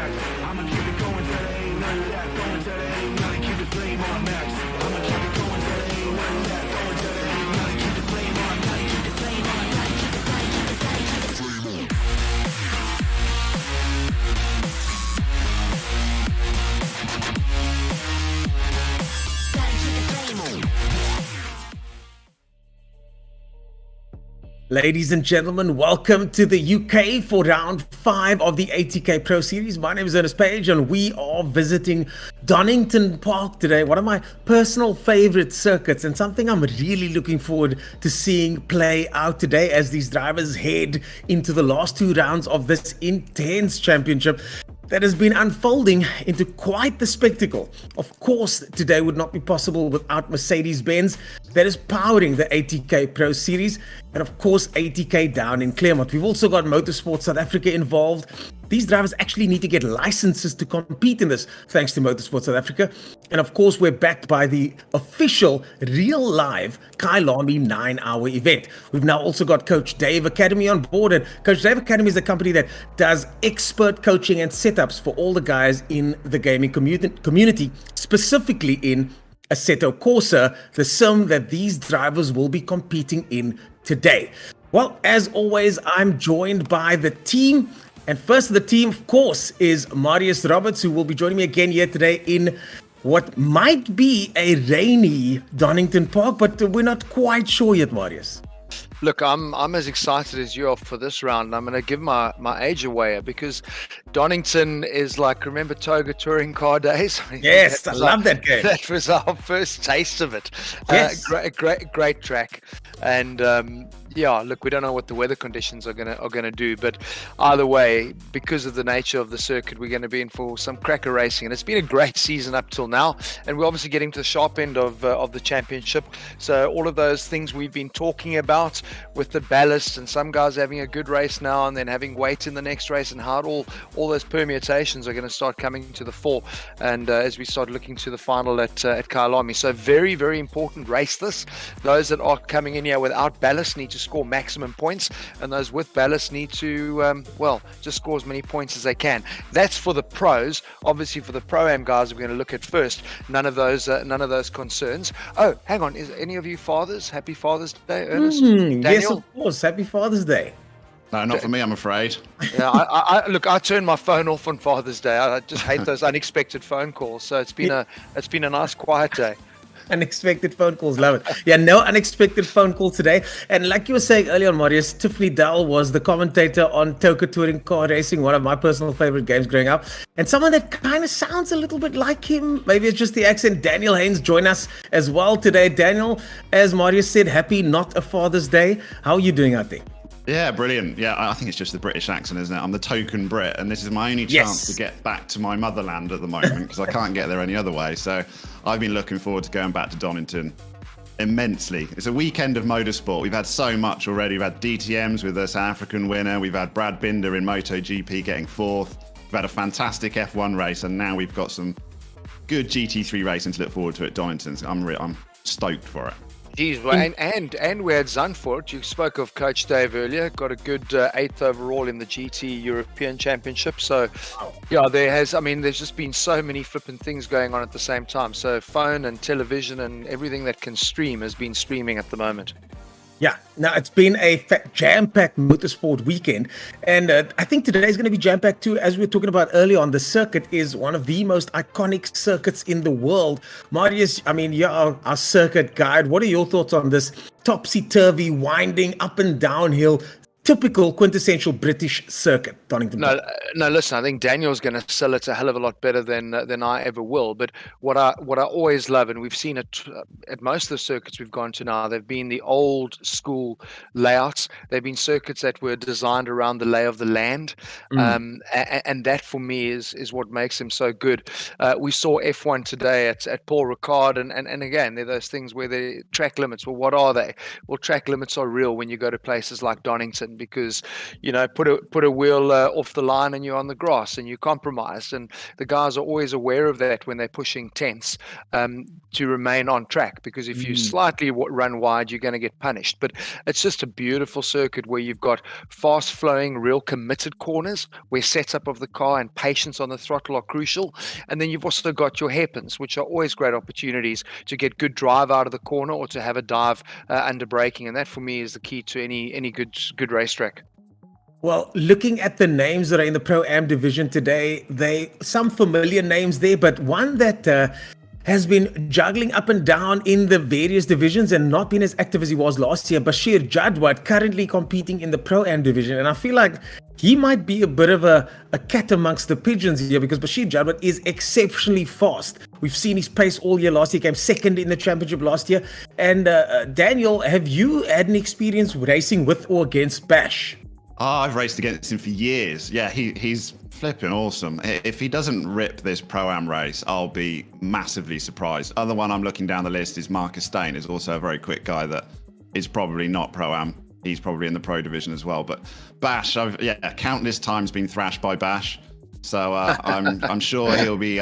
max. I'ma keep it going till there ain't none left. Going till there ain't nothing, keep the flame on max. I'ma keep it going till there ain't none left. Going till there ain't nothing, keep the flame on, nothing, keep the flame on, nothing, keep the flame, keep the flame, keep the flame on. Ladies and gentlemen, welcome to the UK for round 5 of the ATK Pro Series. My name is Ernest Page and we are visiting Donington Park today, one of my personal favorite circuits and something I'm really looking forward to seeing play out today as these drivers head into the last 2 rounds of this intense championship that has been unfolding into quite the spectacle. Of course, today would not be possible without Mercedes-Benz that is powering the ATK Pro Series, and of course ATK down in Claremont. We've also got Motorsport South Africa involved. These drivers actually need to get licenses to compete in this, thanks to Motorsport South Africa. And of course, we're backed by the official, real live Kyalami 9-hour event. We've now also got Coach Dave Academy on board. And Coach Dave Academy is a company that does expert coaching and setups for all the guys in the gaming community, specifically in Assetto Corsa, the sim that these drivers will be competing in today. Well, as always, I'm joined by the team. And first of the team, of course, is Marius Roberts, who will be joining me again here today in what might be a rainy Donington Park, but we're not quite sure yet, Marius. Look, I'm as excited as you are for this round, and I'm going to give my age away because Donington is like, remember Toga touring car days? Yes, I love that game. That was our first taste of it. Yes. Great track, and yeah, look, we don't know what the weather conditions are gonna do, but either way, because of the nature of the circuit, we're going to be in for some cracker racing, and it's been a great season up till now, and we're obviously getting to the sharp end of the championship. So all of those things we've been talking about with the ballast, and some guys having a good race now and then having weight in the next race, and how all those permutations are going to start coming to the fore, and as we start looking to the final at Kyalami. So very, very important race this. Those that are coming in here without ballast need to score maximum points, and those with ballast need to just score as many points as they can. That's for the pros. Obviously for the pro-am guys, we're going to look at first. None of those concerns. Oh, hang on, is any of you fathers? Happy Father's Day, Ernest? Yes, of course. Happy Father's Day. No, not for me, I'm afraid. Yeah, I turned my phone off on Father's Day. I just hate those unexpected phone calls. So it's been a nice quiet day. Unexpected phone calls, love it. Yeah, no unexpected phone call today. And like you were saying earlier on, Marius, Tiffany Dell was the commentator on Toka Touring Car Racing, one of my personal favorite games growing up. And someone that kind of sounds a little bit like him, maybe it's just the accent, Daniel Haynes, join us as well today. Daniel, as Marius said, happy not a Father's Day. How are you doing, I think? Yeah, brilliant. Yeah, I think it's just the British accent, isn't it? I'm the token Brit, and this is my only chance to get back to my motherland at the moment because I can't get there any other way. So I've been looking forward to going back to Donington immensely. It's a weekend of motorsport. We've had so much already. We've had DTMs with the South African winner. We've had Brad Binder in MotoGP getting 4th. We've had a fantastic F1 race, and now we've got some good GT3 racing to look forward to at Donington. So I'm stoked for it. Geez, well, and we had Zandvoort. You spoke of Coach Dave earlier. Got a good 8th overall in the GT European Championship. So, yeah, there's just been so many flipping things going on at the same time. So phone and television and everything that can stream has been streaming at the moment. Yeah, now it's been a jam-packed motorsport weekend, and I think today is going to be jam-packed too. As we were talking about earlier on, the circuit is one of the most iconic circuits in the world. Marius, I mean, you're our circuit guide. What are your thoughts on this topsy-turvy, winding up and downhill, typical quintessential British circuit, Donington? No, listen, I think Daniel's going to sell it a hell of a lot better than I ever will. But what I always love, and we've seen it at most of the circuits we've gone to now, they've been the old school layouts. They've been circuits that were designed around the lay of the land. And that for me is what makes them so good. We saw F1 today at Paul Ricard, and again, they're those things where the track limits, well, what are they? Well, track limits are real when you go to places like Donington. Donington because, put a wheel off the line and you're on the grass and you compromised. And the guys are always aware of that when they're pushing tenths to remain on track, because if you slightly run wide, you're going to get punished. But it's just a beautiful circuit where you've got fast flowing, real committed corners where setup of the car and patience on the throttle are crucial. And then you've also got your hairpins, which are always great opportunities to get good drive out of the corner or to have a dive under braking. And that for me is the key to any good racetrack. Well, looking at the names that are in the Pro-Am division today, some familiar names there, but one that has been juggling up and down in the various divisions and not been as active as he was last year. Bashir Jadwat currently competing in the Pro-Am division. And I feel like he might be a bit of a cat amongst the pigeons here, because Bashir Jadwat is exceptionally fast. We've seen his pace all year last year. He came second in the championship last year. And Daniel, have you had an experience racing with or against Bash? Oh, I've raced against him for years. Yeah, he's flipping awesome. If he doesn't rip this Pro-Am race, I'll be massively surprised. Other one I'm looking down the list is Marcus Stain, is also a very quick guy that is probably not Pro-Am. He's probably in the Pro division as well. But Bash, countless times been thrashed by Bash. So I'm sure he'll be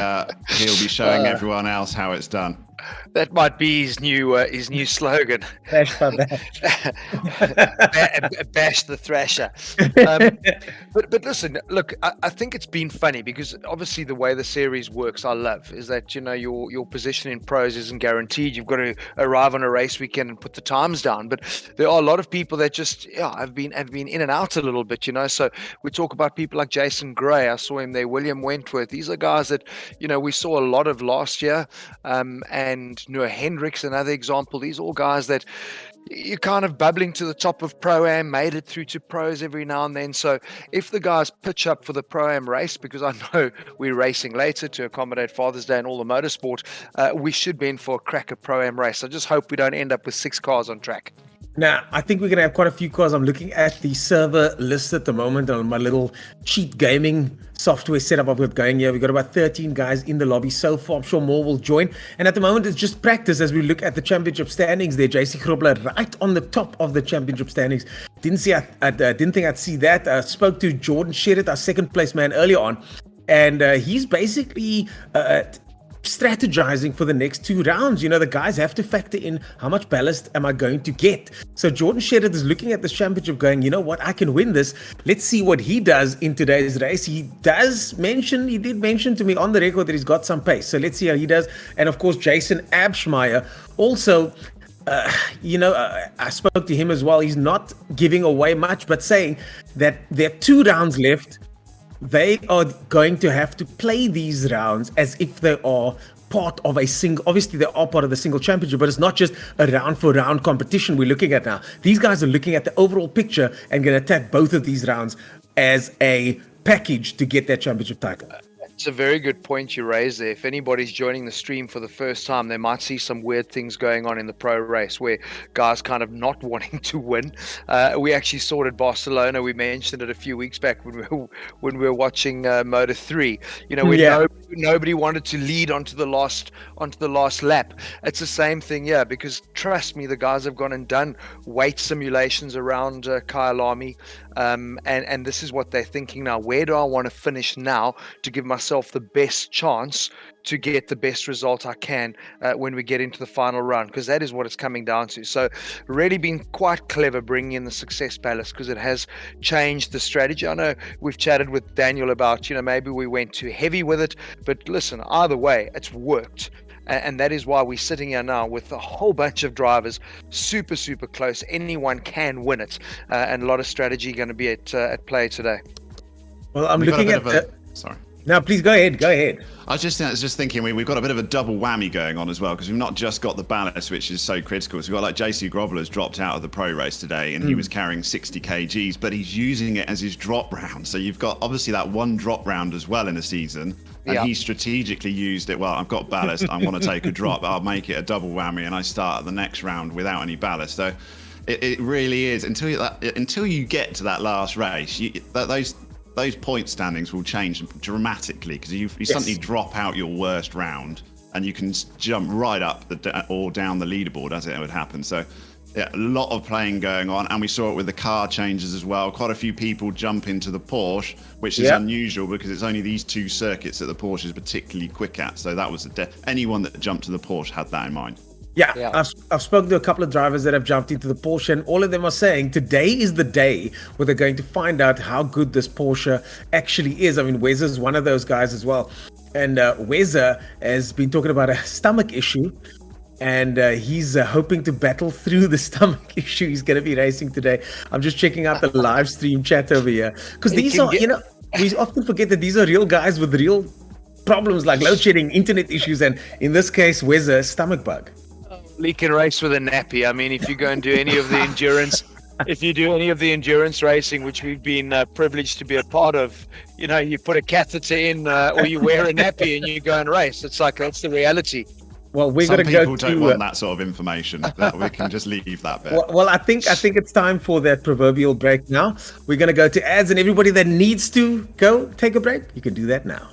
showing everyone else how it's done. That might be his new slogan. Bash by Bash. Bash the Thrasher. But listen, look, I think it's been funny because obviously the way the series works, I love, is that your position in pros isn't guaranteed. You've got to arrive on a race weekend and put the times down. But there are a lot of people that just have been in and out a little bit. So we talk about people like Jason Gray. I saw him there. William Wentworth. These are guys that we saw a lot of last year. And Noah Hendricks, another example. These are all guys that you're kind of bubbling to the top of Pro-Am, made it through to pros every now and then. So if the guys pitch up for the Pro-Am race, because I know we're racing later to accommodate Father's Day and all the motorsport, we should be in for a cracker Pro-Am race. I just hope we don't end up with 6 cars on track. Now, I think we're going to have quite a few cars. I'm looking at the server list at the moment on my little cheat gaming software setup I've got going here. We've got about 13 guys in the lobby so far. I'm sure more will join. And at the moment, it's just practice as we look at the championship standings there. JC Grobler right on the top of the championship standings. Didn't think I'd see that. I spoke to Jordan Sherritt, our second place man, earlier on. And he's basically strategizing for the next 2 rounds. The guys have to factor in how much ballast am I going to get. So Jordan Sherritt is looking at this championship going, you know what, I can win this. Let's see what he does in today's race. He did mention to me on the record that he's got some pace. So let's see how he does. And of course, Jason Abschmeyer also, I spoke to him as well. He's not giving away much, but saying that there are 2 rounds left. They are going to have to play these rounds as if they are part of a single. Obviously, they are part of the single championship, but it's not just a round for round competition we're looking at now. These guys are looking at the overall picture and going to attack both of these rounds as a package to get that championship title. It's a very good point you raised there. If anybody's joining the stream for the first time, they might see some weird things going on in the pro race where guys kind of not wanting to win. We actually saw it at Barcelona. We mentioned it a few weeks back when we were watching Moto 3. Where nobody wanted to lead onto the last lap. It's the same thing here, because trust me, the guys have gone and done weight simulations around Kyalami. And this is what they're thinking now. Where do I want to finish now to give myself the best chance to get the best result I can when we get into the final run? Because that is what it's coming down to. So really been quite clever bringing in the success palace, because it has changed the strategy. I know we've chatted with Daniel about, maybe we went too heavy with it, but listen, either way, it's worked. And that is why we're sitting here now with a whole bunch of drivers super, super close. Anyone can win it. And a lot of strategy going to be at play today. Well, I'm looking at... Sorry. No, please go ahead. I was just thinking we've got a bit of a double whammy going on as well, because we've not just got the ballast, which is so critical. So we've got like JC Grobler's dropped out of the pro race today, and he was carrying 60 kgs, but he's using it as his drop round. So you've got obviously that one drop round as well in a season, and he strategically used it. Well, I've got ballast, I want to take a drop, I'll make it a double whammy, and I start the next round without any ballast. So it really is until you get to that last race, those point standings will change dramatically, because you suddenly drop out your worst round and you can jump right up or down the leaderboard as it would happen. So Yeah, a lot of playing going on, and we saw it with the car changes as well. Quite a few people jump into the Porsche, which is unusual because it's only these two circuits that the Porsche is particularly quick at. So that was anyone that jumped to the Porsche had that in mind. Yeah. I've spoken to a couple of drivers that have jumped into the Porsche, and all of them are saying today is the day where they're going to find out how good this Porsche actually is. I mean, Wez's one of those guys as well. And Weza has been talking about a stomach issue, and he's hoping to battle through the stomach issue. He's going to be racing today. I'm just checking out the live stream chat over here, because these are, we often forget that these are real guys with real problems like load shedding, internet issues, and in this case, Weza, stomach bug. He can race with a nappy. I mean, if you go and do any of the endurance, if you do any of the endurance racing, which we've been privileged to be a part of, you put a catheter in or you wear a nappy and you go and race. It's like, that's the reality. Well, we're going to go to... Some people don't want that sort of information. We can just leave that bit. Well, I think it's time for that proverbial break now. We're going to go to ads, and everybody that needs to go take a break, you can do that now.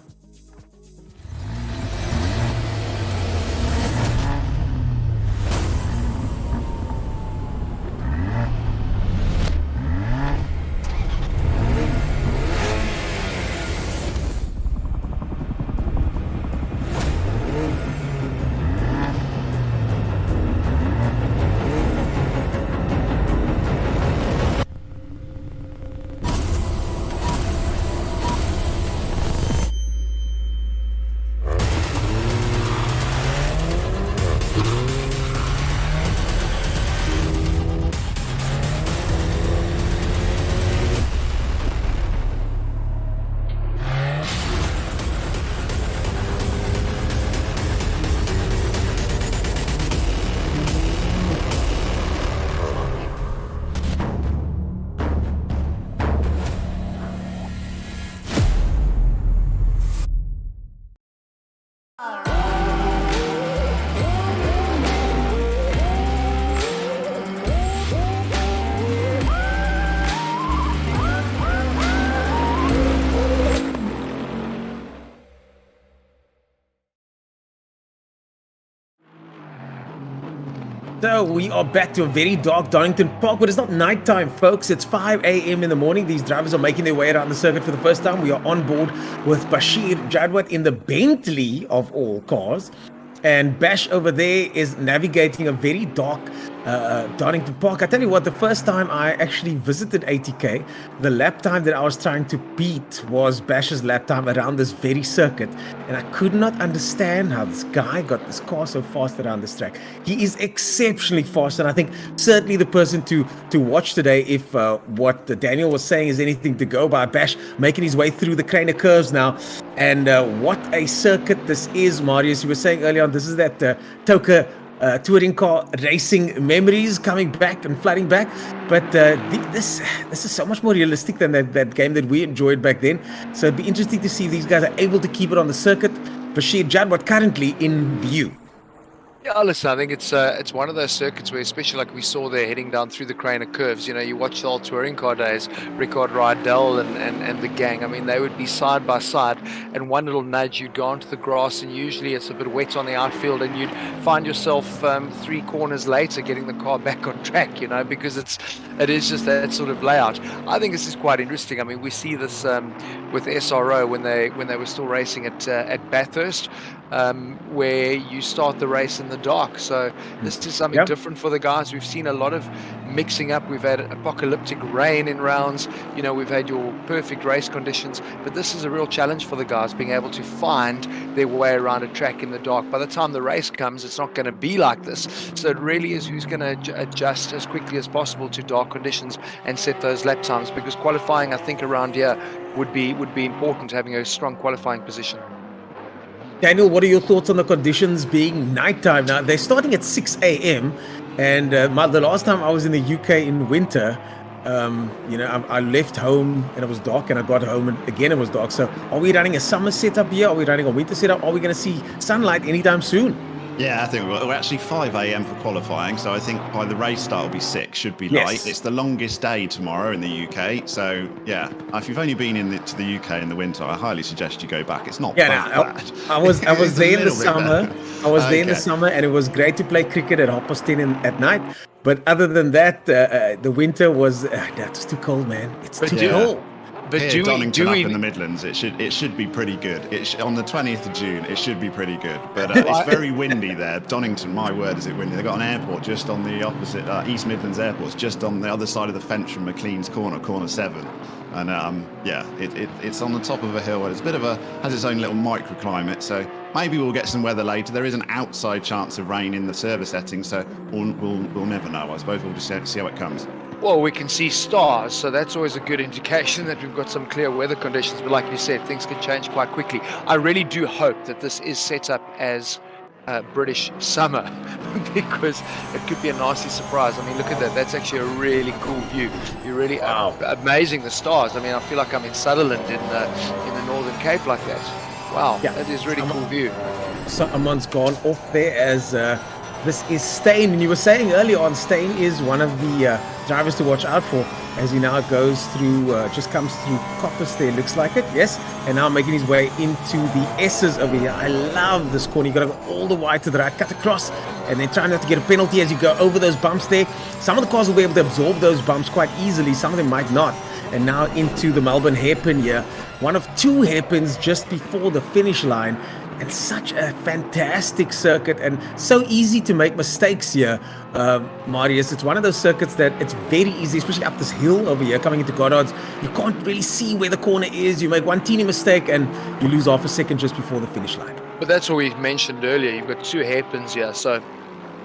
So we are back to a very dark Donington Park, but it's not nighttime, folks. It's 5 a.m. in the morning. These drivers are making their way around the circuit for the first time. We are on board with Bashir Jadwat in the Bentley of all cars. And Bash over there is navigating a very dark Donington Park. I tell you what, the first time I actually visited ATK, the lap time that I was trying to beat was Bash's lap time around this very circuit. And I could not understand how this guy got this car so fast around this track. He is exceptionally fast, and I think certainly the person to watch today, if what Daniel was saying is anything to go by. Bash making his way through the Craner curves now. And what a circuit this is, Marius. You were saying earlier on, this is that Toka touring car racing memories coming back and flooding back. But this is so much more realistic than that game that we enjoyed back then. So it'd be interesting to see if these guys are able to keep it on the circuit. Bashir Jadwat currently in view. Yeah, listen, I think it's one of those circuits where, especially like we saw there heading down through the Craner curves, you watch the old touring car days, Rickard Rydell and the gang. I mean, they would be side by side, and one little nudge, you'd go onto the grass, and usually it's a bit wet on the outfield, and you'd find yourself 3 corners later getting the car back on track, because it is just that sort of layout. I think this is quite interesting. I mean, we see this with SRO when they were still racing at Bathurst. Where you start the race in the dark. So this is something different for the guys. We've seen a lot of mixing up. We've had apocalyptic rain in rounds. We've had your perfect race conditions. But this is a real challenge for the guys, being able to find their way around a track in the dark. By the time the race comes, it's not going to be like this. So it really is who's going to adjust as quickly as possible to dark conditions and set those lap times. Because qualifying, I think, around here would be important, having a strong qualifying position. Daniel, what are your thoughts on the conditions being nighttime? Now, they're starting at 6 a.m. And the last time I was in the UK in winter, I left home and it was dark, and I got home and again it was dark. So are we running a summer setup here? Are we running a winter setup? Are we going to see sunlight anytime soon? Yeah, I think we're actually 5 a.m. for qualifying, so I think by the race start will be 6, should be light. Yes. It's the longest day tomorrow in the UK, so yeah, if you've only been to the UK in the winter, I highly suggest you go back. It's not bad. I was there in the summer. I was there in the summer, and it was great to play cricket at 10:30 at night. But other than that, the winter was that's too cold, man. It's too yeah. cold. But Here, do Donington we up in the Midlands, it should be pretty good. On the 20th of June, it should be pretty good. But it's very windy there. Donington, my word, is it windy? They've got an airport just on the opposite, East Midlands Airport. It's just on the other side of the fence from McLean's corner 7. And it's on the top of a hill. It's a bit of has its own little microclimate. So maybe we'll get some weather later. There is an outside chance of rain in the server settings, so we'll never know. I suppose we'll just see how it comes. Well, we can see stars, so that's always a good indication that we've got some clear weather conditions. But like you said, things can change quite quickly. I really do hope that this is set up as British summer, because it could be a nasty surprise. I mean, look at that. That's actually a really cool view. You're really amazing, the stars. I mean, I feel like I'm in Sutherland in the Northern Cape like that. Wow, Yeah. that is really cool view. Someone's gone off there as this is Stain, and you were saying earlier on, Stain is one of the drivers to watch out for as he now goes through, just comes through Coppice there, looks like it, yes, and now making his way into the S's over here. I love this corner. You got to go all the way to the right, cut across, and then try not to get a penalty as you go over those bumps there. Some of the cars will be able to absorb those bumps quite easily, some of them might not. And now into the Melbourne hairpin here, one of 2 hairpins just before the finish line. And such a fantastic circuit, and so easy to make mistakes here, Marius. It's one of those circuits that it's very easy, especially up this hill over here coming into Goddard's. You can't really see where the corner is. You make one teeny mistake and you lose half a second just before the finish line. But that's what we mentioned earlier. You've got 2 hairpins here, so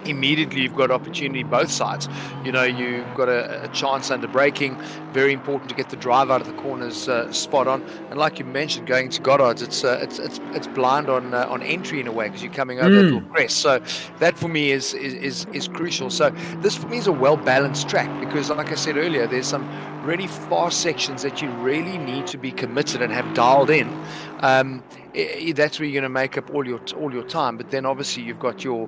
immediately you've got opportunity both sides. You know, you've got a chance under braking. Very important to get the drive out of the corners spot on. And like you mentioned, going to Goddard's, it's blind on entry in a way, because you're coming over a little crest. So that for me is crucial. So this for me is a well balanced track, because like I said earlier, there's some really fast sections that you really need to be committed and have dialed in. That's where you're going to make up all your time. But then obviously you've got your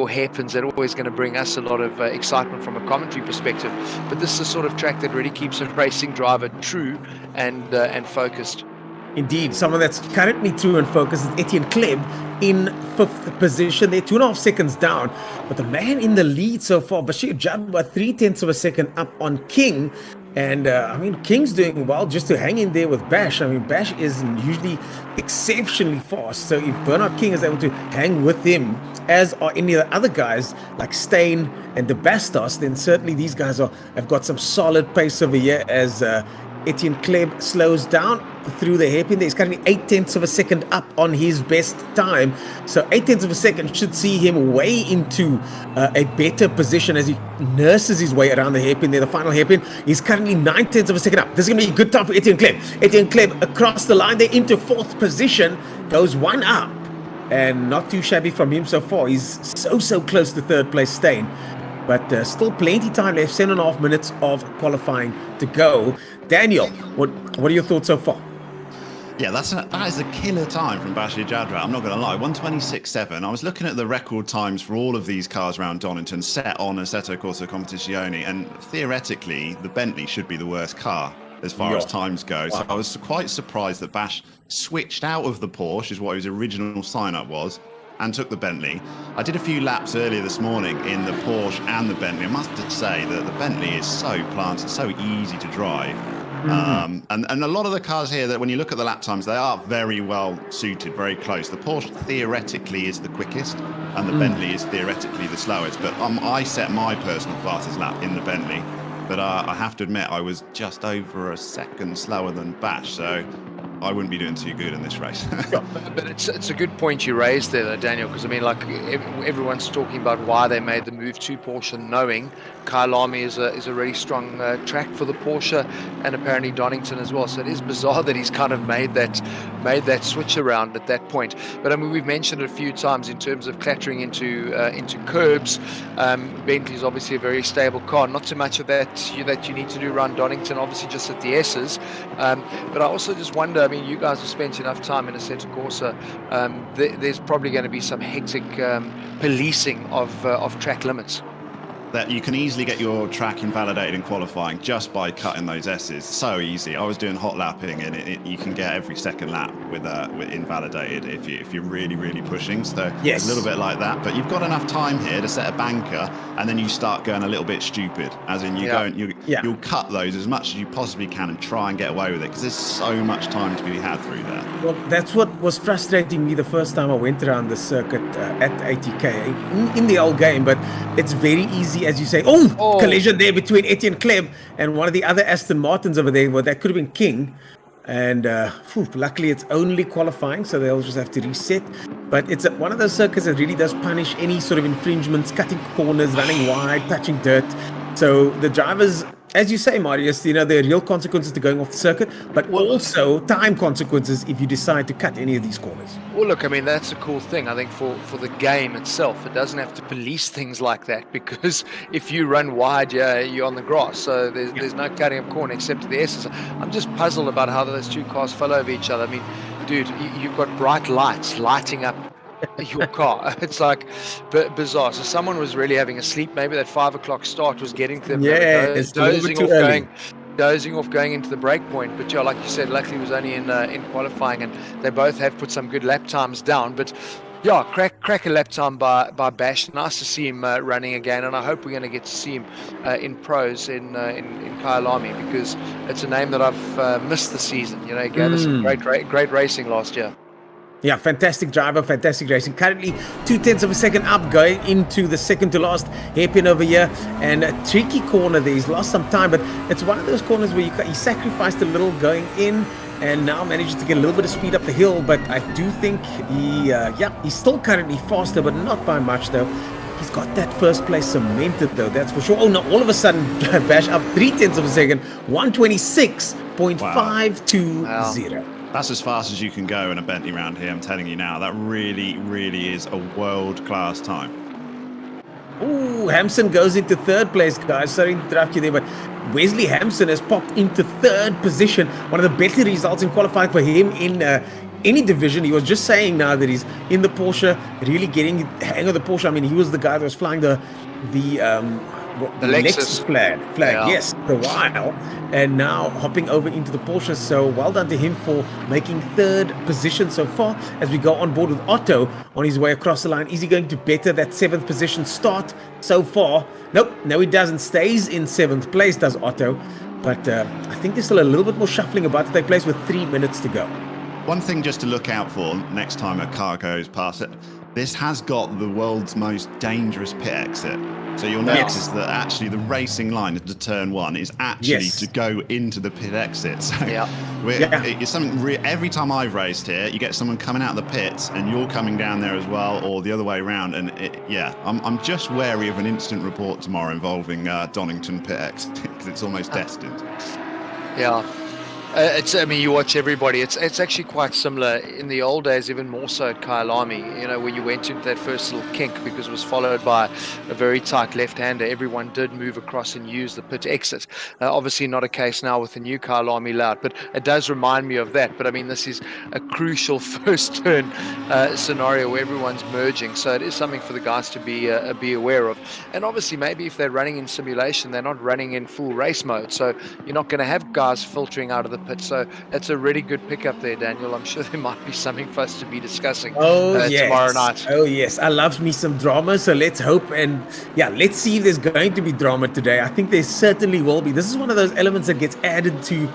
hairpins that are always going to bring us a lot of excitement from a commentary perspective. But this is the sort of track that really keeps a racing driver true and focused. Indeed, someone that's currently true and focused is Etienne Kleb in 5th position. They're 2.5 seconds down, but the man in the lead so far, Bashir Jadwa, 0.3 of a second up on King. And I mean, King's doing well just to hang in there with Bash. I mean, Bash is usually exceptionally fast. So if Bernard King is able to hang with him, as are any of the other guys like Stain and the Bastos, then certainly these guys have got some solid pace over here as Etienne Kleb slows down through the hairpin. He's currently 0.8 of a second up on his best time. So 0.8 of a second should see him way into a better position as he nurses his way around the hairpin there. The final hairpin is currently 0.9 of a second up. This is going to be a good time for Etienne Kleb. Etienne Kleb across the line there into 4th position, goes 1 up, and not too shabby from him so far. He's so close to 3rd place Stain. But still plenty time left, 7.5 minutes of qualifying to go. Daniel, what are your thoughts so far? Yeah, that is a killer time from Bashir Jadwa. I'm not going to lie, 1:26.7. I was looking at the record times for all of these cars around Donington set on Assetto Corsa Competizione, and theoretically, the Bentley should be the worst car as far as times go. Wow. So I was quite surprised that Bash switched out of the Porsche, is what his original sign-up was, and took the Bentley. I did a few laps earlier this morning in the Porsche and the Bentley. I must say that the Bentley is so planted, so easy to drive. And a lot of the cars here, that when you look at the lap times, they are very well suited, very close. The Porsche theoretically is the quickest, and the Bentley is theoretically the slowest. But I set my personal fastest lap in the Bentley. But I have to admit, I was just over a second slower than Bash, so I wouldn't be doing too good in this race. But it's a good point you raised there, though, Daniel, because I mean, like everyone's talking about why they made the move to Porsche, knowing Kyalami is a really strong track for the Porsche, and apparently Donington as well. So it is bizarre that he's kind of made that switch around at that point. But I mean, we've mentioned it a few times in terms of clattering into curbs. Bentley's obviously a very stable car. Not too much of that you need to do around Donington, obviously just at the S's. But I also just wonder, I mean, you guys have spent enough time in Assetto Corsa. There's probably going to be some hectic policing of track limits. that you can easily get your track invalidated in qualifying just by cutting those S's. So easy. I was doing hot lapping, and you can get every second lap with invalidated if you're really pushing. So Yes. a little bit like that. But you've got enough time here to set a banker, and then you start going a little bit stupid. As in, you'll cut those as much as you possibly can and try and get away with it, because there's so much time to be had through there. Well, that's what was frustrating me the first time I went around the circuit at ATK in the old game. But it's very easy, as you say. Oh, collision there between Etienne Kleb and one of the other Aston Martins over there. Well, that could have been King. And luckily it's only qualifying, so they'll just have to reset. But it's one of those circuits that really does punish any sort of infringements, cutting corners, running wide, touching dirt. So the drivers, as you say, Marius, there are real consequences to going off the circuit, but also time consequences if you decide to cut any of these corners. Well, look, I mean, that's a cool thing, I think, for the game itself. It doesn't have to police things like that, because if you run wide, you're on the grass. So there's no cutting of corner except the S's. I'm just puzzled about how those two cars fell over each other. I mean, dude, you've got bright lights lighting up your car. It's like bizarre. So someone was really having a sleep. Maybe that 5 o'clock start was getting to them. It's dozing off going into the break point. But like you said, luckily it was only in qualifying, and they both have put some good lap times down. But yeah, crack a lap time by Bash. Nice to see him running again, and I hope we're going to get to see him in pros in Kyalami, because it's a name that I've missed this season. He gave us some great racing last year. Yeah, fantastic driver, fantastic racing. Currently 0.2 of a second up, going into the second to last hairpin over here. And a tricky corner there. He's lost some time, but it's one of those corners where he sacrificed a little going in and now manages to get a little bit of speed up the hill. But I do think he's still currently faster, but not by much though. He's got that first place cemented though, that's for sure. Oh no, all of a sudden Bash up 0.3 of a second, 126.520. Wow. That's as fast as you can go in a Bentley round here, I'm telling you now. That really is a world-class time. Oh, Hampson goes into third place, guys. Sorry to interrupt you there, but Wesley Hampson has popped into third position. One of the better results in qualifying for him in any division. He was just saying now that he's in the Porsche, really getting the hang of the Porsche. I mean, he was the guy that was flying the Lexus flag, yes, for a while, and now hopping over into the Porsche. So well done to him for making third position so far. As we go on board with Otto on his way across the line, is he going to better that 7th position start so far? Nope, no he doesn't. Stays in 7th place, does Otto, but I think there's still a little bit more shuffling about to take place with 3 minutes to go. One thing just to look out for next time a car goes past it, this has got the world's most dangerous pit exit. So you'll notice that actually the racing line into turn 1 is actually to go into the pit exit. So it's something every time I've raced here, you get someone coming out of the pits and you're coming down there as well, or the other way around. And I'm just wary of an instant report tomorrow involving Donington pit exit, because it's almost destined. Yeah. You watch everybody. It's actually quite similar in the old days, even more so at Kyalami, where you went into that first little kink because it was followed by a very tight left-hander. Everyone did move across and use the pit exit. Obviously not a case now with the new Kyalami layout, but it does remind me of that. But I mean, this is a crucial first turn scenario where everyone's merging. So it is something for the guys to be aware of. And obviously, maybe if they're running in simulation, they're not running in full race mode. So you're not going to have guys filtering out of the pit. So it's a really good pickup there, Daniel. I'm sure there might be something for us to be discussing tomorrow night. Oh yes, I love me some drama, so let's hope, and let's see if there's going to be drama today. I think there certainly will be. This is one of those elements that gets added to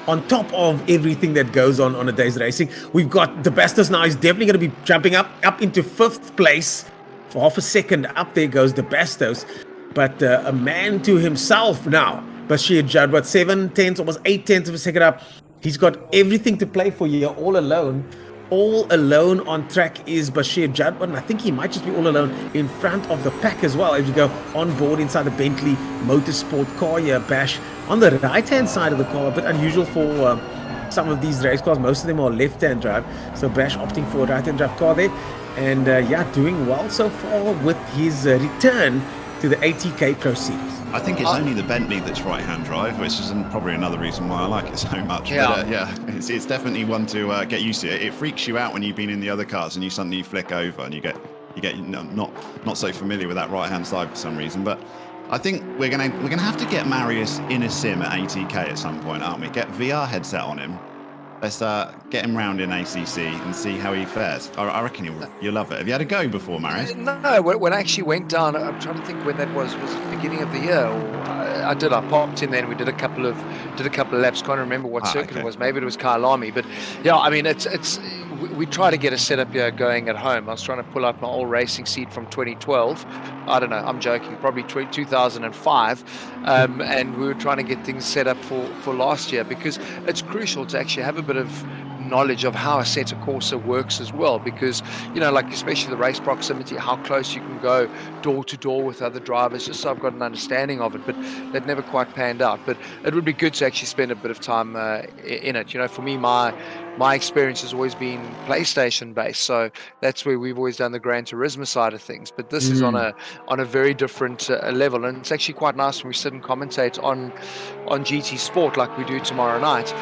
on top of everything that goes on a day's racing. We've got the Bastos now. He's definitely going to be jumping up into 5th place for half a second. Up there goes the Bastos, but a man to himself now. Bashir Judd, 7/10, almost 8/10 of a second up. He's got everything to play for here, all alone. All alone on track is Bashir Judd, and I think he might just be all alone in front of the pack as well. As you go on board inside the Bentley Motorsport car here, Bash on the right-hand side of the car, a bit unusual for some of these race cars. Most of them are left-hand drive, so Bash opting for a right-hand drive car there, and doing well so far with his return to the ATK Pro Series. I think it's only the Bentley that's right-hand drive, which is probably another reason why I like it so much. Yeah, but, it's definitely one to get used to. It freaks you out when you've been in the other cars and you suddenly flick over and you get not so familiar with that right-hand side for some reason. But I think we're gonna have to get Marius in a sim at ATK at some point, aren't we? Get VR headset on him. Let's get him round in ACC and see how he fares. I reckon you'll love it. Have you had a go before, Marius? No, when I actually went down, I'm trying to think when that was it the beginning of the year? Or I popped in there and we did a couple of laps. Can't remember what circuit it was. Maybe it was Kyalami. But yeah, I mean, we try to get a setup here going at home. I was trying to pull up my old racing seat from 2012. I don't know, I'm joking, probably 2005. And we were trying to get things set up for last year, because it's crucial to actually have a bit of knowledge of how a Assetto Corsa works as well, because like especially the race proximity, how close you can go door to door with other drivers, just so I've got an understanding of it. But that never quite panned out. But it would be good to actually spend a bit of time in it. For me, my experience has always been PlayStation based, so that's where we've always done the Gran Turismo side of things. But this is on a very different level, and it's actually quite nice when we sit and commentate on GT Sport like we do tomorrow night.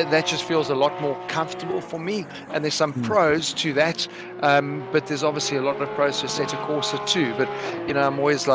That just feels a lot more comfortable for me, and there's some pros to that, but there's obviously a lot of pros to Assetto Corsa too. But I'm always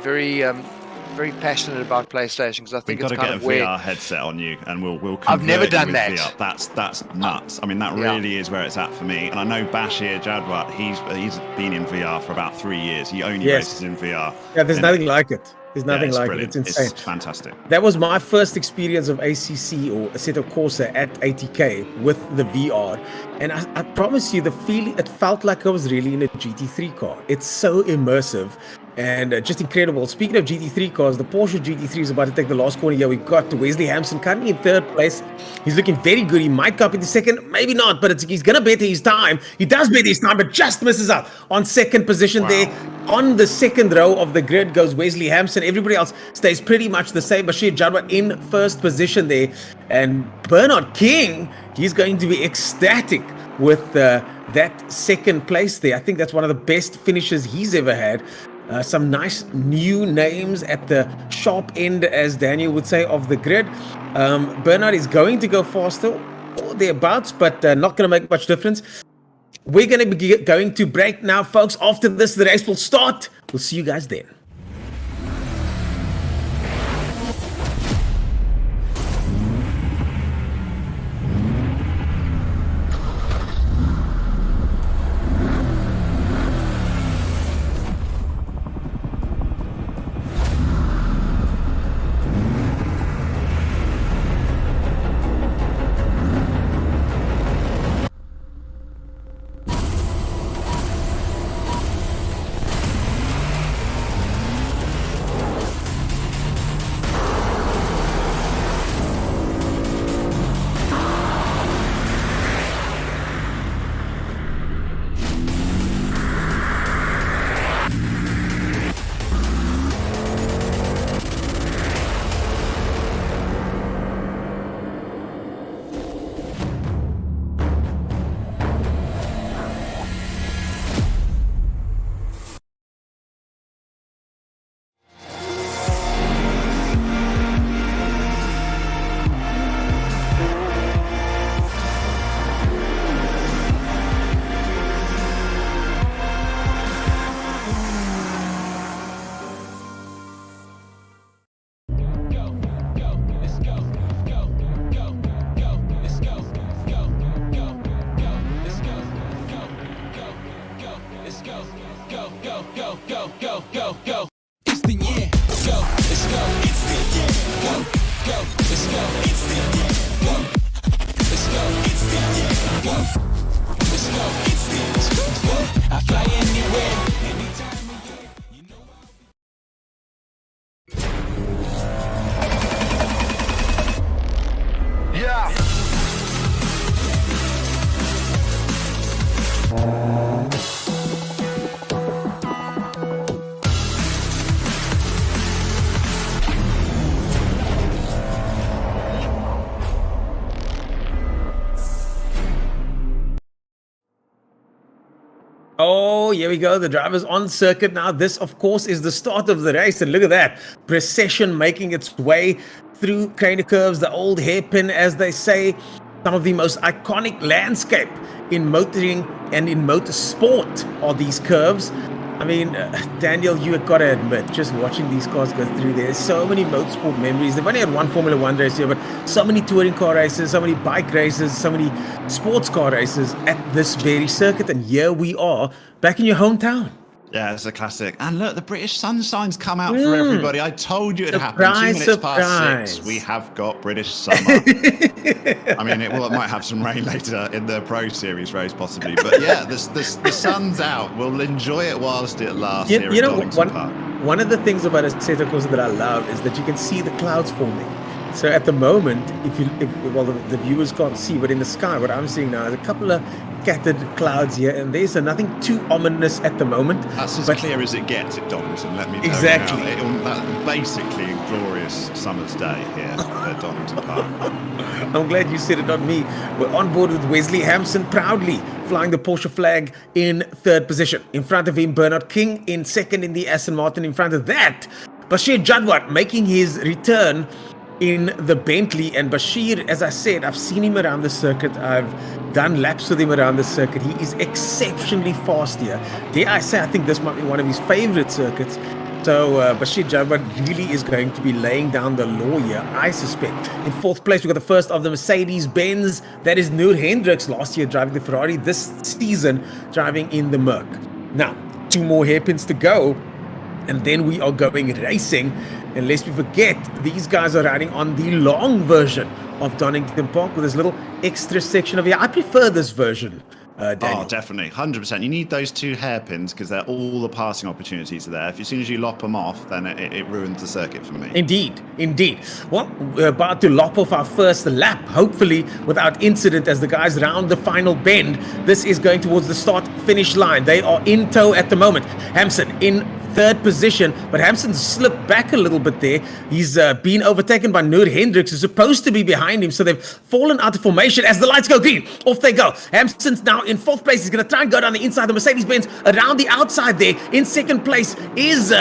very passionate about PlayStation, because I think it's kind of where... We've got to get a VR headset on you, and we'll I've never done that. VR. That's nuts. I mean, that really is where it's at for me. And I know Bashir Jadwat, he's been in VR for about 3 years. He only races in VR. Yeah, there's nothing like it. There's nothing like brilliant. it. It's insane. It's fantastic. That was my first experience of ACC or Assetto Corsa at ATK with the VR. And I promise you, the feeling, it felt like I was really in a GT3 car. It's so immersive and just incredible. Speaking of GT3 cars, the Porsche GT3 is about to take the last corner here. We've got Wesley Hampson currently in third place. He's looking very good. He might copy the second, maybe not, but he's going to better his time. He does better his time, but just misses out on second position there. On the second row of the grid goes Wesley Hampson. Everybody else stays pretty much the same. Bashir Jadwat in first position there. And Bernard King, he's going to be ecstatic with that second place there. I think that's one of the best finishes he's ever had. Some nice new names at the sharp end, as Daniel would say, of the grid. Bernard is going to go faster or thereabouts, but not going to make much difference. We're going to be going to break now, folks. After this, the race will start. We'll see you guys then. Oh, here we go. The driver's on circuit now. This, of course, is the start of the race. And look at that. Procession making its way through crater curves, the old hairpin, as they say. Some of the most iconic landscape in motoring and in motorsport are these curves. I mean, Daniel, you have got to admit, just watching these cars go through, there's so many motorsport memories. They've only had one Formula One race here, but so many touring car races, so many bike races, so many sports car races at this very circuit. And here we are, back in your hometown. Yeah, it's a classic. And look, the British sunshine's come out for everybody. I told you it happened. 2 minutes past 6, we have got British summer. I mean, it might have some rain later in the Pro Series race, possibly. But yeah, the sun's out. We'll enjoy it whilst it lasts here at Donington Park. One of the things about Assetto Corsa that I love is that you can see the clouds forming. So at the moment, the viewers can't see, but in the sky, what I'm seeing now is a couple of scattered clouds here and there, so nothing too ominous at the moment. That's as clear as it gets at Donington, let me tell exactly. you now. That's basically a glorious summer's day here at Donington Park. I'm glad you said it, not me. We're on board with Wesley Hampson, proudly flying the Porsche flag in 3rd position. In front of him, Bernard King in 2nd in the Aston Martin. In front of that, Bashir Jadwat making his return in the Bentley. And Bashir, as I said, I've seen him around the circuit. I've done laps with him around the circuit. He is exceptionally fast here. Dare I say, I think this might be one of his favorite circuits. So Bashir Jadwat really is going to be laying down the law here, I suspect. In 4th place, we've got the first of the Mercedes-Benz. That is Noor Hendricks, last year driving the Ferrari, this season driving in the Merc. Now, 2 more hairpins to go, and then we are going racing. And lest we forget, these guys are riding on the long version of Donington Park with this little extra section of here. I prefer this version, Daniel. Oh, definitely. 100%. You need those 2 hairpins because they're all the passing opportunities are there. As soon as you lop them off, then it ruins the circuit for me. Indeed, indeed. Well, we're about to lop off our first lap, hopefully without incident as the guys round the final bend. This is going towards the start-finish line. They are in tow at the moment. Hampson in 3rd position, but Hampson slipped back a little bit there. He's been overtaken by Noor Hendricks, who's supposed to be behind him, so they've fallen out of formation as the lights go green. Off they go. Hampson's now in 4th place. He's going to try and go down the inside. The Mercedes-Benz around the outside there. In 2nd place is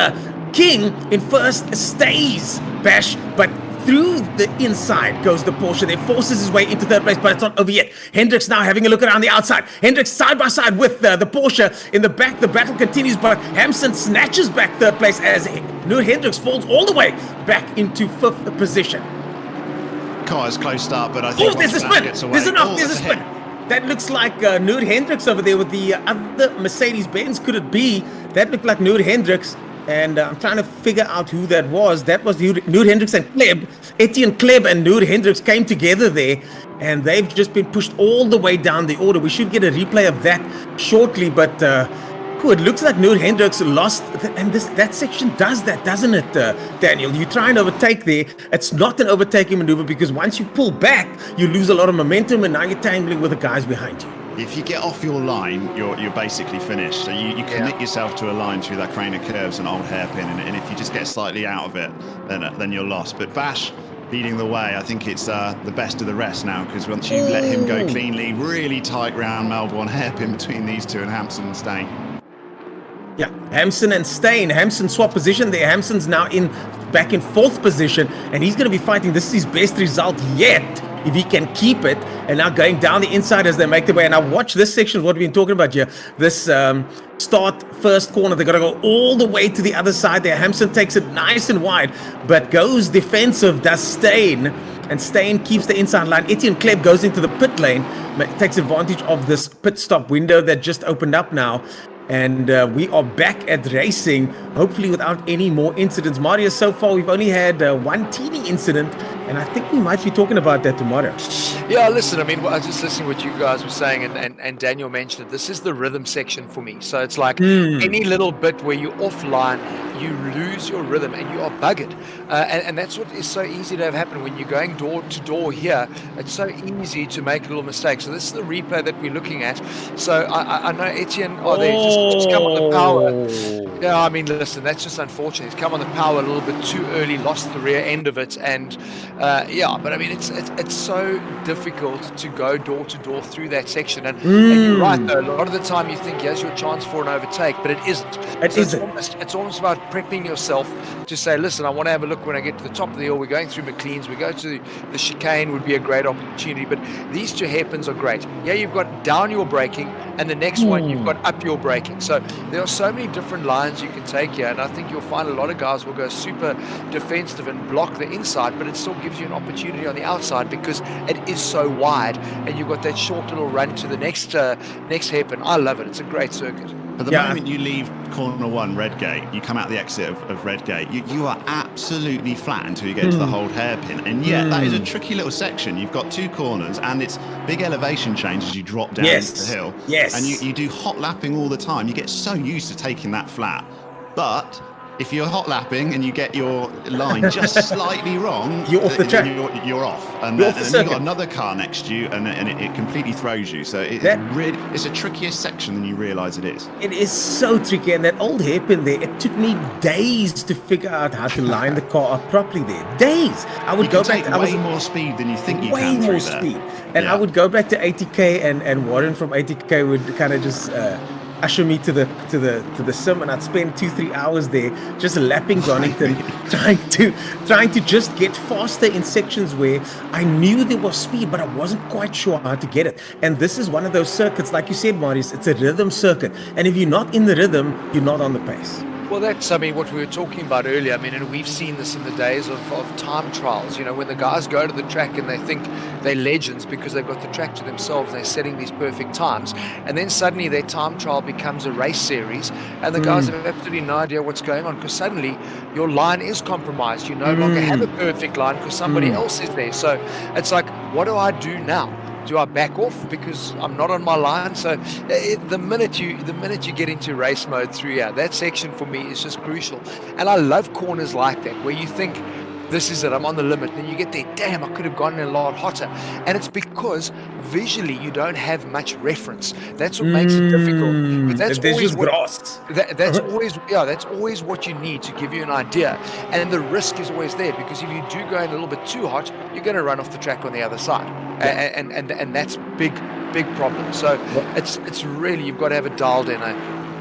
King. In 1st stays Bash, but through the inside goes the Porsche. They forces his way into 3rd place, but it's not over yet. Hendricks now having a look around the outside. Hendricks side by side with the Porsche in the back. The battle continues, but Hampson snatches back 3rd place as Noor Hendricks falls all the way back into 5th position. Car is close start, but I think there's a spin. There's a spin. That looks like Noor Hendricks over there with the other Mercedes-Benz. Could it be? That looked like Noor Hendricks. And I'm trying to figure out who that was. That was Noor Hendricks and Kleb. Etienne Kleb and Noor Hendricks came together there, and they've just been pushed all the way down the order. We should get a replay of that shortly, but it looks like Noor Hendricks lost, and that section does that, doesn't it, Daniel? You try and overtake there. It's not an overtaking maneuver because once you pull back, you lose a lot of momentum, and now you're tangling with the guys behind you. If you get off your line, you're basically finished. So you commit yourself to a line through that crane of curves and old hairpin, and if you just get slightly out of it, then you're lost. But Bash leading the way, I think it's the best of the rest now, because once you let him go cleanly, really tight round Melbourne, hairpin between these two and Hampson and Steyn. Yeah, Hampson and Steyn. Hampson swap position there. Hampson's now back in 4th position, and he's going to be fighting. This is his best result yet, if he can keep it. And now going down the inside as they make their way. And now watch this section of what we've been talking about here. This start first corner. They're going to go all the way to the other side there. Hampson takes it nice and wide, but goes defensive, does Steyn. And Steyn keeps the inside line. Etienne Kleb goes into the pit lane, takes advantage of this pit stop window that just opened up now. And we are back at racing, hopefully without any more incidents. Marius, so far we've only had one teeny incident, and I think we might be talking about that tomorrow. Yeah, listen, I mean, I was just listening to what you guys were saying, and Daniel mentioned it. This is the rhythm section for me. So it's like any little bit where you're offline, you lose your rhythm and you are buggered. And that's what is so easy to have happen when you're going door to door here. It's so easy to make a little mistake. So this is the replay that we're looking at. So I know Etienne, just come on the power. Yeah, I mean, listen, that's just unfortunate. He's come on the power a little bit too early, lost the rear end of it, and but I mean, it's so difficult to go door to door through that section. And you're right, though. A lot of the time, you think here's your chance for an overtake, but it isn't. It's almost about prepping yourself to say, listen, I want to have a look when I get to the top of the hill. We're going through McLean's. We go to the chicane, would be a great opportunity. But these two hairpins are great. Yeah, you've got down your braking and the next one you've got up your braking. So there are so many different lines you can take here, and I think you'll find a lot of guys will go super defensive and block the inside, but it still gives you an opportunity on the outside because it is so wide, and you've got that short little run to the next hairpin. I love it. It's a great circuit. At the moment you leave corner 1, Redgate, you come out the exit of Redgate, you are absolutely flat until you get to the hold hairpin. And yet that is a tricky little section. You've got 2 corners and it's big elevation change as you drop down into the hill. Yes. And you do hot lapping all the time. You get so used to taking that flat. But if you're hot lapping and you get your line just slightly wrong, you're off the track. You're off. And You're then you've got another car next to you, and it completely throws you. So it's a trickier section than you realise it is. It is so tricky, and that old hairpin there, it took me days to figure out how to line the car up properly there. Days. I would go back. Way more speed than you think you way can. Way more through speed. there. And I would go back to ATK, and Warren from ATK would kind of just usher me to the sim, and I'd spend 2-3 hours there just lapping Donington, trying to just get faster in sections where I knew there was speed, but I wasn't quite sure how to get it. And this is one of those circuits, like you said, Marius, it's a rhythm circuit, and if you're not in the rhythm, you're not on the pace. Well, that's, I mean, what we were talking about earlier. I mean, and we've seen this in the days of time trials, you know, when the guys go to the track and they think they're legends because they've got the track to themselves, they're setting these perfect times, and then suddenly their time trial becomes a race series, and the guys have absolutely no idea what's going on because suddenly your line is compromised. You no longer have a perfect line because somebody else is there. So it's like, what do I do now? Do I back off because I'm not on my line? So the minute you get into race mode through here, that section for me is just crucial. And I love corners like that where you think, this is it, I'm on the limit. Then you get there, damn, I could have gone in a lot hotter. And it's because visually you don't have much reference. That's what makes it difficult. But that's always grass. That's always what you need to give you an idea. And the risk is always there because if you do go in a little bit too hot, you're going to run off the track on the other side. And that's big problem. So it's really, you've got to have it dialed in.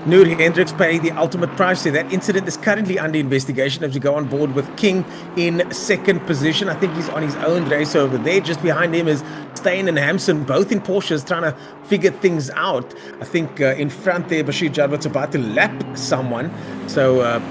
Noor Hendricks paid the ultimate price there. That incident is currently under investigation as we go on board with King in second position. I think he's on his own race over there. Just behind him is Steyn and Hampson, both in Porsches, trying to figure things out. I think in front there, Bashir Jadwat's about to lap someone. So,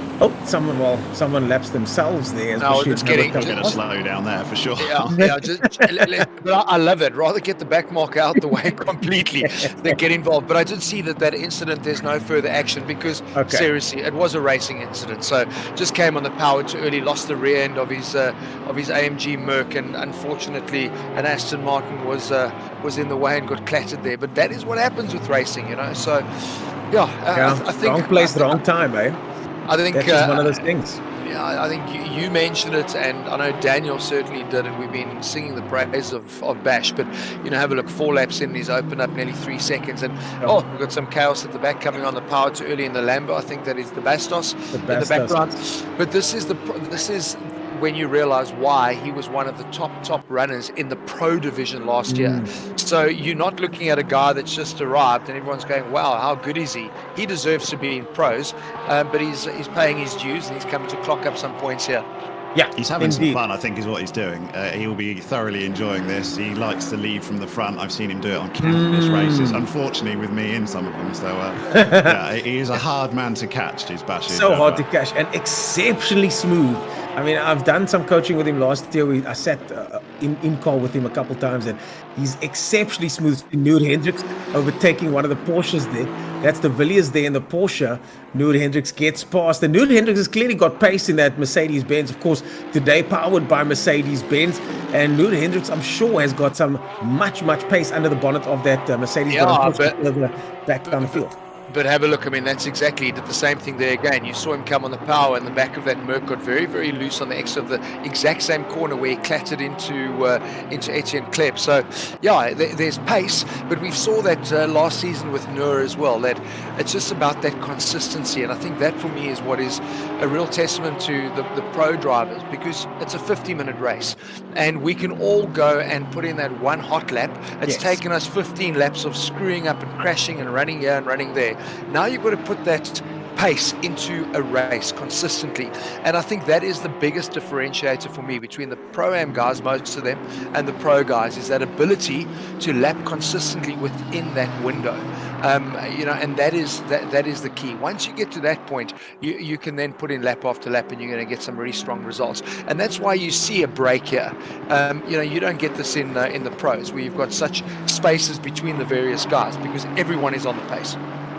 someone laps themselves there. As no, it's getting a slow down there for sure. But I love it. Rather get the back mark out the way completely than get involved. But I did see that incident, there's no further action because seriously, it was a racing incident. So just came on the power too early, lost the rear end of his AMG Merc, and unfortunately an Aston Martin was in the way and got clattered there. But that is what happens with racing, you know. So I think wrong place, wrong time, eh? I think that's just one of those things. Yeah, I think you mentioned it, and I know Daniel certainly did, and we've been singing the praise of Bash. But you know, have a look, 4 laps in, he's opened up nearly 3 seconds, and we've got some chaos at the back coming on the power too early in the Lambo. I think that is the Bastos in the background. But this is when you realize why he was one of the top runners in the pro division last year. So you're not looking at a guy that's just arrived and everyone's going, wow, how good is he? He deserves to be in pros, but he's paying his dues and he's coming to clock up some points here. Yeah, he's having some fun, I think, is what he's doing. He will be thoroughly enjoying this. He likes to lead from the front. I've seen him do it on countless races, unfortunately with me in some of them. So he is a hard man to catch, he's Bashir. So hard to catch and exceptionally smooth. I mean, I've done some coaching with him last year. I sat in call with him a couple times, and he's exceptionally smooth. Noor Hendricks overtaking one of the Porsches there. That's the Villiers there in the Porsche. Noor Hendricks gets past. And Noor Hendricks has clearly got pace in that Mercedes-Benz. Of course, today powered by Mercedes-Benz. And Noor Hendricks, I'm sure, has got some much pace under the bonnet of that Mercedes-Benz back down the field. But have a look, I mean, that's exactly, he did the same thing there again. You saw him come on the power, and the back of that Merc got very, very loose on the exit of the exact same corner where he clattered into Etienne Klep. So, yeah, there's pace, but we saw that last season with Noor as well, that it's just about that consistency. And I think that for me is what is a real testament to the pro drivers, because it's a 50-minute race, and we can all go and put in that one hot lap. It's taken us 15 laps of screwing up and crashing and running here and running there. Now you've got to put that pace into a race consistently, and I think that is the biggest differentiator for me between the pro-am guys, most of them, and the pro guys, is that ability to lap consistently within that window. And that is the key. Once you get to that point, you can then put in lap after lap, and you're going to get some really strong results. And that's why you see a break here. You don't get this in the pros, where you've got such spaces between the various guys, because everyone is on the pace.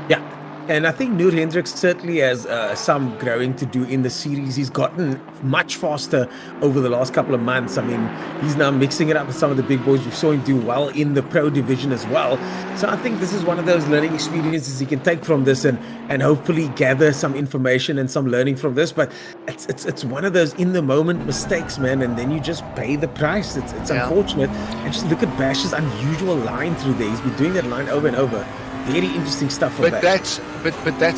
Yeah. And I think Noor Hendricks certainly has some growing to do in the series. He's gotten much faster over the last couple of months. I mean, he's now mixing it up with some of the big boys. We saw him do well in the pro division as well. So I think this is one of those learning experiences he can take from this and hopefully gather some information and some learning from this. But it's one of those in the moment mistakes, man, and then you just pay the price. It's unfortunate. And just look at Bash's unusual line through there. He's been doing that line over and over. Very interesting stuff. But that's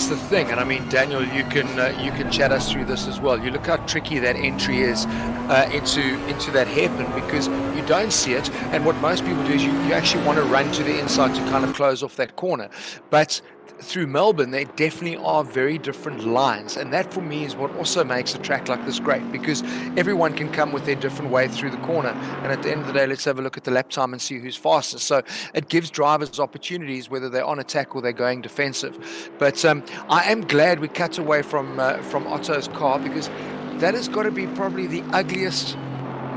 the thing, and I mean, Daniel, you can chat us through this as well. You look how tricky that entry is into that hairpin, because you don't see it, and what most people do is you actually want to run to the inside to kind of close off that corner. But through Melbourne, there definitely are very different lines, and that for me is what also makes a track like this great, because everyone can come with their different way through the corner, and at the end of the day, let's have a look at the lap time and see who's fastest. So it gives drivers opportunities, whether they're on attack or they're going defensive. But I am glad we cut away from Otto's car, because that has got to be probably the ugliest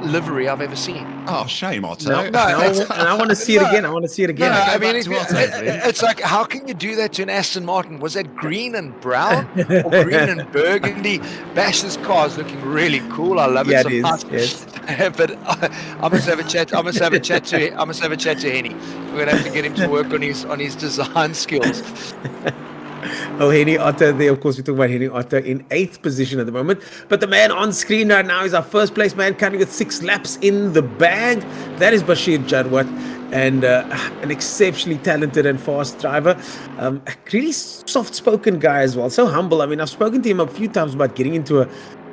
livery I've ever seen. Oh, shame, Otto. No, and I want to see it again. I want to see it again. No, I mean, it's like, how can you do that to an Aston Martin? Was that green and brown or green and burgundy? Bash's car is looking really cool. I love it so much. Yes. But I must have a chat. I must have a chat to Henny. We're gonna have to get him to work on his design skills. Oh, Henny Otto there. Of course, we're talking about Henny Otto in 8th position at the moment. But the man on screen right now is our first place man, coming with 6 laps in the bag. That is Bashir Jadwat, and an exceptionally talented and fast driver. Really soft-spoken guy as well. So humble. I mean, I've spoken to him a few times about getting into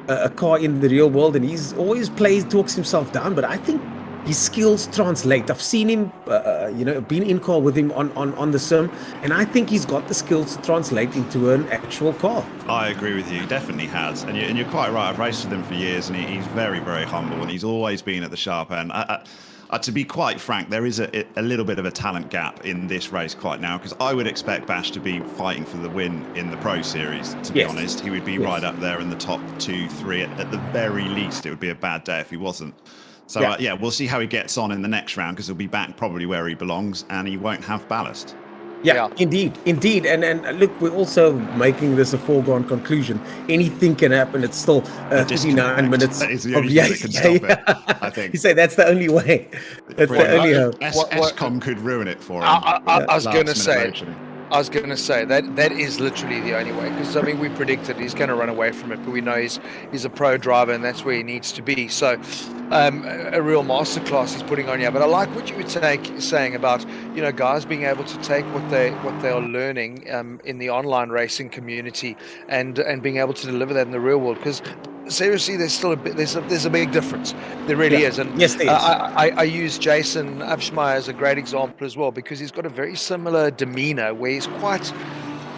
a car in the real world, and he's always talks himself down. But I think his skills translate. I've seen him, been in car with him on the sim, and I think he's got the skills to translate into an actual car. I agree with you. He definitely has. And you're quite right. I've raced with him for years, and he's very, very humble, and he's always been at the sharp end. To be quite frank, there is a little bit of a talent gap in this race quite now, because I would expect Bash to be fighting for the win in the Pro Series, to be honest. He would be right up there in the top 2, 3. At the very least, it would be a bad day if he wasn't. So, we'll see how he gets on in the next round, because he'll be back probably where he belongs, and he won't have ballast. Yeah, indeed. And look, we're also making this a foregone conclusion. Anything can happen. It's still 59 minutes. That is the only thing that can stop it, I think. You say that's the only way. That's the only hope. Escom could ruin it for him. I was going to say that is literally the only way, because I mean, we predicted he's going to run away from it, but we know he's a pro driver, and that's where he needs to be. So a real masterclass he's putting on here. But I like what you were saying about, guys being able to take what they are learning in the online racing community and being able to deliver that in the real world, because seriously, there's still there's a big difference. There really is. And yes, there is. I use Jason Abschmeyer as a great example as well, because he's got a very similar demeanor, where he's quite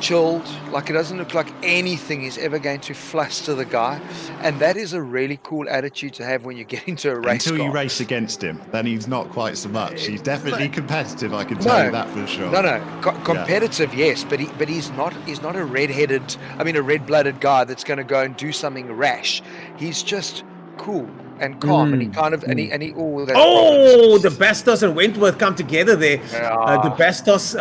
chilled. Like, it doesn't look like anything is ever going to fluster the guy, and that is a really cool attitude to have when you get into a race Until car. you race against him, then he's not quite so much. He's definitely competitive, I can tell you that for sure. Competitive, yes, but he's not a red-blooded guy that's going to go and do something rash. He's just cool and calm, and he kind of the Bastos and Wentworth come together there. The Bastos,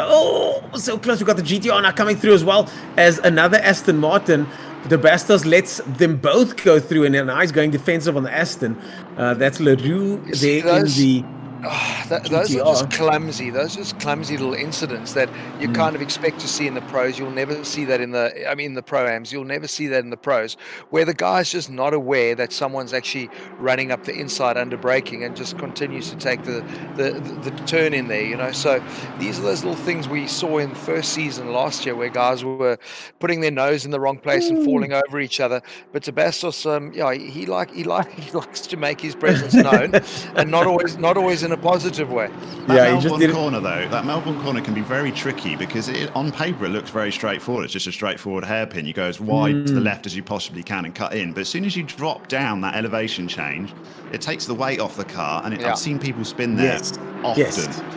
so close. We got the GTR now coming through, as well as another Aston Martin. The Bastos lets them both go through, and now he's going defensive on the Aston. That's LaRue there in the those are just clumsy. Those are just clumsy little incidents that you kind of expect to see in the pros. You'll never see that in the pro-ams. You'll never see that in the pros, where the guy's just not aware that someone's actually running up the inside under braking and just continues to take the turn in there. So these are those little things we saw in the first season last year, where guys were putting their nose in the wrong place and falling over each other. But Tabastos, he likes to make his presence known, and not always in in a positive way. That Melbourne corner, though, that Melbourne corner can be very tricky because on paper it looks very straightforward. It's just a straightforward hairpin. You go as wide to the left as you possibly can and cut in. But as soon as you drop down that elevation change, it takes the weight off the car. And I've seen people spin there often.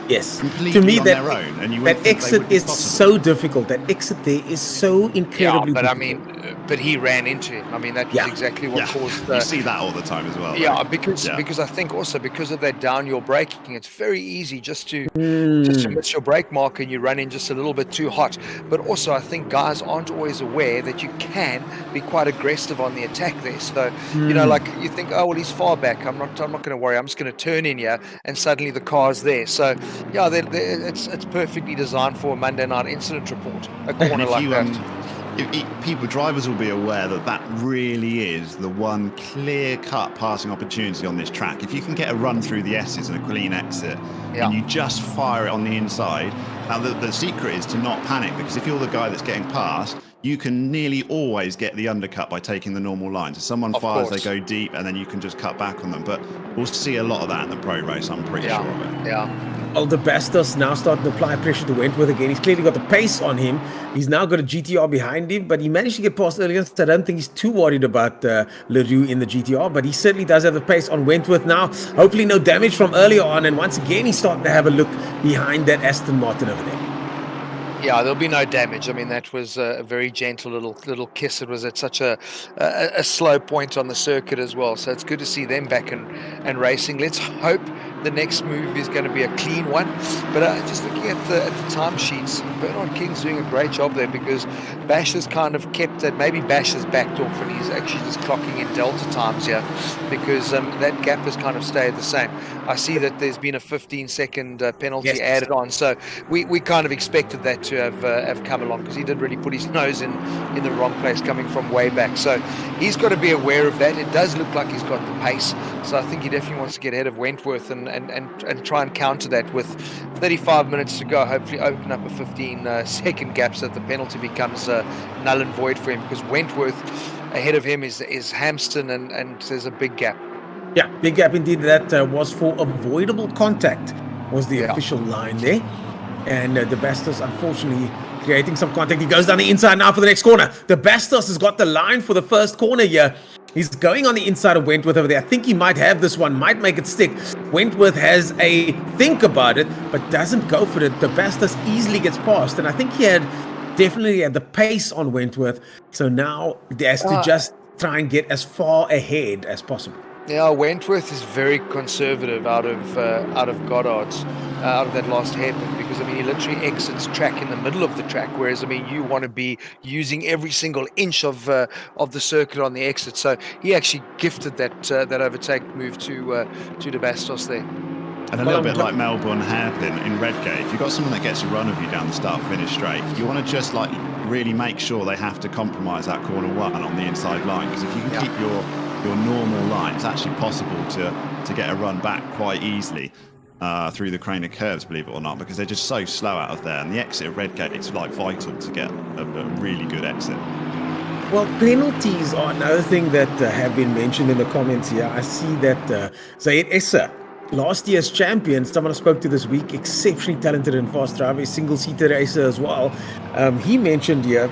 Yes. Completely To me, on their own. And you that exit is so difficult. That exit there is so incredibly but difficult. I mean, but he ran into him. I mean, that was exactly what caused you see that all the time as well. Yeah, because I think also because of that down your braking, it's very easy just to miss your brake mark and you run in just a little bit too hot. But also I think guys aren't always aware that you can be quite aggressive on the attack there. So you know, like you think, oh well, he's far back. I'm not going to worry. I'm just going to turn in here, and suddenly the car's there. So yeah, it's perfectly designed for a Monday night incident report. A corner like that. Drivers will be aware that really is the one clear-cut passing opportunity on this track. If you can get a run through the S's and a clean exit, and you just fire it on the inside. Now, the secret is to not panic, because if you're the guy that's getting past, you can nearly always get the undercut by taking the normal lines. If someone fires, they go deep, and then you can just cut back on them. But we'll see a lot of that in the pro race, I'm pretty sure of it. Yeah. Well, the Bastos now starting to apply pressure to Wentworth again. He's clearly got the pace on him. He's now got a GTR behind him, but he managed to get past earlier, so I don't think he's too worried about Leroux in the GTR, but he certainly does have the pace on Wentworth now. Hopefully no damage from earlier on, and once again he's starting to have a look behind that Aston Martin over there. Yeah, there'll be no damage. I mean, that was a very gentle little kiss. It was at such a slow point on the circuit as well. So it's good to see them back and racing. Let's hope the next move is going to be a clean one. But just looking at the timesheets, Bernard King's doing a great job there, because Bash has kind of kept that. Maybe Bash has backed off and he's actually just clocking in delta times here, because that gap has kind of stayed the same. I see that there's been a 15-second penalty added on. So we kind of expected that to have come along, because he did really put his nose in the wrong place coming from way back. So he's got to be aware of that. It does look like he's got the pace. So I think he definitely wants to get ahead of Wentworth and try and counter that with 35 minutes to go. Hopefully open up a 15-second gap so that the penalty becomes null and void for him, because Wentworth ahead of him is Hamston, and there's a big gap. Yeah, big gap indeed. That was for avoidable contact was the official line there. And the Bastos, unfortunately, creating some contact. He goes down the inside now for the next corner. The Bastos has got the line for the first corner here. He's going on the inside of Wentworth over there. I think he might have this one, might make it stick. Wentworth has a think about it, but doesn't go for it. The Bastos easily gets past, and I think he definitely had the pace on Wentworth. So now he has to just try and get as far ahead as possible. Yeah, Wentworth is very conservative out of Goddard's, out of that last hairpin, because I mean he literally exits track in the middle of the track, whereas I mean you want to be using every single inch of the circuit on the exit. So he actually gifted that overtake move to De Bastos there. And a little bit like Melbourne hairpin in Redgate, if you've got someone that gets a run of you down the start-finish straight, you want to just like really make sure they have to compromise that corner one on the inside line, because if you can keep your normal line, it's actually possible to get a run back quite easily through the crane of curves, believe it or not, because they're just so slow out of there. And the exit of Redgate, it's like vital to get a really good exit. Well, penalties are another thing that have been mentioned in the comments here. I see that Zaid Essa, last year's champion, someone I spoke to this week, exceptionally talented and fast driver, single-seater racer as well. He mentioned here,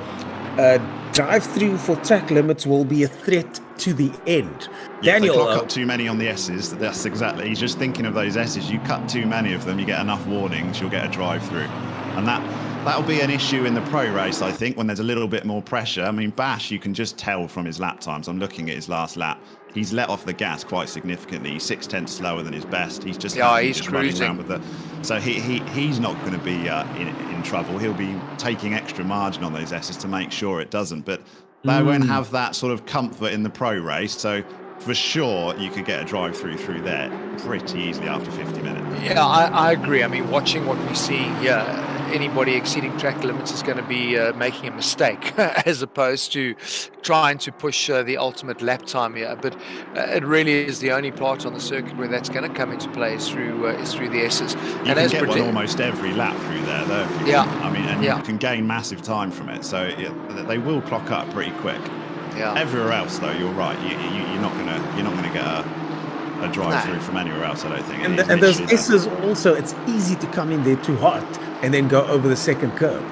drive-through for track limits will be a threat to the end. Daniel, if they clock up too many on the S's, that's exactly, he's just thinking of those S's. You cut too many of them, you get enough warnings, you'll get a drive-through. And that'll be an issue in the pro race, I think, when there's a little bit more pressure. I mean, Bash, you can just tell from his lap times. I'm looking at his last lap. He's let off the gas quite significantly. He's 6/10 slower than his best. He's just he's just cruising running around with so he's not going to be in trouble. He'll be taking extra margin on those S's to make sure it doesn't. But they won't have that sort of comfort in the pro race. So for sure, you could get a drive through there pretty easily after 50 minutes. Yeah, I agree. I mean, watching what we see, anybody exceeding track limits is going to be making a mistake as opposed to trying to push the ultimate lap time here. But it really is the only part on the circuit where that's going to come into play is through the S's. You can get one almost every lap through there, though. If you want. I mean, and you can gain massive time from it. So they will clock up pretty quick. Yeah. Everywhere else, though, you're right. You're not gonna get a drive through from anywhere else. I don't think. And, and those S's also, it's easy to come in there too hot and then go over the second curb.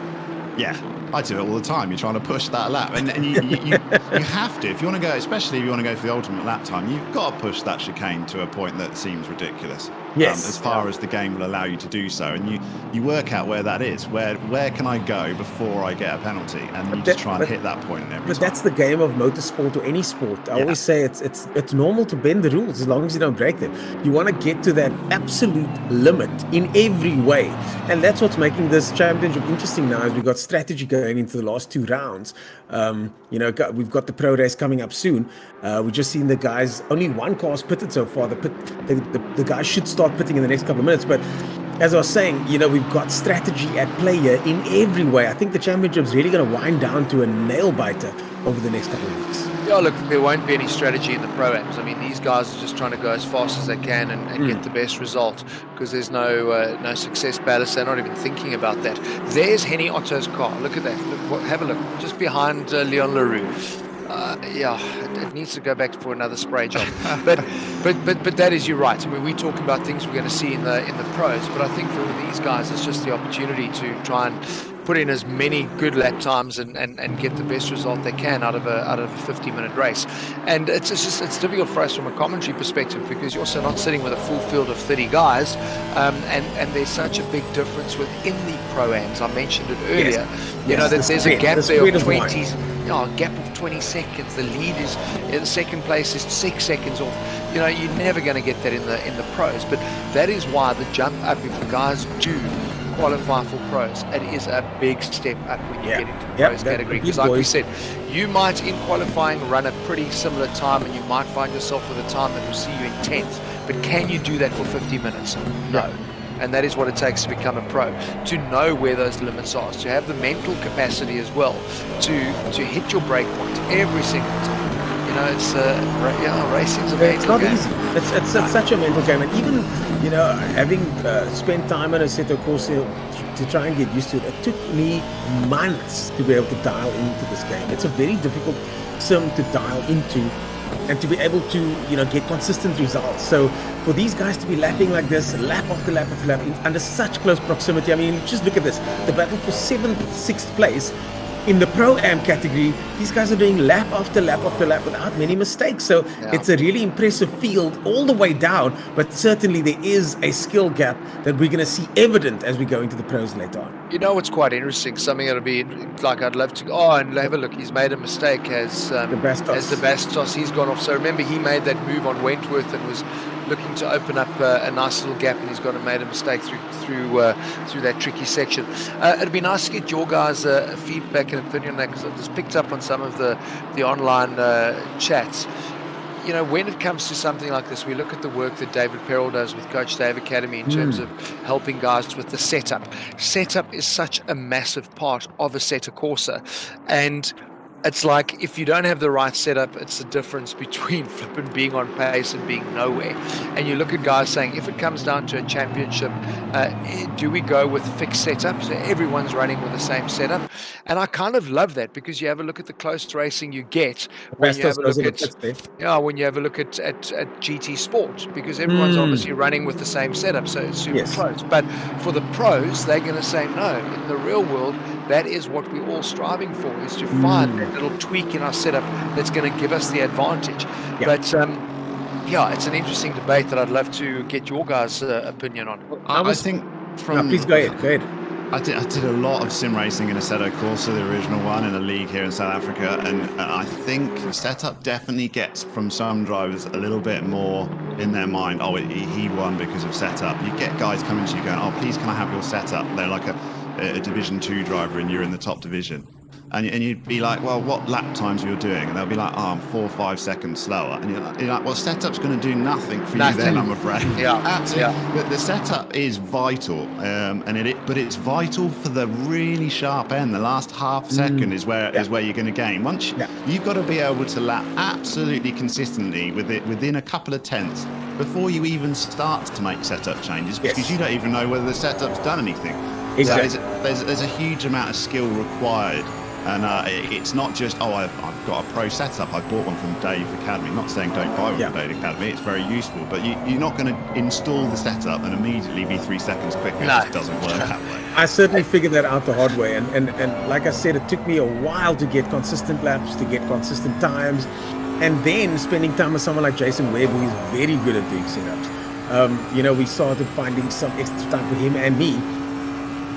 Yeah, I do it all the time. You're trying to push that lap, and you have to. If you want to go, especially if you want to go for the ultimate lap time, you've got to push that chicane to a point that seems ridiculous. Yes. As far as the game will allow you to do so, and you work out where that is. Where can I go before I get a penalty? And you just try and hit that point every time. But that's the game of motorsport or any sport. I always say it's normal to bend the rules as long as you don't break them. You want to get to that absolute limit in every way, and that's what's making this championship interesting now. As we've got strategy going into the last 2 rounds. We've got the pro race coming up soon. We've just seen the guys. Only one car's pitted so far. The guys should start pitting in the next couple of minutes. But as I was saying, we've got strategy at play here in every way. I think the championship's really going to wind down to a nail biter over the next couple of weeks. Yeah, look, there won't be any strategy in the pro-ams. I mean, these guys are just trying to go as fast as they can and get the best result, because there's no success ballast. They're not even thinking about that. There's Henny Otto's car. Look at that. Have a look. Just behind Leon Leroux. It needs to go back for another spray job. but that is, you're right. I mean, we talk about things we're going to see in the pros, but I think for these guys, it's just the opportunity to try and put in as many good lap times and get the best result they can out of a 50-minute race. And it's difficult for us from a commentary perspective, because you're also not sitting with a full field of 30 guys, and there's such a big difference within the pro-ams. I mentioned it earlier. There's a gap there of 20. A gap of 20 seconds. The lead is, the second place is 6 seconds off. You're never going to get that in the pros, but that is why the jump up, if the guys do qualify for pros, it is a big step up when you get into the pros category. Because like we said, you might in qualifying run a pretty similar time, and you might find yourself with a time that will see you in 10th, but can you do that for 50 minutes? No. And that is what it takes to become a pro, to know where those limits are, to have the mental capacity as well, to hit your break point every single time. Racing's a mental game. It's not easy. It's such a mental game. And even, having spent time on a Assetto Corsa to try and get used to it, it took me months to be able to dial into this game. It's a very difficult sim to dial into, and to be able to get consistent results. So for these guys to be lapping like this, lap after lap after lap, under such close proximity, I mean, just look at this, the battle for 7th, 6th place in the Pro-Am category. These guys are doing lap after lap after lap without many mistakes. So it's a really impressive field all the way down, but certainly there is a skill gap that we're going to see evident as we go into the pros later on. What's quite interesting, something that'll be like, I'd love to go and have a look. He's made a mistake as the Bastos. He's gone off. So remember, he made that move on Wentworth and was looking to open up a nice little gap, and he's gone and made a mistake through that tricky section. It'd be nice to get your guys' feedback and opinion on that, because I've just picked up on some of the online chats. When it comes to something like this, we look at the work that David Perrell does with Coach Dave Academy in terms of helping guys with the setup. Setup is such a massive part of Assetto Corsa, and it's like, if you don't have the right setup, it's the difference between flipping being on pace and being nowhere. And you look at guys saying, if it comes down to a championship, do we go with fixed setup? So everyone's running with the same setup. And I kind of love that, because you have a look at the close racing you get when you have a look at GT Sport, because everyone's obviously running with the same setup, so it's super close. But for the pros, they're going to say no. In the real world, that is what we're all striving for, is to find that little tweak in our setup that's going to give us the advantage. But it's an interesting debate that I'd love to get your guys' opinion on. I think please go ahead. I did a lot of sim racing in Assetto Corsa, the original one, in a league here in South Africa, and I think the setup definitely gets from some drivers a little bit more in their mind. Oh, he won because of setup. You get guys coming to you going, "Oh, please, can I have your setup?" They're like a Division 2 driver, and you're in the top division. And you'd be like, well, what lap times you're doing? And they'll be like, I'm 4 or 5 seconds slower. And you're like, well, setup's going to do nothing for you then, I'm afraid. Absolutely. But the setup is vital, but it's vital for the really sharp end. The last half second is where you're going to gain. Once you've got to be able to lap absolutely consistently within a couple of tenths before you even start to make setup changes, because you don't even know whether the setup's done anything. Exactly. So there's a huge amount of skill required And it's not just, oh, I've got a pro setup. I bought one from Dave Academy. Not saying don't buy one from Dave Academy. It's very useful. But you're not going to install the setup and immediately be 3 seconds quicker. No. It just doesn't work that way. I certainly figured that out the hard way. And like I said, it took me a while to get consistent laps, to get consistent times. And then spending time with someone like Jason Webb, who is very good at doing setups. We started finding some extra time for him and me.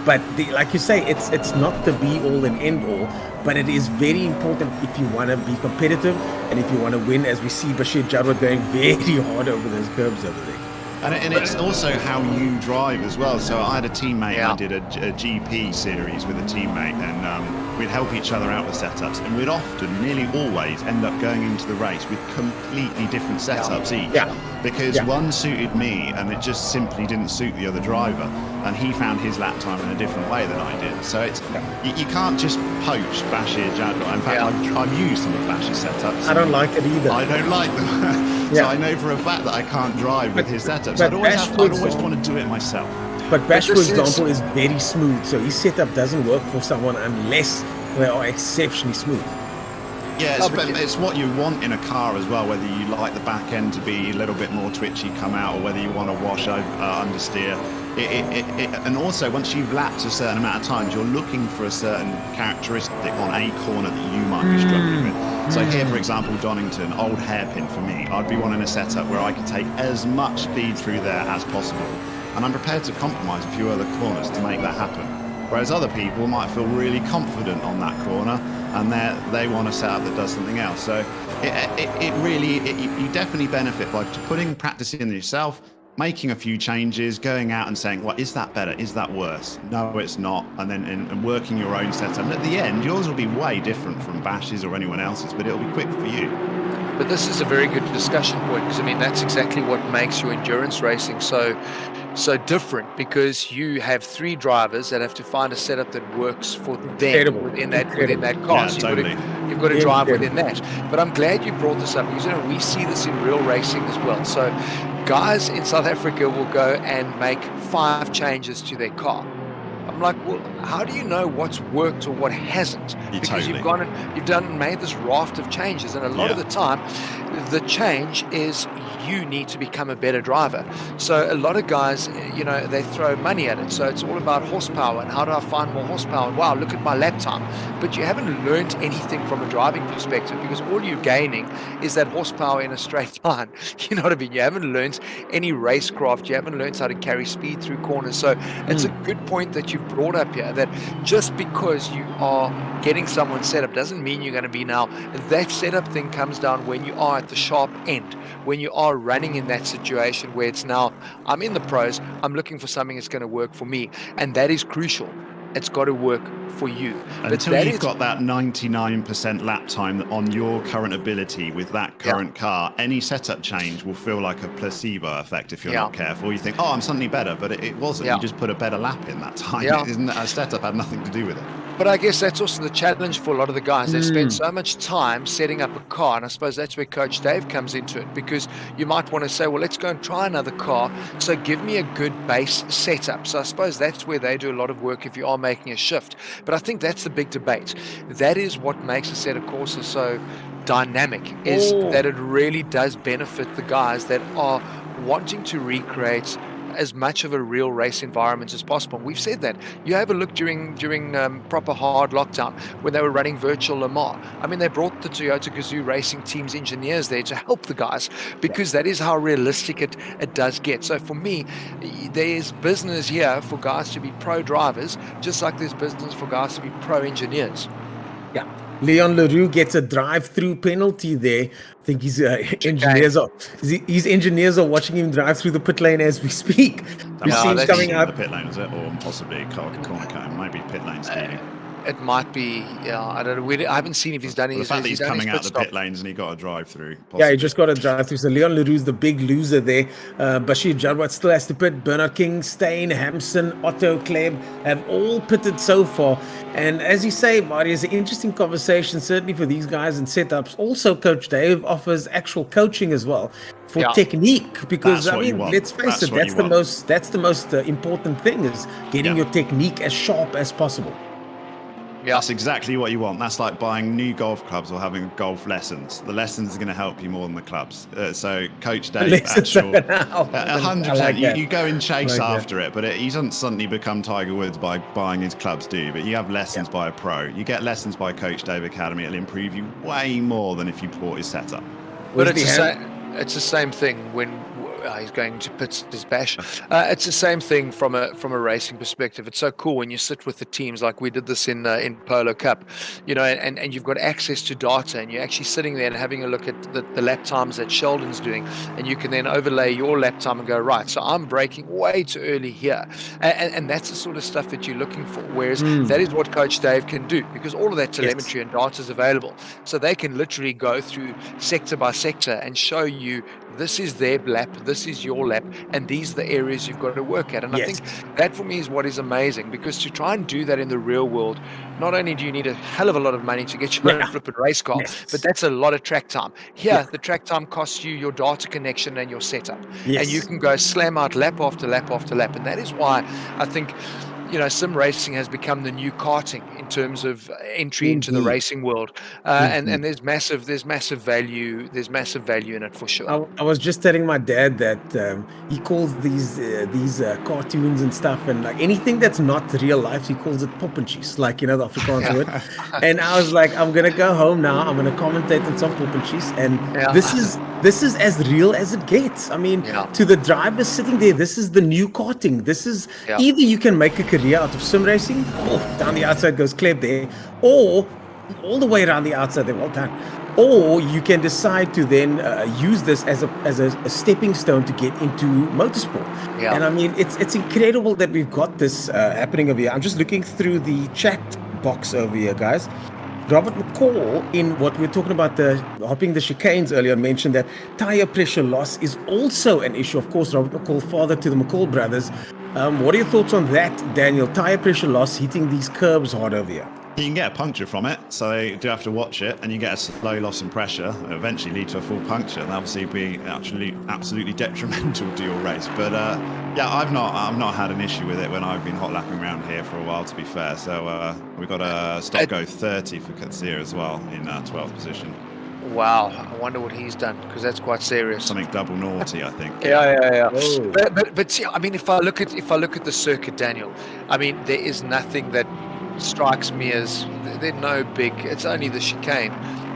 But like you say, it's not the be-all and end-all, but it is very important if you want to be competitive and if you want to win, as we see Bashir Jadwa going very hard over those curbs over there. And it's also how you drive as well. So I had a teammate, I did a GP series with a teammate, and we'd help each other out with setups, and we'd often, nearly always, end up going into the race with completely different setups each. Because one suited me and it just simply didn't suit the other driver, and he found his lap time in a different way than I did. So it's you can't just poach Bashir Jadwa. In fact, I've used some of Bashir's setups. I don't like it either. I don't like them. So I know for a fact that I can't drive with his setups. I'd always want to do it myself. But Bash, for example, is very smooth, so his setup doesn't work for someone unless they are exceptionally smooth. Yeah, it's what you want in a car as well, whether you like the back end to be a little bit more twitchy come out, or whether you want to wash understeer. And also, once you've lapped a certain amount of times, you're looking for a certain characteristic on a corner that you might be struggling with. So here, for example, Donington, old hairpin for me, I'd be wanting a setup where I could take as much speed through there as possible. And I'm prepared to compromise a few other corners to make that happen. Whereas other people might feel really confident on that corner, and they want a setup that does something else. So you definitely benefit by practicing in yourself, making a few changes, going out and saying, well, is that better? Is that worse? No, it's not. And then and working your own setup. And at the end, yours will be way different from Bash's or anyone else's, but it'll be quick for you. But this is a very good discussion point, because I mean that's exactly what makes your endurance racing so different, because you have 3 drivers that have to find a setup that works for them within that car. Yeah, so totally. You've got to drive within that. But I'm glad you brought this up, because we see this in real racing as well. So guys in South Africa will go and make 5 changes to their car. I'm like, well, how do you know what's worked or what hasn't? Because you've gone and made this raft of changes, and a lot of the time, the change is you need to become a better driver. So a lot of guys, they throw money at it. So it's all about horsepower and how do I find more horsepower? And wow, look at my lap time. But you haven't learned anything from a driving perspective, because all you're gaining is that horsepower in a straight line. You know what I mean? You haven't learned any racecraft. You haven't learned how to carry speed through corners. So it's a good point that you've brought up here, that just because you are getting someone set up doesn't mean you're going to be now. That setup thing comes down when you are at the sharp end, when you are running in that situation where it's now, I'm in the pros, I'm looking for something that's going to work for me. And that is crucial. It's got to work for you. Until you've got that 99% lap time on your current ability with that current car, any setup change will feel like a placebo effect if you're not careful. You think, oh, I'm suddenly better, but it wasn't. You just put a better lap in that time. Isn't that a setup had nothing to do with it? But I guess that's also the challenge for a lot of the guys. They spend so much time setting up a car, and I suppose that's where Coach Dave comes into it, because you might want to say, well, let's go and try another car, so give me a good base setup. So I suppose that's where they do a lot of work if you are making a shift. But I think that's the big debate. That is what makes a set of courses so dynamic, is that it really does benefit the guys that are wanting to recreate as much of a real race environment as possible. We've said that. You have a look during proper hard lockdown when they were running virtual Le Mans. I mean, they brought the Toyota Gazoo Racing Team's engineers there to help the guys, because that is how realistic it does get. So for me, there's business here for guys to be pro drivers, just like there's business for guys to be pro engineers. Yeah. Leon Leroux gets a drive-through penalty there. I think his engineers are watching him drive through the pit lane as we speak. We see him coming out. The pit lane, is it? Or possibly a corner cone. Maybe pit lane stealing. It might be, I don't know. I haven't seen if he's done the fact that he's coming out the pit lanes and he got a drive-through. Yeah, he just got a drive-through. So Leon Leroux's the big loser there. Bashir Jadwa still has to pit. Bernard King, Steyn, Hampson, Otto, Kleb have all pitted so far. And as you say, Marty, it's an interesting conversation, certainly for these guys and setups. Also, Coach Dave offers actual coaching as well for technique, because I mean, let's face it, that's the most important thing, is getting your technique as sharp as possible. That's exactly what you want. That's like buying new golf clubs or having golf lessons. The lessons are going to help you more than the clubs. So Coach Dave, actual, 100%. You go and chase after it, but he doesn't suddenly become Tiger Woods by buying his clubs, do you? But you have lessons by a pro. You get lessons by Coach Dave Academy. It'll improve you way more than if you bought his setup. But it's the same thing when he's going to put his bash. It's the same thing from a racing perspective. It's so cool when you sit with the teams, like we did this in Polo Cup, and you've got access to data, and you're actually sitting there and having a look at the lap times that Sheldon's doing, and you can then overlay your lap time and go, right, so I'm braking way too early here, and that's the sort of stuff that you're looking for. Whereas that is what Coach Dave can do, because all of that telemetry and data is available, so they can literally go through sector by sector and show you, this is their lap, this is your lap, and these are the areas you've got to work at. And I think that for me is what is amazing, because to try and do that in the real world, not only do you need a hell of a lot of money to get your own flipping race car, but that's a lot of track time. Here, the track time costs you your data connection and your setup. And you can go slam out lap after lap after lap. And that is why I think, sim racing has become the new karting in terms of entry into the racing world, and there's massive value in it for sure. I was just telling my dad that he calls these cartoons and stuff, and like anything that's not real life, he calls it poppenchies, like the Afrikaans word. And I was like, I'm gonna go home now, I'm gonna commentate on some poppenchies, and this is as real as it gets. I mean, to the drivers sitting there, this is the new karting. This is either you can make a career out of sim racing, down the outside goes Kleb there, or all the way around the outside there, well done. Or you can decide to then use this as a stepping stone to get into motorsport. And I mean, it's incredible that we've got this happening over here. I'm just looking through the chat box over here, guys. Robert McCall, in what we're talking about, the hopping the chicanes earlier, mentioned that tire pressure loss is also an issue. Of course, Robert McCall, father to the McCall brothers. What are your thoughts on that, Daniel? Tire pressure loss hitting these curbs hard over here. You can get a puncture from it, so you do have to watch it, and you get a slow loss in pressure. It'll eventually lead to a full puncture, and obviously be absolutely detrimental to your race. But I've not had an issue with it when I've been hot lapping around here for a while, to be fair. So we've got a stop go 30 for Katsir as well in 12th position. Wow, I wonder what he's done, because that's quite serious. Something double naughty, I think. Yeah. But see, I mean, if I look at the circuit, Daniel, I mean, there is nothing that strikes me as they're no big. It's only the chicane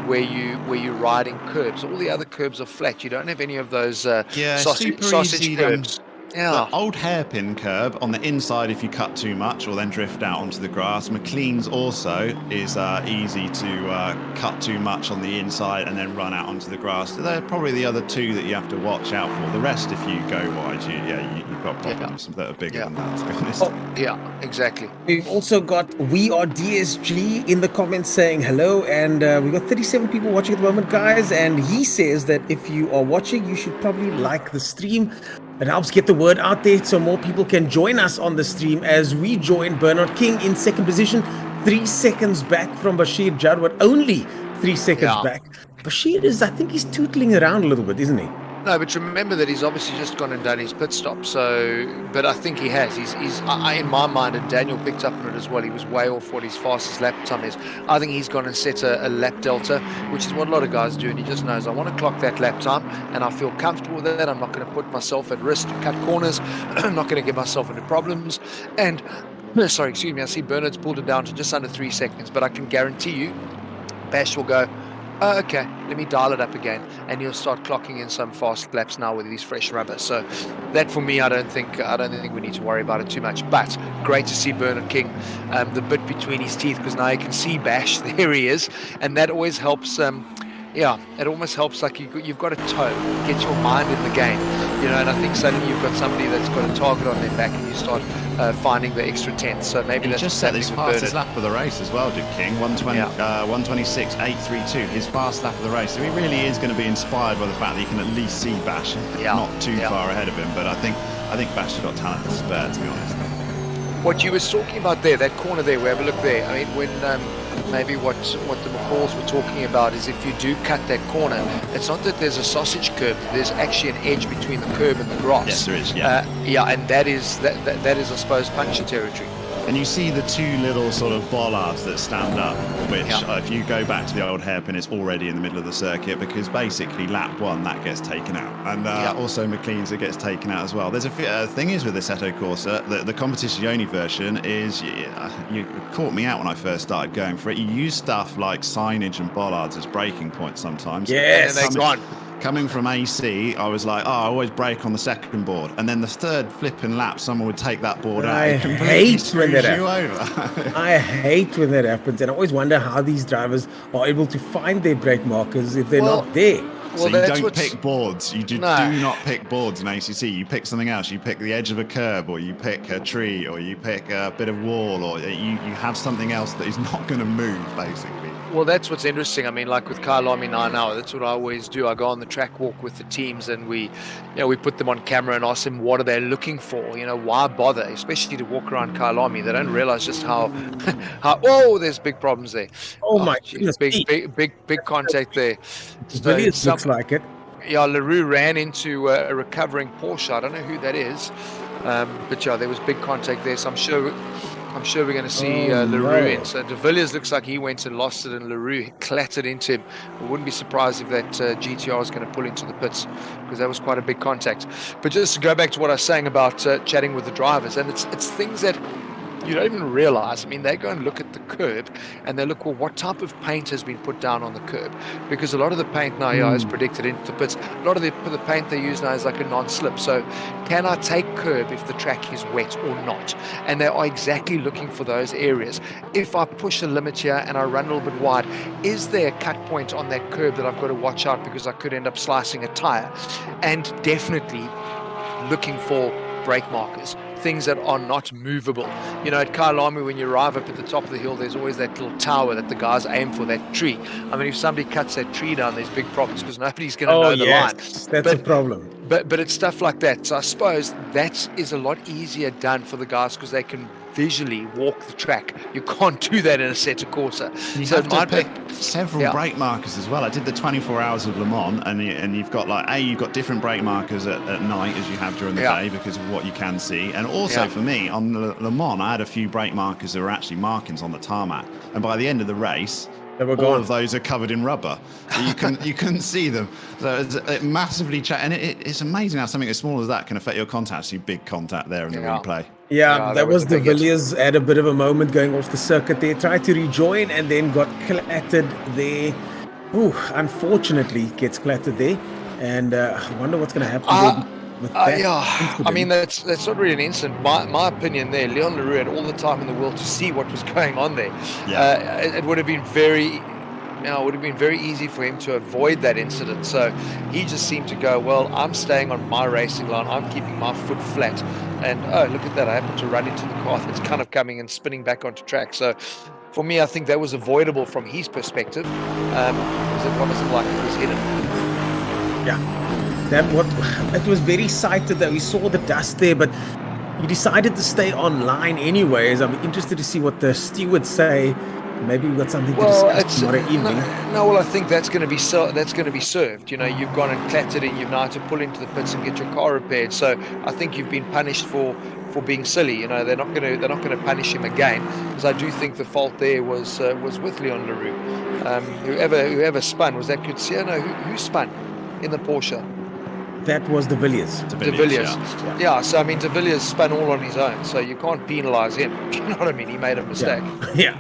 where you're riding curbs. All the other curbs are flat. You don't have any of those sausage curbs. The old hairpin curb on the inside, if you cut too much or then drift out onto the grass. McLean's also is easy to cut too much on the inside and then run out onto the grass. So they're probably the other two that you have to watch out for. The rest, if you go wide, you've got problems that are bigger than that, to be honest. Yeah, exactly. We've also got We Are DSG in the comments saying hello, and we've got 37 people watching at the moment, guys, and he says that if you are watching, you should probably like the stream. It helps get the word out there so more people can join us on the stream as we join Bernard King in second position, 3 seconds back from Bashir Jadwat, only 3 seconds back. Bashir I think he's tootling around a little bit, isn't he? No, but remember that he's obviously just gone and done his pit stop. So, but I think he has. He's in my mind, and Daniel picked up on it as well, he was way off what his fastest lap time is. I think he's gone and set a lap delta, which is what a lot of guys do, and he just knows, I want to clock that lap time, and I feel comfortable with that. I'm not going to put myself at risk to cut corners. I'm not going to get myself into problems. And, sorry, excuse me, I see Bernard's pulled it down to just under 3 seconds, but I can guarantee you, Bash will go, okay, let me dial it up again, and he'll start clocking in some fast laps now with these fresh rubber. So that, for me, I don't think we need to worry about it too much. But great to see Bernard King, the bit between his teeth, because now you can see Bash. There he is, and that always helps. It almost helps, like you've got a toe, get your mind in the game, and I think suddenly you've got somebody that's got a target on their back, and you start finding the extra tenth. So maybe he that's just set his fastest lap of the race as well, did King. 126.832, his fast lap of the race. So he really is going to be inspired by the fact that he can at least see Bash not too far ahead of him. But I think Bash has got talent to spare, to be honest. What you were talking about there, that corner there, we have a look there. I mean, when maybe what the McCalls were talking about is if you do cut that corner, it's not that there's a sausage curb, there's actually an edge between the curb and the grass. Yes, there is, and that is, I suppose, puncture territory. And you see the two little sort of bollards that stand up, which if you go back to the old hairpin, it's already in the middle of the circuit, because basically lap 1, that gets taken out. And also McLean's, it gets taken out as well. There's a thing is with the Assetto Corsa, the competizione version is, you caught me out when I first started going for it. You use stuff like signage and bollards as braking points sometimes. Yes. And they're gone. Coming from AC, I was like, I always brake on the second board. And then the third flipping lap, someone would take that board out. I It completely hate when that screws you happens. over. I hate when that happens, and I always wonder how these drivers are able to find their brake markers if they're not there. So you don't pick boards. You do not pick boards in ACC. You pick something else. You pick the edge of a curb, or you pick a tree, or you pick a bit of wall, or you have something else that is not going to move, basically. Well, that's what's interesting. I mean, like with Kyalami 9 Hour, that's what I always do. I go on the track walk with the teams, and we put them on camera and ask them what are they looking for. Why bother, especially to walk around Kyalami. They don't realize just how there's big problems there. Oh my goodness, big contact there. It looks like it. Yeah, LaRue ran into a recovering Porsche. I don't know who that is, but yeah, there was big contact there. So I'm sure we're going to see LaRue in. So De Villiers looks like he went and lost it, and LaRue clattered into him. I wouldn't be surprised if that GTR is going to pull into the pits, because that was quite a big contact. But just to go back to what I was saying about chatting with the drivers, and it's things that you don't even realize. I mean, they go and look at the curb, and they look, well, what type of paint has been put down on the curb? Because a lot of the paint now is predicted into the pits. A lot of the paint they use now is like a non-slip. So can I take curb if the track is wet or not? And they are exactly looking for those areas. If I push a limit here and I run a little bit wide, is there a cut point on that curb that I've got to watch out, because I could end up slicing a tire? And definitely looking for brake markers, things that are not movable. At Kyalami, when you arrive up at the top of the hill, there's always that little tower that the guys aim for, that tree. I mean, if somebody cuts that tree down, there's big problems, because nobody's going to know the line. That's a problem. But it's stuff like that. So I suppose that is a lot easier done for the guys, because they can visually walk the track. You can't do that in a Assetto Corsa. You have to pick several brake markers as well. I did the 24 hours of Le Mans, and you've got you've got different brake markers at night as you have during the day, because of what you can see. And also for me, on the Le Mans, I had a few brake markers that were actually markings on the tarmac. And by the end of the race, all of those are covered in rubber, so you couldn't see them. So it's massively and it's amazing how something as small as that can affect your contact. See big contact there in the replay. Yeah, that was De Villiers had a bit of a moment going off the circuit there, tried to rejoin and then got clattered there. Unfortunately gets clattered there, and I wonder what's going to happen with that. I mean, that's not really an incident. My opinion there, Leon LaRue had all the time in the world to see what was going on there. It would have been very easy for him to avoid that incident. So he just seemed to go, well, I'm staying on my racing line, I'm keeping my foot flat, and look at that, I happened to run into the car that's kind of coming and spinning back onto track. So for me, I think that was avoidable from his perspective, because it wasn't like it was hidden. It was very sighted that we saw the dust there, but he decided to stay online anyways. I'm interested to see what the stewards say. Maybe we've got something to discuss tomorrow evening. No, I think that's going to be served. You've gone and clattered in. You've now had to pull into the pits and get your car repaired. So I think you've been punished for being silly. They're not going to punish him again, because I do think the fault there was with Leon LaRue. Whoever spun, was that Kutsia? No, who spun in the Porsche? That was De Villiers. De Villiers. Yeah, so I mean, De Villiers spun all on his own, so you can't penalise him. You know what I mean? He made a mistake. Yeah.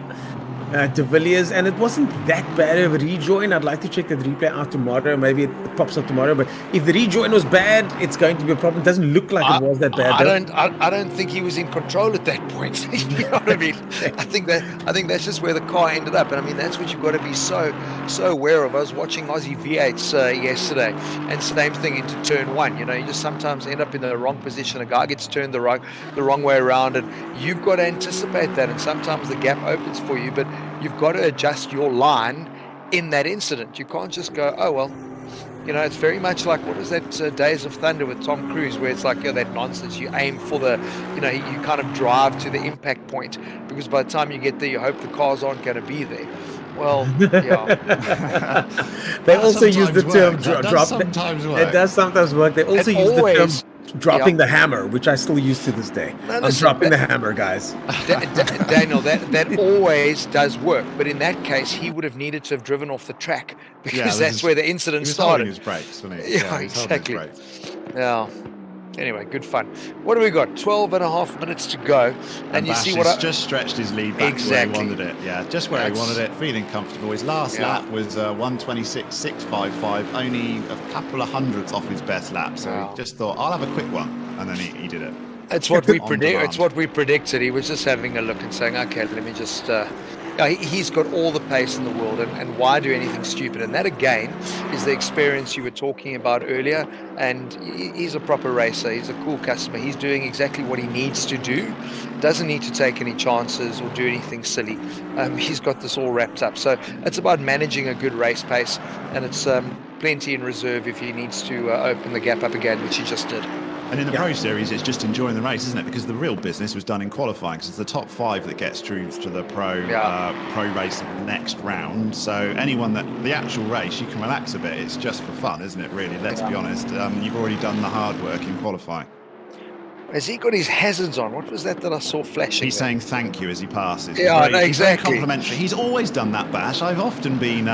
De Villiers, and it wasn't that bad of a rejoin. I'd like to check that replay out tomorrow. Maybe it pops up tomorrow. But if the rejoin was bad, it's going to be a problem. It doesn't look like it was that bad. I don't think he was in control at that point. You know what I mean? I think that's just where the car ended up. And I mean, that's what you've got to be so aware of. I was watching Aussie V8s yesterday, and same thing into turn one. You just sometimes end up in the wrong position. A guy gets turned the wrong way around, and you've got to anticipate that. And sometimes the gap opens for you, but you've got to adjust your line in that incident. You can't just go, oh, well, it's very much like, what is that Days of Thunder with Tom Cruise, where it's like, that nonsense. You aim for you kind of drive to the impact point, because by the time you get there, you hope the cars aren't going to be there. Well, They also use the term drop. Sometimes work. It does sometimes work. They also use the term dropping the hammer, which I still use to this day. No, I'm listen, dropping the hammer, guys. Daniel, that always does work. But in that case, he would have needed to have driven off the track because that's where the incident he was started. Holding his brakes, wasn't he? Yeah, he was exactly. holding his brakes. Yeah. Anyway, good fun. What do we got? 12 and a half minutes to go. And you Bash see has what just stretched his lead back Exactly. where he wanted it. Yeah, just where he wanted it, feeling comfortable. His last lap was 1:26.655, only a couple of hundredths off his best lap. So he just thought, I'll have a quick one, and then he did it. It's what we On predict. demand. It's what we predicted. He was just having a look and saying, "Okay, let me just." He's got all the pace in the world, and why do anything stupid? And that again is the experience you were talking about earlier. And he's a proper racer. He's a cool customer. He's doing exactly what he needs to do. Doesn't need to take any chances or do anything silly. He's got this all wrapped up. So it's about managing a good race pace, and it's plenty in reserve if he needs to open the gap up again, which he just did. And in the Pro Series, it's just enjoying the race, isn't it? Because the real business was done in qualifying, because it's the top 5 that gets through to the pro race next round. So anyone the actual race, you can relax a bit. It's just for fun, isn't it, really? Let's be honest. You've already done the hard work in qualifying. Has he got his hazards on? What was that I saw flashing? He's saying thank you as he passes. Yeah, he's very exactly. Complimentary. He's always done that, Bash. I've often been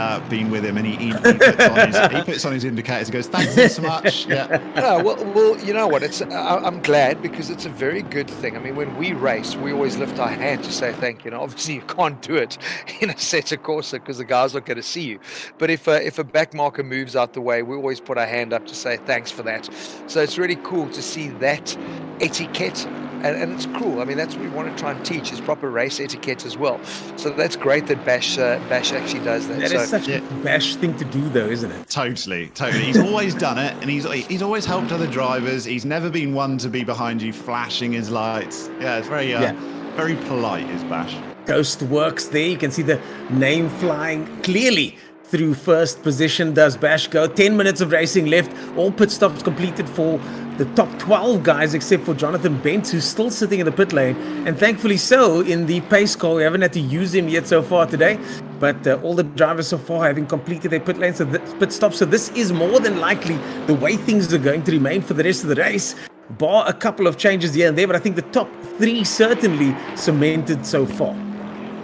with him, and he puts on his indicators and goes, "Thank you so much." Yeah. No, well, you know what? I'm glad, because it's a very good thing. I mean, when we race, we always lift our hand to say thank you. Now, obviously, you can't do it in a Assetto Corsa because the guys not going to see you. But if a back marker moves out the way, we always put our hand up to say thanks for that. So it's really cool to see that etiquette, and it's cool. I mean, that's what we want to try and teach, is proper race etiquette as well. So that's great that Bash actually does that. That is such a Bash thing to do, though, isn't it? Totally. He's always done it, and he's always helped other drivers. He's never been one to be behind you flashing his lights. Yeah, it's very polite, is Bash. Ghost works there. You can see the name flying clearly through first position. Does Bash go? 10 minutes of racing left. All pit stops completed for the top 12 guys, except for Jonathan Bent, who's still sitting in the pit lane. And thankfully so, in the pace car, we haven't had to use him yet so far today. But all the drivers so far having completed their pit lane, so pit stop. So this is more than likely the way things are going to remain for the rest of the race, bar a couple of changes here and there. But I think the top 3 certainly cemented so far.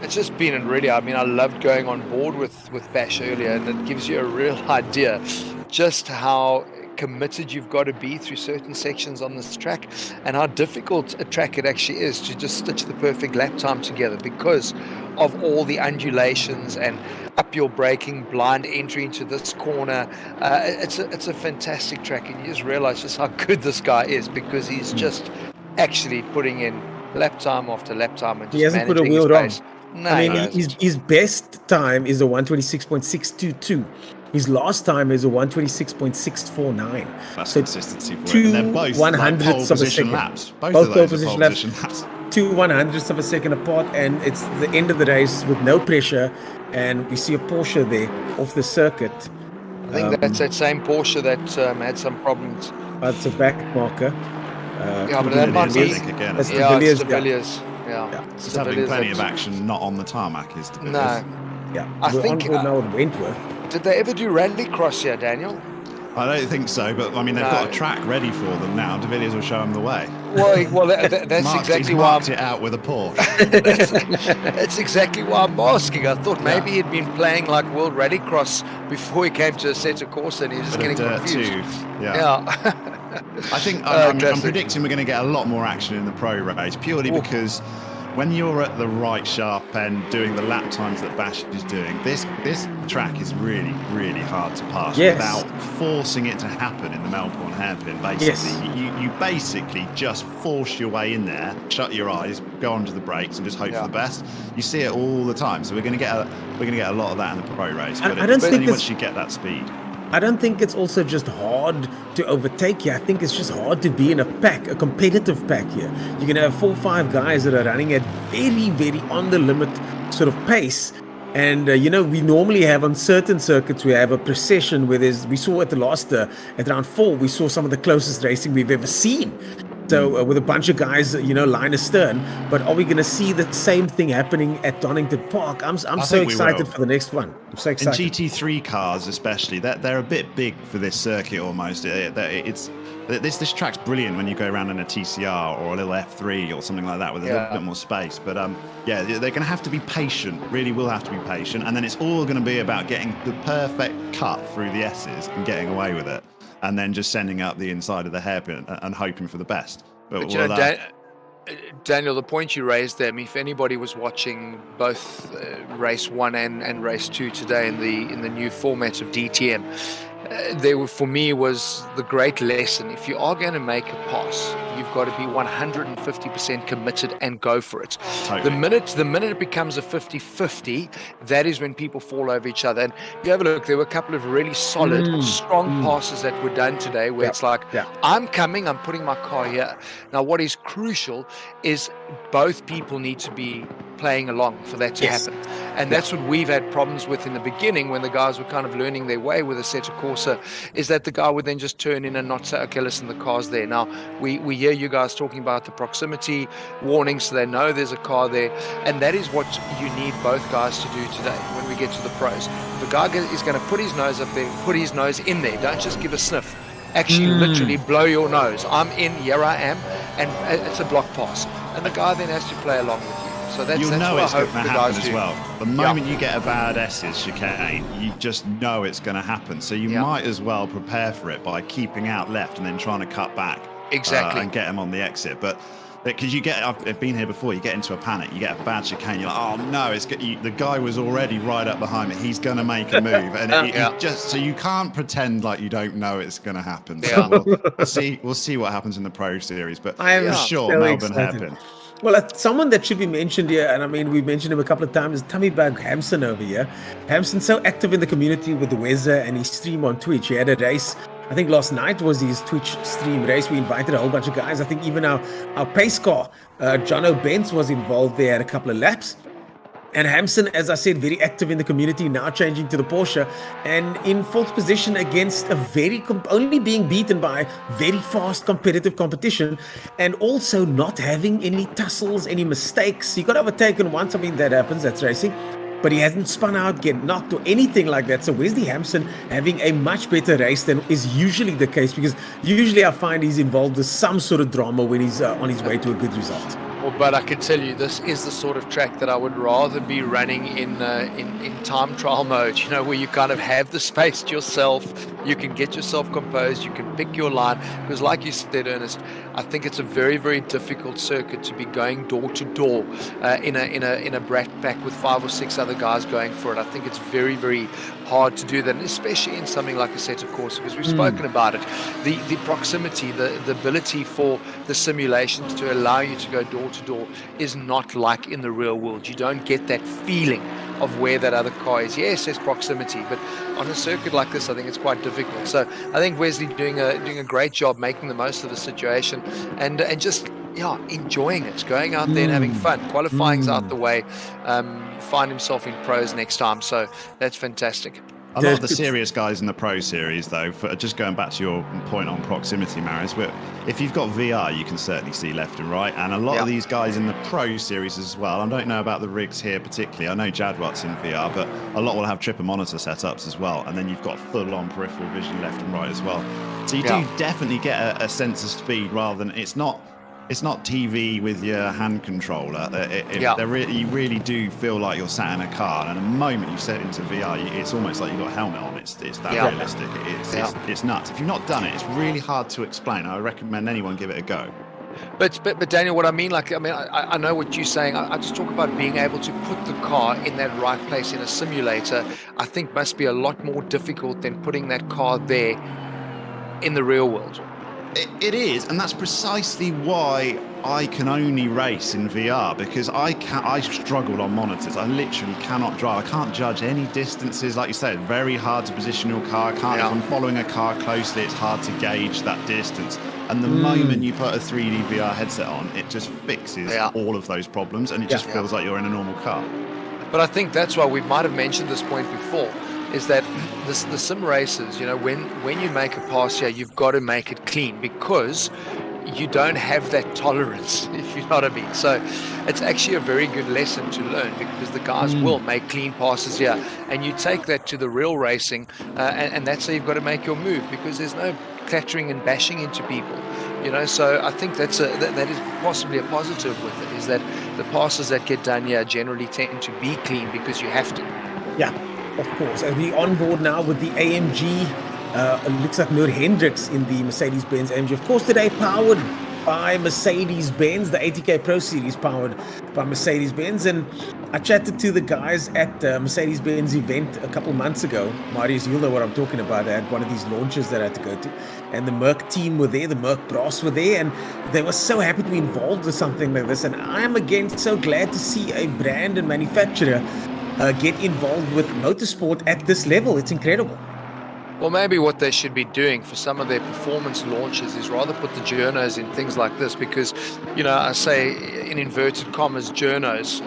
It's just been really, I mean, I loved going on board with Bash earlier, and it gives you a real idea just how committed you've got to be through certain sections on this track, and how difficult a track it actually is to just stitch the perfect lap time together because of all the undulations and up your braking, blind entry into this corner. It's a fantastic track, and you just realize just how good this guy is, because he's just actually putting in lap time after lap time and just he hasn't put a managing wheel his wrong. pace. No, I mean, his best time is a 126.622. His last time is a 126.649. That's so consistency for two it. And they're both 100ths pole of a position second. laps. Both Both of pole those are position pole laps. position laps. 2 100ths of a second apart, and it's the end of the race with no pressure, and we see a Porsche there off the circuit. I think that's that same Porsche that had some problems. It's a back marker. Yeah, but that might be. I think, again. That's the Yeah, it's Villiers, the Villiers. Yeah. It's It's the having Villiers plenty that- of action not on the tarmac is the No. Yeah, I we're think, on board now with Wentworth. Did they ever do rallycross here, Daniel? I don't think so, but I mean they've got a track ready for them now. De Villiers will show them the way. Well, that's exactly why. Marked it out with a Porsche. That's exactly why I'm asking. I thought maybe he'd been playing like World Rallycross before he came to Assetto Corsa, and he was just Bit of getting dirt confused. too. Yeah. I think I'm classic. predicting we're going to get a lot more action in the pro race, purely because when you're at the right sharp end doing the lap times that Bash is doing, this track is really, really hard to pass without forcing it to happen in the Melbourne hairpin. Basically, you basically just force your way in there, shut your eyes, go onto the brakes, and just hope for the best. You see it all the time, so we're going to get a lot of that in the pro race. But I don't think once you get that speed. I don't think it's also just hard to overtake here. I think it's just hard to be in a pack, a competitive pack here. You're going to have 4 or 5 guys that are running at very, very on the limit sort of pace. And, we normally have on certain circuits, we have a procession where we saw at the last, at round 4, we saw some of the closest racing we've ever seen. So with a bunch of guys, line astern. But are we going to see the same thing happening at Donington Park? I'm so excited for the next one. I'm so excited. And GT3 cars, especially, they're a bit big for this circuit almost. This track's brilliant when you go around in a TCR or a little F3 or something like that with a little bit more space. But they're going to have to be patient. Really, will have to be patient. And then it's all going to be about getting the perfect cut through the S's and getting away with it, and then just sending up the inside of the hairpin and hoping for the best. But Daniel, the point you raised there, if anybody was watching both race 1 and race 2 today in the new format of DTM, for me was the great lesson. If you are going to make a pass, you've got to be 150% committed and go for it. Totally. The minute it becomes a 50-50, that is when people fall over each other. And you have a look, there were a couple of really solid, strong passes that were done today where it's like, I'm coming, I'm putting my car here. Now, what is crucial is both people need to be playing along for that to happen. And that's what we've had problems with in the beginning when the guys were kind of learning their way with Assetto Corsa, is that the guy would then just turn in and not say, okay, listen, the car's there. Now, we hear you guys talking about the proximity warning, so they know there's a car there. And that is what you need both guys to do today when we get to the pros. If a guy is going to put his nose up there, put his nose in there. Don't just give a sniff. Actually, literally blow your nose. I'm in, here I am, and it's a block pass. And the guy then has to play along with you. So that's You'll know what it's I going hope to the happen guys as do. well. The moment you get a bad S's chicane, you just know it's going to happen. So you might as well prepare for it by keeping out left and then trying to cut back. Exactly. And get them on the exit. But because I've been here before, you get into a panic, you get a bad chicane, you're like, oh no, the guy was already right up behind me, he's going to make a move. And so you can't pretend like you don't know it's going to happen. So we'll see what happens in the Pro Series. But I am for sure, so Melbourne excited. hairpin. Well, someone that should be mentioned here, and I mean, we've mentioned him a couple of times, is Tummy Bug Hampson over here. Hampson's so active in the community with the weather and his stream on Twitch. He had a race, I think last night was his Twitch stream race. We invited a whole bunch of guys. I think even our pace car, John O'Bence, was involved there at a couple of laps. And Hampson, as I said, very active in the community, now changing to the Porsche and in fourth position against a only being beaten by very fast competitive competition, and also not having any tussles, any mistakes. He got overtaken once. I mean, that happens, that's racing. But he hasn't spun out, get knocked or anything like that. So Wesley Hampson having a much better race than is usually the case, because usually I find he's involved with some sort of drama when he's on his way to a good result. Well, but I can tell you, this is the sort of track that I would rather be running in time trial mode, where you kind of have the space to yourself, you can get yourself composed, you can pick your line. Because like you said, Ernest, I think it's a very, very difficult circuit to be going door to door in a brat pack with 5 or 6 other guys going for it. I think it's very, very hard to do that, and especially in something like Assetto Corsa, because we've spoken about it. The proximity, the ability for the simulations to allow you to go door to door is not like in the real world. You don't get that feeling of where that other car is. Yes, there's proximity, but on a circuit like this, I think it's quite difficult. So I think Wesley doing a great job making the most of the situation and just enjoying it, going out there and having fun. Qualifying's out the way, find himself in pros next time. So that's fantastic. A lot of the serious guys in the Pro Series, though, just going back to your point on proximity, Marius, if you've got VR, you can certainly see left and right. And a lot of these guys in the Pro Series as well, I don't know about the rigs here particularly. I know Jadwat's in VR, but a lot will have tripper monitor setups as well. And then you've got full-on peripheral vision left and right as well. So you do definitely get a sense of speed rather than... It's not TV with your hand controller. You really do feel like you're sat in a car, and the moment you set into VR, it's almost like you've got a helmet on. It's that realistic. It's nuts. If you've not done it, it's really hard to explain. I recommend anyone give it a go. But Daniel, what I mean, I know what you're saying. I just talk about being able to put the car in that right place in a simulator. I think must be a lot more difficult than putting that car there in the real world. It is, and that's precisely why I can only race in VR, because I struggle on monitors. I literally cannot drive. I can't judge any distances. Like you said, very hard to position your car. If I'm following a car closely, it's hard to gauge that distance. And the moment you put a 3D VR headset on, it just fixes all of those problems, and it just feels like you're in a normal car. But I think that's why we might have mentioned this point before, is that the sim races, when you make a pass here, you've got to make it clean, because you don't have that tolerance, if you know what I mean. So it's actually a very good lesson to learn, because the guys will make clean passes here, and you take that to the real racing, and that's how you've got to make your move, because there's no clattering and bashing into people, you know. So I think that is possibly a positive with it, is that the passes that get done here generally tend to be clean because you have to. Yeah, of course. And we on board now with the AMG. It looks like Nur Hendricks in the Mercedes-Benz AMG. Of course, today powered by Mercedes-Benz, the ATK Pro Series powered by Mercedes-Benz. And I chatted to the guys at the Mercedes-Benz event a couple months ago. Marius, you'll know what I'm talking about. I had one of these launches that I had to go to. And the Merc team were there, the Merc brass were there, and they were so happy to be involved with something like this. And I am again so glad to see a brand and manufacturer get involved with motorsport at this level. It's incredible. Well, maybe what they should be doing for some of their performance launches is rather put the journos in things like this, because, you know, I say in inverted commas, journos,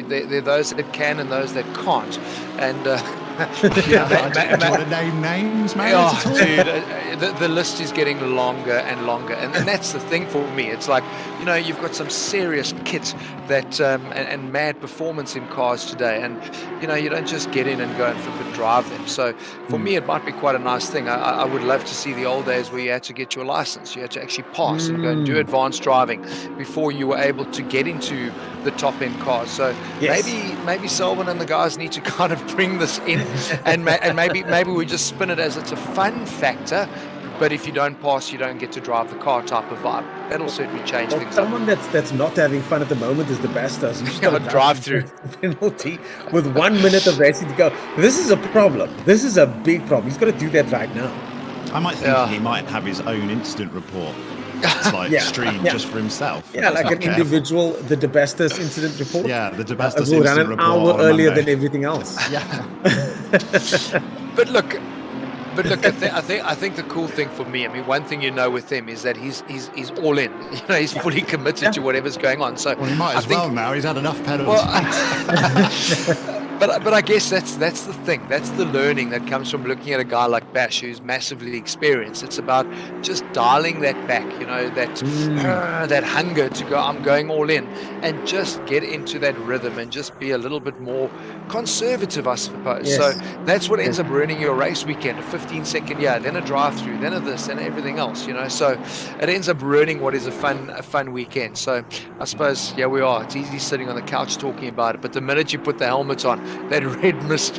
they're those that can and those that can't. And Do you want to name names, man? Oh, dude, the list is getting longer and longer, and that's the thing for me. It's like, you know, you've got some serious kit that and mad performance in cars today, and you know, you don't just get in and go and flip and drive them. So for me, it might be quite a nice thing. I would love to see the old days where you had to get your license, you had to actually pass and go and do advanced driving before you were able to get into the top end cars. So maybe Selwyn and the guys need to kind of bring this in, and maybe we just spin it as it's a fun factor. But if you don't pass, you don't get to drive the car type of vibe. That'll certainly change things. Someone that's not having fun at the moment is the Bastos. He's got a drive-through penalty with 1 minute of racing to go. This is a problem. This is a big problem. He's got to do that right now. I might think he might have his own incident report. It's like streamed just for himself. Yeah, like an individual, the DeBastos incident report. Yeah, the DeBastos will incident run an report hour earlier than everything else. Yeah. But look, I think the cool thing for me, I mean, one thing you know with him is that he's all in. You know, he's fully committed to whatever's going on. So he might as well now. He's had enough penalties. Well, but I guess that's the thing. That's the learning that comes from looking at a guy like Bash, who's massively experienced. It's about just dialing that back. You know, that hunger to go, I'm going all in, and just get into that rhythm and just be a little bit more conservative, I suppose. Yes. So that's what ends up ruining your race weekend. A 15-second then a drive-through, then a this and everything else. You know, so it ends up ruining what is a fun weekend. So I suppose we are. It's easy sitting on the couch talking about it, but the minute you put the helmet on, that red mist,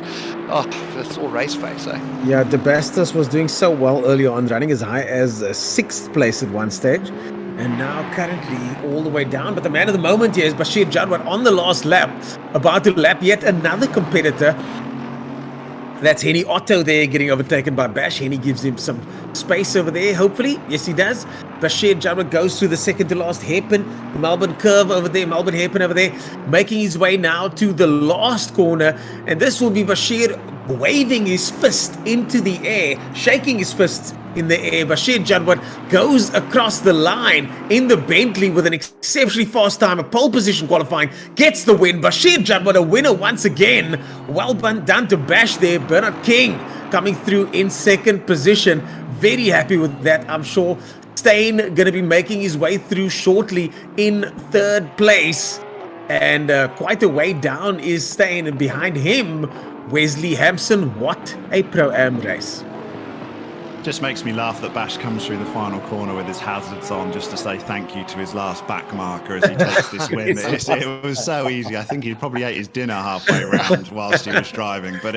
that's all race face, eh? Yeah, DeBastos was doing so well early on, running as high as 6th place at one stage, and now currently all the way down. But the man of the moment here is Bashir Jadwat on the last lap, about to lap yet another competitor. That's Henny Otto there getting overtaken by Bash. Henny gives him some space over there, hopefully. Yes, he does. Bashir Jadwat goes through the second to last hairpin. The Melbourne curve over there, Melbourne hairpin over there, making his way now to the last corner. And this will be Bashir waving his fist into the air, shaking his fist in the air. Bashir Jadwat goes across the line in the Bentley with an exceptionally fast time, a pole position qualifying, gets the win. Bashir Jadwat, a winner once again. Well done to Bash there. Bernard King coming through in second position. Very happy with that, I'm sure. Steyn going to be making his way through shortly in third place. And quite a way down is Steyn, and behind him, Wesley Hampson. What a Pro-Am race. Just makes me laugh that Bash comes through the final corner with his hazards on just to say thank you to his last back marker as he takes this win. It was so easy. I think he probably ate his dinner halfway around whilst he was driving, but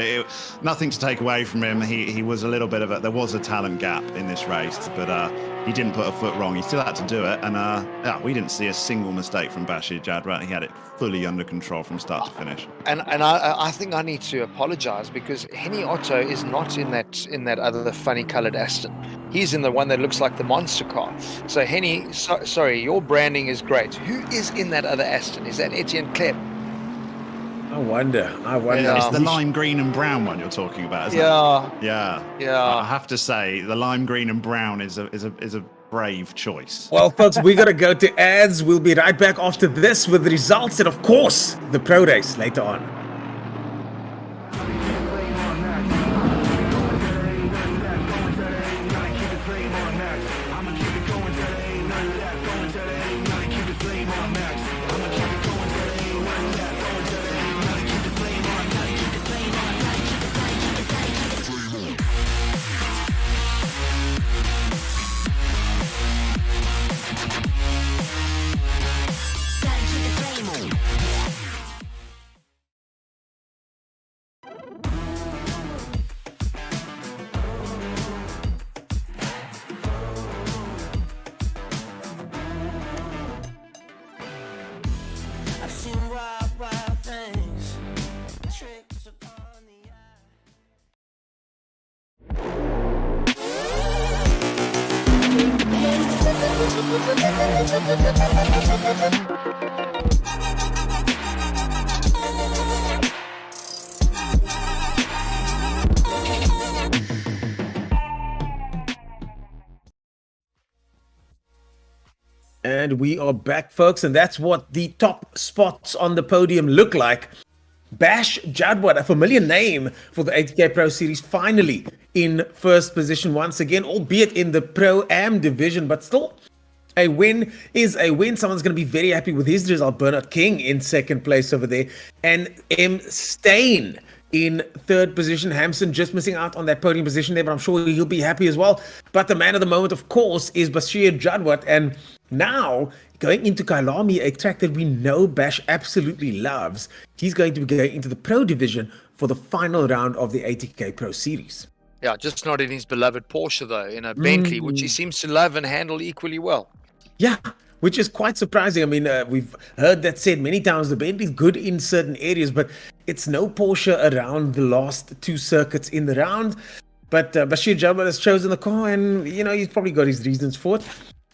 nothing to take away from him. He was a little bit of there was a talent gap in this race, but he didn't put a foot wrong. He still had to do it, and we didn't see a single mistake from Bashir Jadwat. He had it fully under control from start to finish. And I think I need to apologise, because Henny Otto is not in that other funny coloured Aston. He's in the one that looks like the monster car. So Henny, sorry, your branding is great. Who is in that other Aston? Is that Etienne Klep? I wonder. It's the lime green and brown one you're talking about, isn't it? Yeah. I have to say, the lime green and brown is a brave choice. Well, folks, we got to go to ads. We'll be right back after this with the results and, of course, the pro race later on. I've seen wild, wild things. Tricks upon the eye. And we are back, folks, and that's what the top spots on the podium look like. Bash Jadwat, a familiar name for the ATK Pro Series, finally in first position once again, albeit in the Pro-Am division, but still a win is a win. Someone's going to be very happy with his result. Bernard King in second place over there, and M. Stain in third position. Hampson just missing out on that podium position there, but I'm sure he'll be happy as well. But the man of the moment, of course, is Bashir Jadwat, and now going into Kailami, a track that we know Bash absolutely loves, he's going to be going into the Pro Division for the final round of the ATK Pro Series. Yeah, just not in his beloved Porsche though, in a Bentley, which he seems to love and handle equally well. Yeah, which is quite surprising. I mean, we've heard that said many times, the Bentley's good in certain areas, but it's no Porsche around the last two circuits in the round. But Bashir Jadwat has chosen the car, and, you know, he's probably got his reasons for it.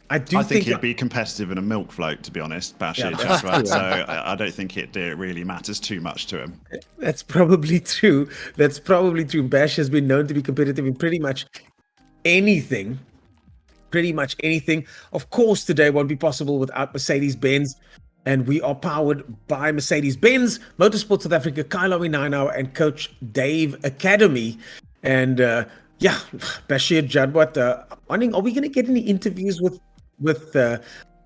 I think he'd be competitive in a milk float, to be honest, Bashir Jadwat. So I don't think it really matters too much to him. That's probably true. That's probably true. Bash has been known to be competitive in pretty much anything. Of course, today won't be possible without Mercedes-Benz, and we are powered by Mercedes-Benz, Motorsport South Africa, Kailami 9 Hour, and Coach Dave Academy. And yeah, Bashir Jadwat, are we going to get any interviews with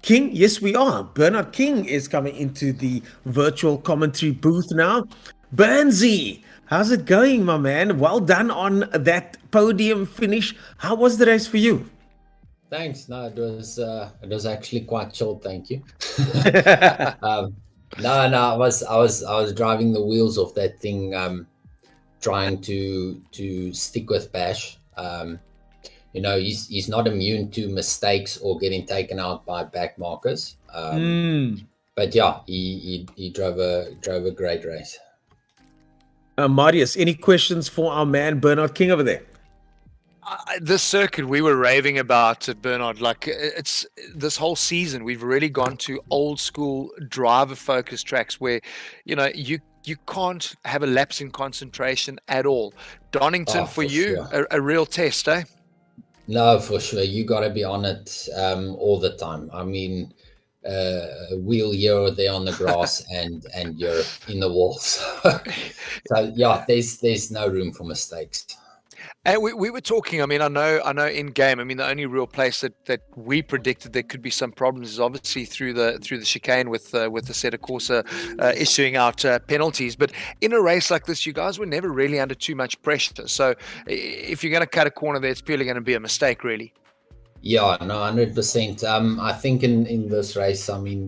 King? Yes, we are. Bernard King is coming into the virtual commentary booth now. Bernsey, how's it going, my man? Well done on that podium finish. How was the race for you? Thanks. No, it was actually quite chill. Thank you. No, I was driving the wheels off that thing, trying to stick with Bash. You know, he's not immune to mistakes or getting taken out by back markers. But yeah, he drove a great race. Marius, any questions for our man Bernard King over there? This circuit we were raving about at Bernard, like it's this whole season we've really gone to old school driver focused tracks where, you know, you can't have a lapse in concentration at all. Donington for you, sure. a real test, eh? No, for sure. You got to be on it all the time. I mean, a wheel here or there on the grass and you're in the walls. So yeah, there's no room for mistakes. And we were talking, I mean, I know in game, I mean, the only real place that we predicted there could be some problems is obviously through the chicane with the Assetto Corsa issuing out penalties. But in a race like this, you guys were never really under too much pressure. So if you're going to cut a corner there, it's purely going to be a mistake, really. Yeah, no, 100%. I think in this race, I mean,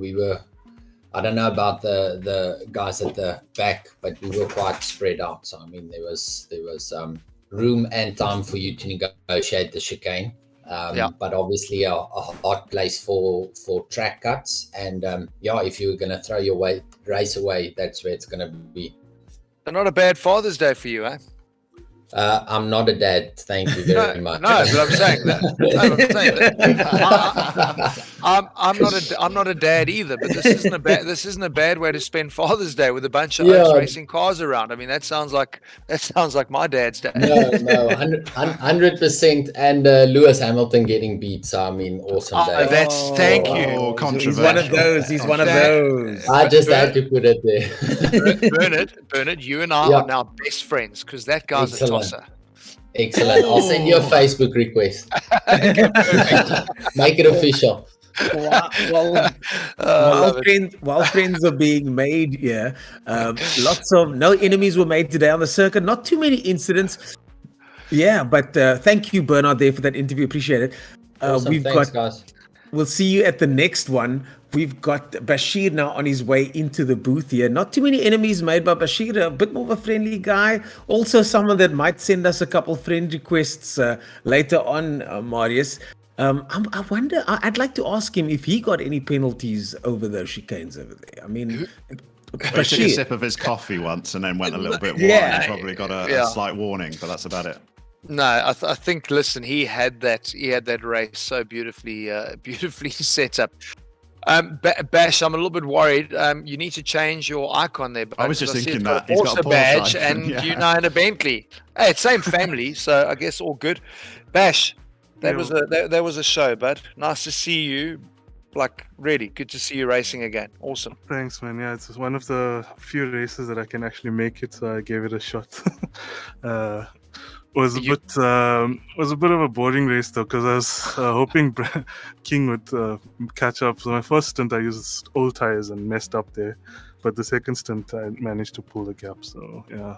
I don't know about the guys at the back, but we were quite spread out. So I mean, there was room and time for you to negotiate the chicane, but obviously a hard place for track cuts, and if you're going to throw your race away, that's where it's going to be. So not a bad Father's Day for you, eh? I'm not a dad, thank you very much. No, but I'm saying that. I'm not a dad either. But this isn't a bad way to spend Father's Day with a bunch of oaks racing cars around. I mean, that sounds like my dad's day. No, 100%. And Lewis Hamilton getting beat. So I mean, awesome day. Thank you. Oh, controversial. He's one of those. I just had to put it there. Bernard, you and I are now best friends because that guy's a tosser. Excellent. I'll send you a Facebook request. Make it official. While friends are being made here, no enemies were made today on the circuit. Not too many incidents. Yeah, but thank you, Bernard, there for that interview. Appreciate it. Awesome. Thanks, guys. We'll see you at the next one. We've got Bashir now on his way into the booth here. Not too many enemies made by Bashir, a bit more of a friendly guy. Also someone that might send us a couple friend requests later on, Marius. I wonder. I'd like to ask him if he got any penalties over those chicanes over there. I mean, He took a Bashir, sip of his coffee once and then went a little bit wild. Yeah. He probably got a slight warning, but that's about it. No, I think. Listen, he had that race so beautifully set up. Bash, I'm a little bit worried. You need to change your icon there. I was just thinking that he's got a badge, icon, and yeah. you know, in a Bentley. Hey, it's same family, so I guess all good. Bash, that was a show, bud. Nice to see you. Like, really good to see you racing again. Awesome. Thanks, man. Yeah, it's one of the few races that I can actually make it, so I gave it a shot. Was a bit of a boring race though, because I was hoping King would catch up. So my first stint I used old tires and messed up there, but the second stint I managed to pull the gap. So yeah.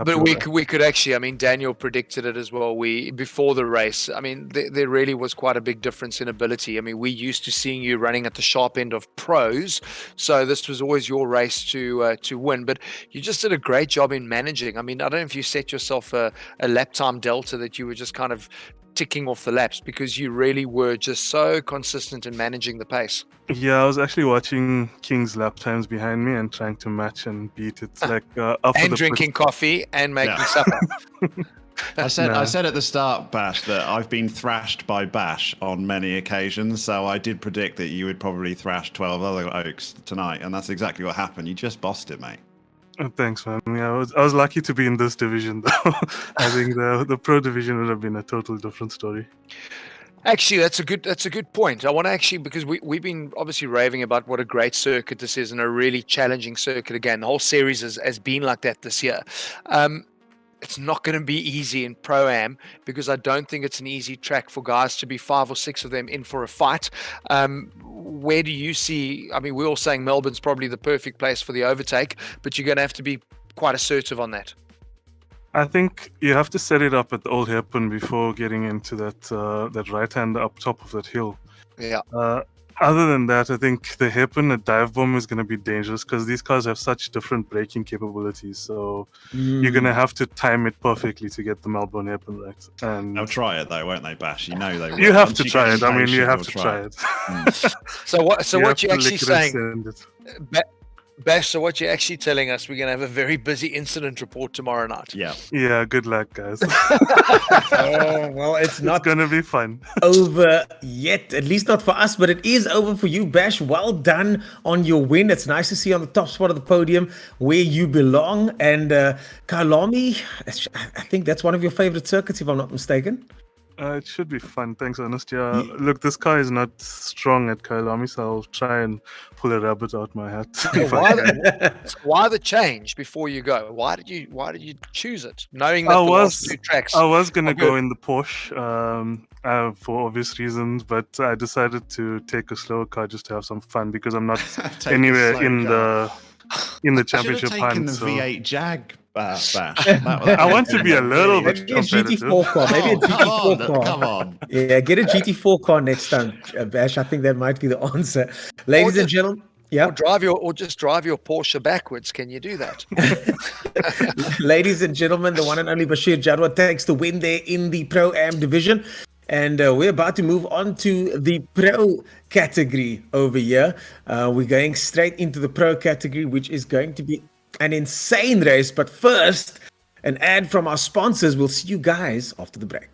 But we could actually, I mean, Daniel predicted it as well. Before the race, I mean, there really was quite a big difference in ability. I mean, we used to seeing you running at the sharp end of pros, so this was always your race to win. But you just did a great job in managing. I mean, I don't know if you set yourself a lap time delta that you were just kind of ticking off the laps, because you really were just so consistent in managing the pace. Yeah, I was actually watching King's lap times behind me and trying to match and beat it. Like and drinking coffee and making supper. I said at the start, Bash, that I've been thrashed by Bash on many occasions, so I did predict that you would probably thrash 12 other Oaks tonight, and that's exactly what happened. You just bossed it, mate. Thanks, man. Yeah, I was lucky to be in this division, though. I think the pro division would have been a total different story. Actually, that's a good point. I want to actually, because we've been obviously raving about what a great circuit this is and a really challenging circuit. Again, the whole series has been like that this year. It's not going to be easy in Pro-Am, because I don't think it's an easy track for guys to be 5 or 6 of them in for a fight. Where do you see, I mean, we're all saying Melbourne's probably the perfect place for the overtake, but you're going to have to be quite assertive on that. I think you have to set it up at the old hairpin before getting into that right hand up top of that hill. Yeah. Other than that, I think the hairpin at dive bomb is going to be dangerous, because these cars have such different braking capabilities. So you're going to have to time it perfectly to get the Melbourne hairpin right. And They'll try it though, won't they, Bash? You know they will. you have Once to you try get it. I mean, you impatient, have you'll to try it. So what you're actually saying, send it. Bash, so what you're actually telling us, we're going to have a very busy incident report tomorrow night. Yeah. Yeah, good luck, guys. oh, well, it's not It's going to be fun. over yet, at least not for us, but it is over for you, Bash. Well done on your win. It's nice to see you on the top spot of the podium where you belong. And Kailami, I think that's one of your favorite circuits, if I'm not mistaken. It should be fun. Thanks, Ernest. Yeah, look, this car is not strong at Kailami, so I'll try and pull a rabbit out my hat. Why the change before you go? Why did you choose it, knowing that the last 2 tracks? I was gonna go in the Porsche for obvious reasons, but I decided to take a slower car just to have some fun, because I'm not anywhere in the championship taken hunt. the So. V8 Jag. Bash. I want to be a little bit Maybe a GT4 car. Maybe a GT4 car. Come on. Yeah, get a GT4 car next time, Bash. I think that might be the answer. Ladies and gentlemen, yeah. Or just drive your Porsche backwards. Can you do that? Ladies and gentlemen, the one and only Bashir Jadwa takes the win there in the Pro-Am division. And we're about to move on to the Pro category over here. We're going straight into the Pro category, which is going to be an insane race. But first, an ad from our sponsors. We'll see you guys after the break.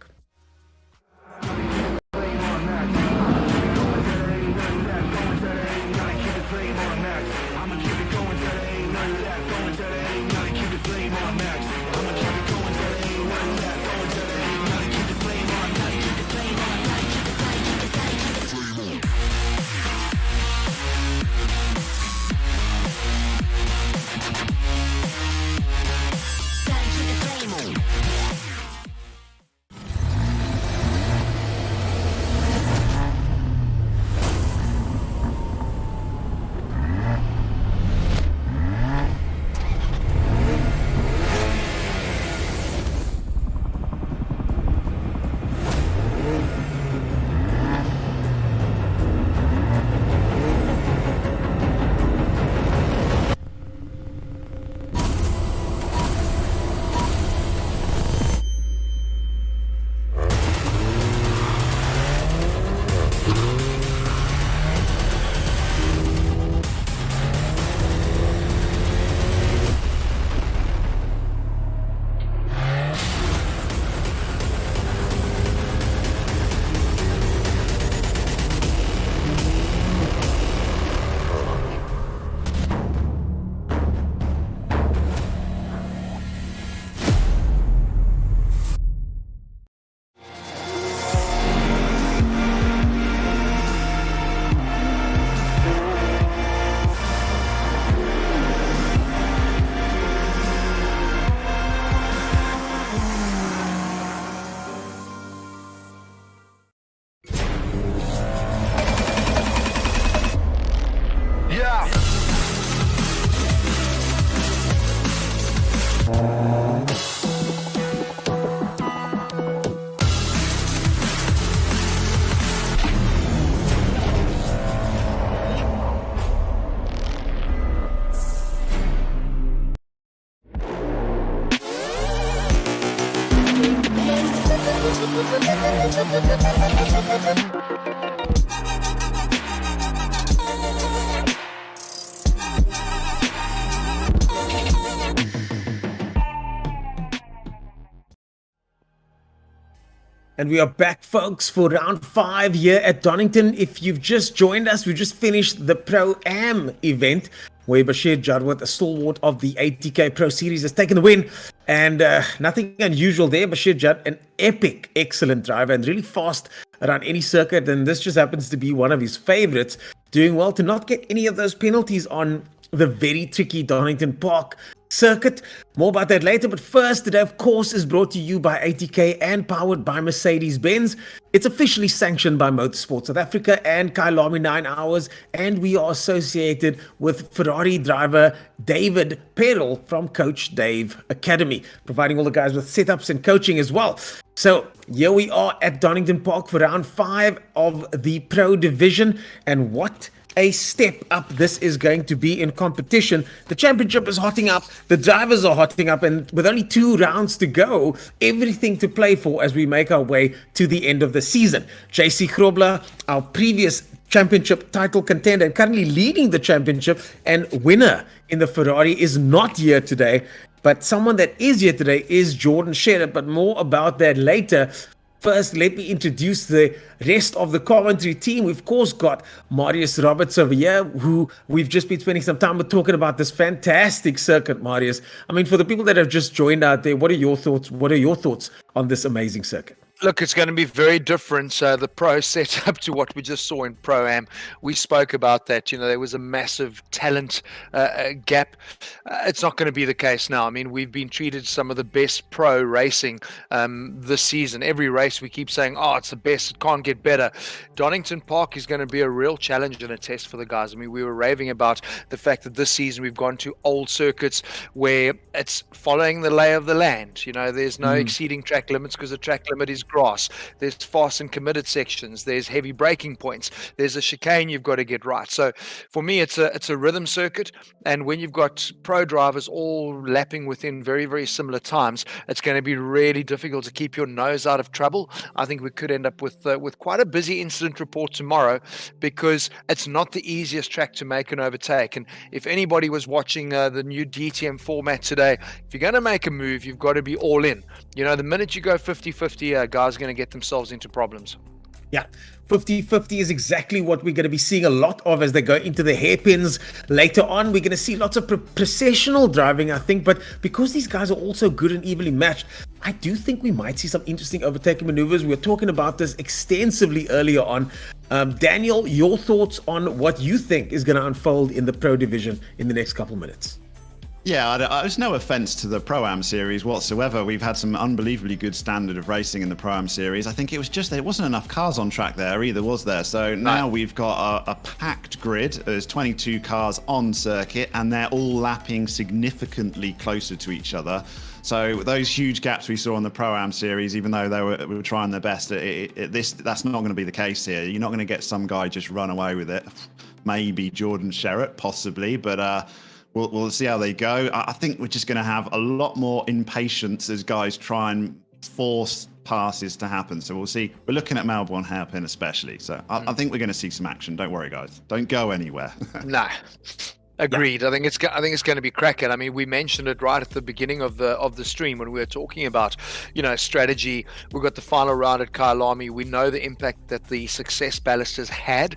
And we are back, folks, for round 5 here at Donington. If you've just joined us, we just finished the Pro-Am event where Bashir Jadwat, a stalwart of the ATK Pro Series, has taken the win. And nothing unusual there. Bashir Jad, an epic, excellent driver and really fast around any circuit. And this just happens to be one of his favorites, doing well to not get any of those penalties on the very tricky Donington Park circuit. More about that later, but first, today, of course, is brought to you by ATK and powered by Mercedes-Benz. It's officially sanctioned by Motorsport South Africa and Kyalami 9 Hours, and we are associated with Ferrari driver David Perel from Coach Dave Academy, providing all the guys with setups and coaching as well. So here we are at Donington Park for round 5 of the Pro Division, and what a step up this is going to be in competition. The championship is hotting up, the drivers are hotting up, and with only 2 rounds to go, everything to play for as we make our way to the end of the season. JC Grobler, our previous championship title contender and currently leading the championship and winner in the Ferrari, is not here today, but someone that is here today is Jordan Sherritt, but more about that later. First, let me introduce the rest of the commentary team. We've, of course, got Marius Roberts over here, who we've just been spending some time with talking about this fantastic circuit, Marius. I mean, for the people that have just joined out there, what are your thoughts? What are your thoughts on this amazing circuit? Look, it's going to be very different. The Pro setup to what we just saw in Pro-Am. We spoke about that. You know, there was a massive talent gap. It's not going to be the case now. I mean, we've been treated some of the best pro racing this season. Every race we keep saying, oh, it's the best. It can't get better. Donington Park is going to be a real challenge and a test for the guys. I mean, we were raving about the fact that this season we've gone to old circuits where it's following the lay of the land. You know, there's no exceeding track limits because the track limit is grass. There's fast and committed sections. There's heavy braking points. There's a chicane you've got to get right. So for me, it's a rhythm circuit. And when you've got pro drivers all lapping within very, very similar times, it's going to be really difficult to keep your nose out of trouble. I think we could end up with quite a busy incident report tomorrow because it's not the easiest track to make an overtake. And if anybody was watching the new DTM format today, if you're going to make a move, you've got to be all in. You know, the minute you go 50-50, guys are going to get themselves into problems. Yeah, 50-50 is exactly what we're going to be seeing a lot of as they go into the hairpins later on. We're going to see lots of processional driving, I think, but because these guys are also good and evenly matched, I do think we might see some interesting overtaking maneuvers. We were talking about this extensively earlier on. Daniel, your thoughts on what you think is going to unfold in the Pro Division in the next couple minutes? Yeah, there's no offence to the Pro-Am series whatsoever. We've had some unbelievably good standard of racing in the Pro-Am series. I think it was just there wasn't enough cars on track there either, was there? So now we've got a packed grid. There's 22 cars on circuit, and they're all lapping significantly closer to each other. So those huge gaps we saw in the Pro-Am series, even though they were trying their best, that's not going to be the case here. You're not going to get some guy just run away with it. Maybe Jordan Sherritt, possibly, but We'll see how they go. I think we're just going to have a lot more impatience as guys try and force passes to happen. So we'll see. We're looking at Melbourne hairpin especially. So I think we're going to see some action. Don't worry, guys. Don't go anywhere. No. Agreed. Yeah. I think it's going to be cracking. I mean, we mentioned it right at the beginning of the stream when we were talking about, you know, strategy. We've got the final round at Kyalami. We know the impact that the success ballast has had.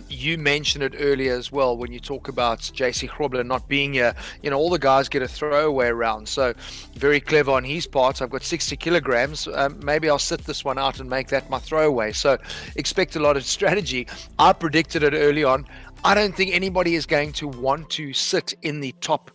You mentioned it earlier as well when you talk about JC Grobler not being here. You know, all the guys get a throwaway round. So very clever on his part. I've got 60 kilograms. Maybe I'll sit this one out and make that my throwaway. So expect a lot of strategy. I predicted it early on. I don't think anybody is going to want to sit in the top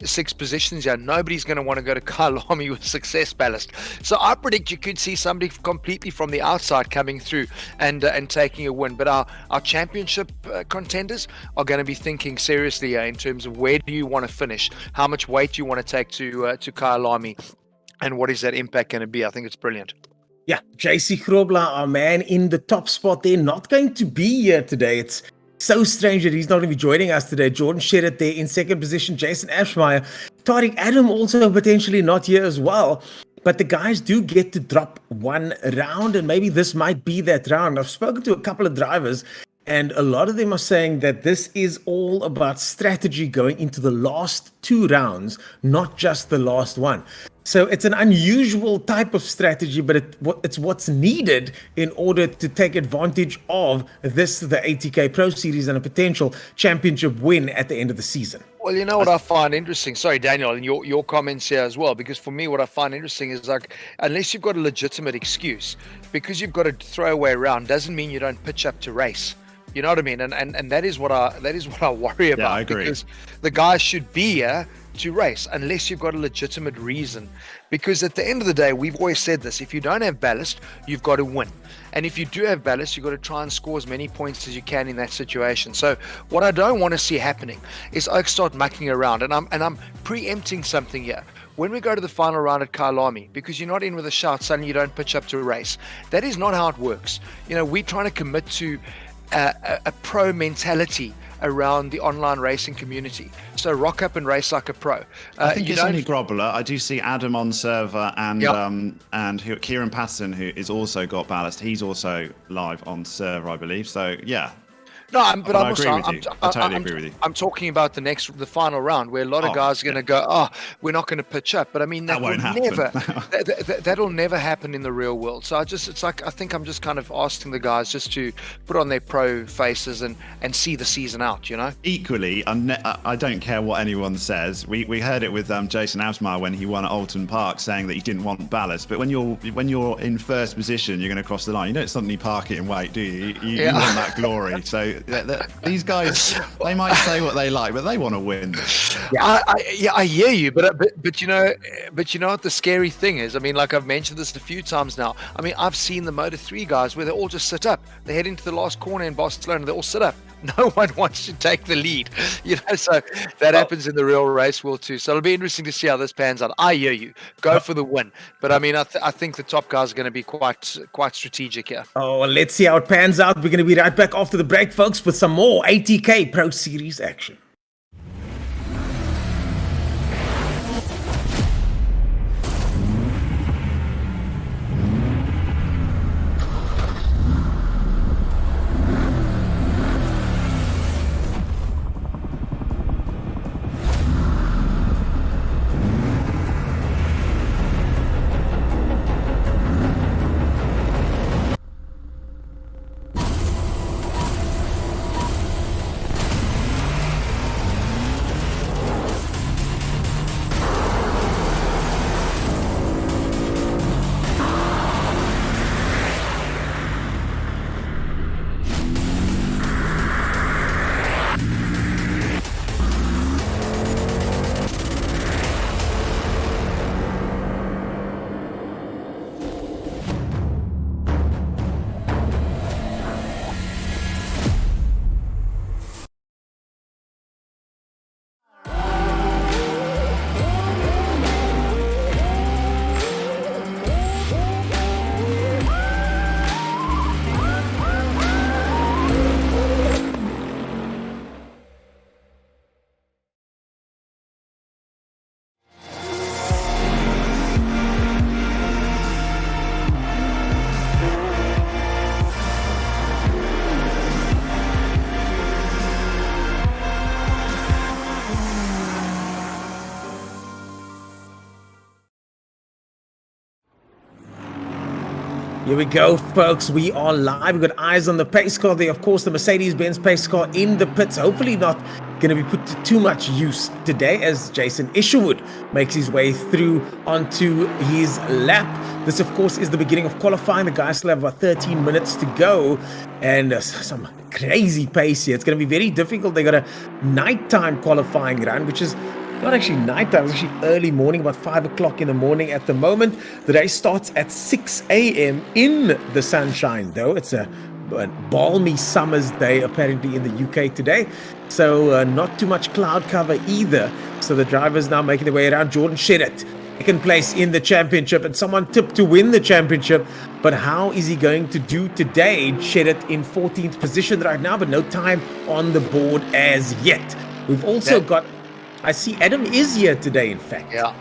6 positions here. Nobody's going to want to go to Kyalami with success ballast. So I predict you could see somebody completely from the outside coming through and taking a win. But our championship contenders are going to be thinking seriously in terms of where do you want to finish? How much weight do you want to take to Kyalami? And what is that impact going to be? I think it's brilliant. Yeah, JC Grobler, our man in the top spot there, not going to be here today. It's so strange that he's not going to be joining us today. Jordan Sherritt there in second position. Jason Ashmeyer. Tariq Adam also potentially not here as well. but the guys do get to drop one round, and maybe this might be that round. I've spoken to a couple of drivers, and a lot of them are saying that this is all about strategy going into the last 2 rounds, not just the last one. So it's an unusual type of strategy, but it's what's needed in order to take advantage of this, the ATK Pro Series, and a potential championship win at the end of the season. Well, you know what I find interesting. Sorry, Daniel, and your comments here as well, because for me, what I find interesting is like, unless you've got a legitimate excuse, because you've got a throwaway round, doesn't mean you don't pitch up to race. You know what I mean? And that is what I worry about. Yeah, I agree. Because the guys should be here to race unless you've got a legitimate reason. Because at the end of the day, we've always said this: if you don't have ballast, you've got to win. And if you do have ballast, you've got to try and score as many points as you can in that situation. So what I don't want to see happening is Oaks start mucking around, and I'm preempting something here. When we go to the final round at Kyalami, because you're not in with a shout, suddenly you don't pitch up to a race. That is not how it works. You know, we're trying to commit to a pro mentality around the online racing community. So rock up and race like a pro. I think it's only Grobler. I do see Adam on server and Kieran Patterson, who is also got ballast. He's also live on server, I believe. So yeah. No, I totally agree with you. I'm talking about the final round, where a lot of guys are going to go, we're not going to pitch up. But I mean, that won't happen. That'll never happen in the real world. So I think I'm just kind of asking the guys just to put on their pro faces and see the season out, you know? Equally, I don't care what anyone says. We heard it with Jason Absmeyer when he won at Alton Park, saying that he didn't want ballast. But when you're in first position, you're going to cross the line. You don't suddenly park it and wait, do you? You want that glory. So these guys, they might say what they like, but they want to win. I hear you, but you know what the scary thing is? I mean, like I've mentioned this a few times now. I mean, I've seen the Moto3 guys where they all just sit up. They head into the last corner in Barcelona, they all sit up. No one wants to take the lead, you know. So that happens in the real race world too. So it'll be interesting to see how this pans out. I hear you. Go for the win, but I mean, I think the top guys are going to be quite strategic here. Oh, well, let's see how it pans out. We're going to be right back after the break, folks, with some more ATK Pro Series action. Here we go, folks. We are live. We've got eyes on the pace car there. Of course, the Mercedes-Benz pace car in the pits. Hopefully not going to be put to too much use today as Jason Isherwood makes his way through onto his lap. This, of course, is the beginning of qualifying. The guys still have about 13 minutes to go. And some crazy pace here. It's going to be very difficult. They got a nighttime qualifying run, which is not actually nighttime, it's actually early morning, about 5 o'clock in the morning at the moment. The day starts at 6 a.m. in the sunshine, though. It's a balmy summer's day, apparently, in the UK today. So not too much cloud cover either. So the drivers now making their way around. Jordan Sheddat, second place in the championship, and someone tipped to win the championship. But how is he going to do today? Sheddat in 14th position right now, but no time on the board as yet. We've also got... I see Adam is here today, in fact. Yeah.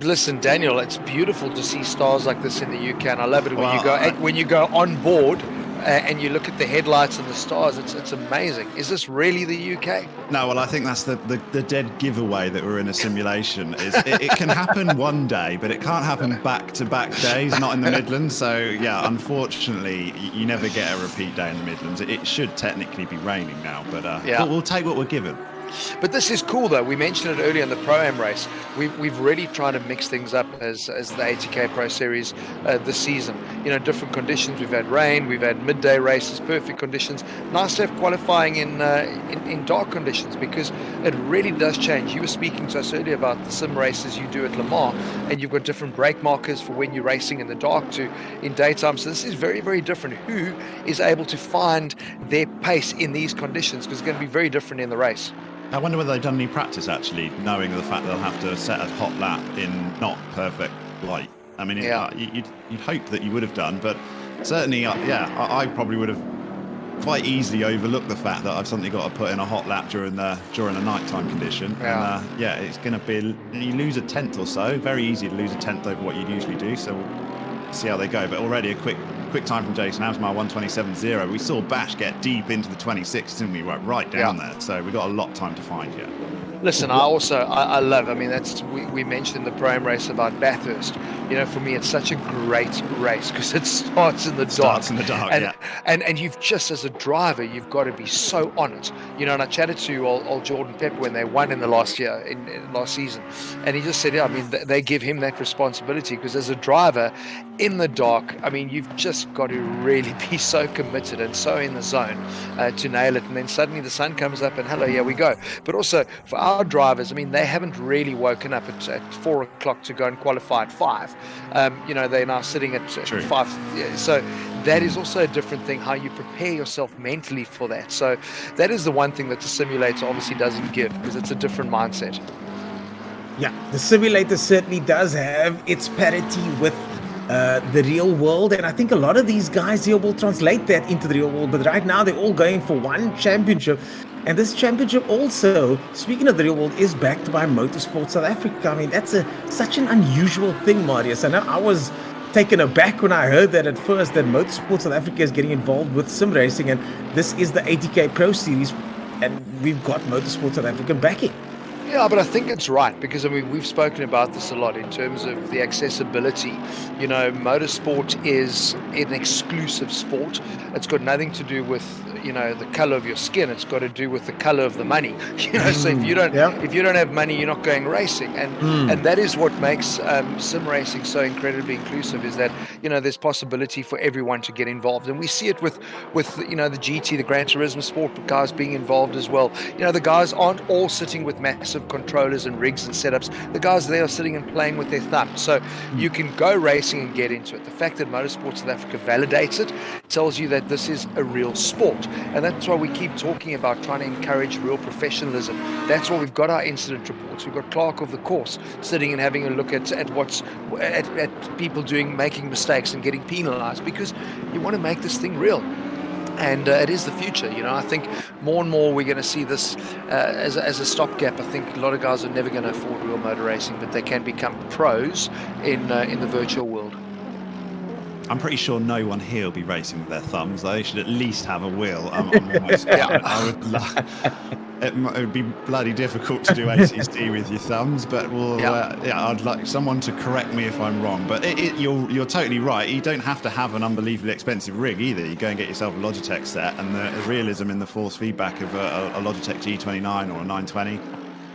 Listen, Daniel, it's beautiful to see stars like this in the UK, and I love it when Well, when you go on board and you look at the headlights and the stars. It's amazing. Is this really the UK? No, well, I think that's the dead giveaway that we're in a simulation. It can happen one day, but it can't happen back-to-back days, not in the Midlands. So, yeah, unfortunately, you never get a repeat day in the Midlands. It should technically be raining now, but we'll take what we're given. But this is cool, though. We mentioned it earlier in the Pro-Am race. We've really tried to mix things up as the ATK Pro Series this season. You know, different conditions. We've had rain, we've had midday races, perfect conditions. Nice to have qualifying in dark conditions, because it really does change. You were speaking to us earlier about the sim races you do at Le Mans, and you've got different brake markers for when you're racing in the dark to in daytime. So this is very, very different. Who is able to find their pace in these conditions? Because it's going to be very different in the race. I wonder whether they've done any practice, actually, knowing the fact they'll have to set a hot lap in not perfect light. I mean, you'd hope that you would have done, but certainly, I probably would have quite easily overlooked the fact that I've suddenly got to put in a hot lap during a nighttime condition. Yeah. And it's going to be, you lose a tenth or so, very easy to lose a tenth over what you'd usually do, so we'll see how they go. But already a quick time from Jason Asmar, 1:27.0. We saw Bash get deep into the 26, didn't we? Right down there. So we've got a lot of time to find yet. Listen, I love, I mean, we mentioned in the Pro-Am race about Bathurst. You know, for me, it's such a great race because it starts in the dark. And you've just, as a driver, you've got to be so on it. You know, and I chatted to old Jordan Pepper when they won in the last year, in last season. And he just said, I mean, they give him that responsibility because as a driver in the dark, I mean, you've just got to really be so committed and so in the zone to nail it. And then suddenly the sun comes up and hello, here we go. But also for our drivers, I mean, they haven't really woken up at 4 o'clock to go and qualify at 5. You know, they're now sitting at 5. Yeah, so that is also a different thing, how you prepare yourself mentally for that. So that is the one thing that the simulator obviously doesn't give, because it's a different mindset. Yeah, the simulator certainly does have its parity with the real world, and I think a lot of these guys here will translate that into the real world, but right now they're all going for one championship. And this championship also, speaking of the real world, is backed by Motorsport South Africa. I mean, that's such an unusual thing, Marius. I know I was taken aback when I heard that at first, that Motorsport South Africa is getting involved with sim racing, and this is the ATK Pro Series, and we've got Motorsport South Africa backing. Yeah, but I think it's right, because I mean, we've spoken about this a lot in terms of the accessibility. You know, motorsport is an exclusive sport. It's got nothing to do with, you know, the color of your skin. It's got to do with the color of the money. You know, so if you don't have money, you're not going racing, and that is what makes sim racing so incredibly inclusive. Is that, you know, there's possibility for everyone to get involved, and we see it with you know, the GT, the Gran Turismo Sport guys being involved as well. You know, the guys aren't all sitting with massive controllers and rigs and setups. The guys there are sitting and playing with their thumbs, so you can go racing and get into it. The fact that Motorsport South Africa validates it tells you that this is a real sport, and that's why we keep talking about trying to encourage real professionalism. That's why we've got our incident reports. We've got clerk of the course sitting and having a look at people making mistakes and getting penalized, because you want to make this thing real. And it is the future. You know, I think more and more we're going to see this as a stopgap. I think a lot of guys are never going to afford real motor racing, but they can become pros in the virtual world. I'm pretty sure no one here will be racing with their thumbs. They should at least have a wheel. It would be bloody difficult to do ACC with your thumbs, but I'd like someone to correct me if I'm wrong. But you're totally right. You don't have to have an unbelievably expensive rig either. You go and get yourself a Logitech set, and the realism in the force feedback of a Logitech G29 or a 920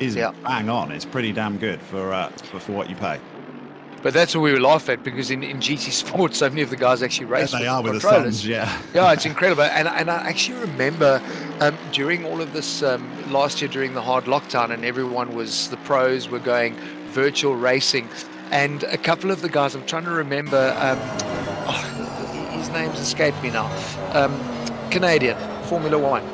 is bang on. It's pretty damn good for what you pay. But that's what we laugh at, because in GT Sports, so many of the guys actually race they are with the thumbs, yeah, it's incredible. And I actually remember during all of this last year, during the hard lockdown, and the pros were going virtual racing, and a couple of the guys, I'm trying to remember, his name's escaped me now, Canadian, Formula One.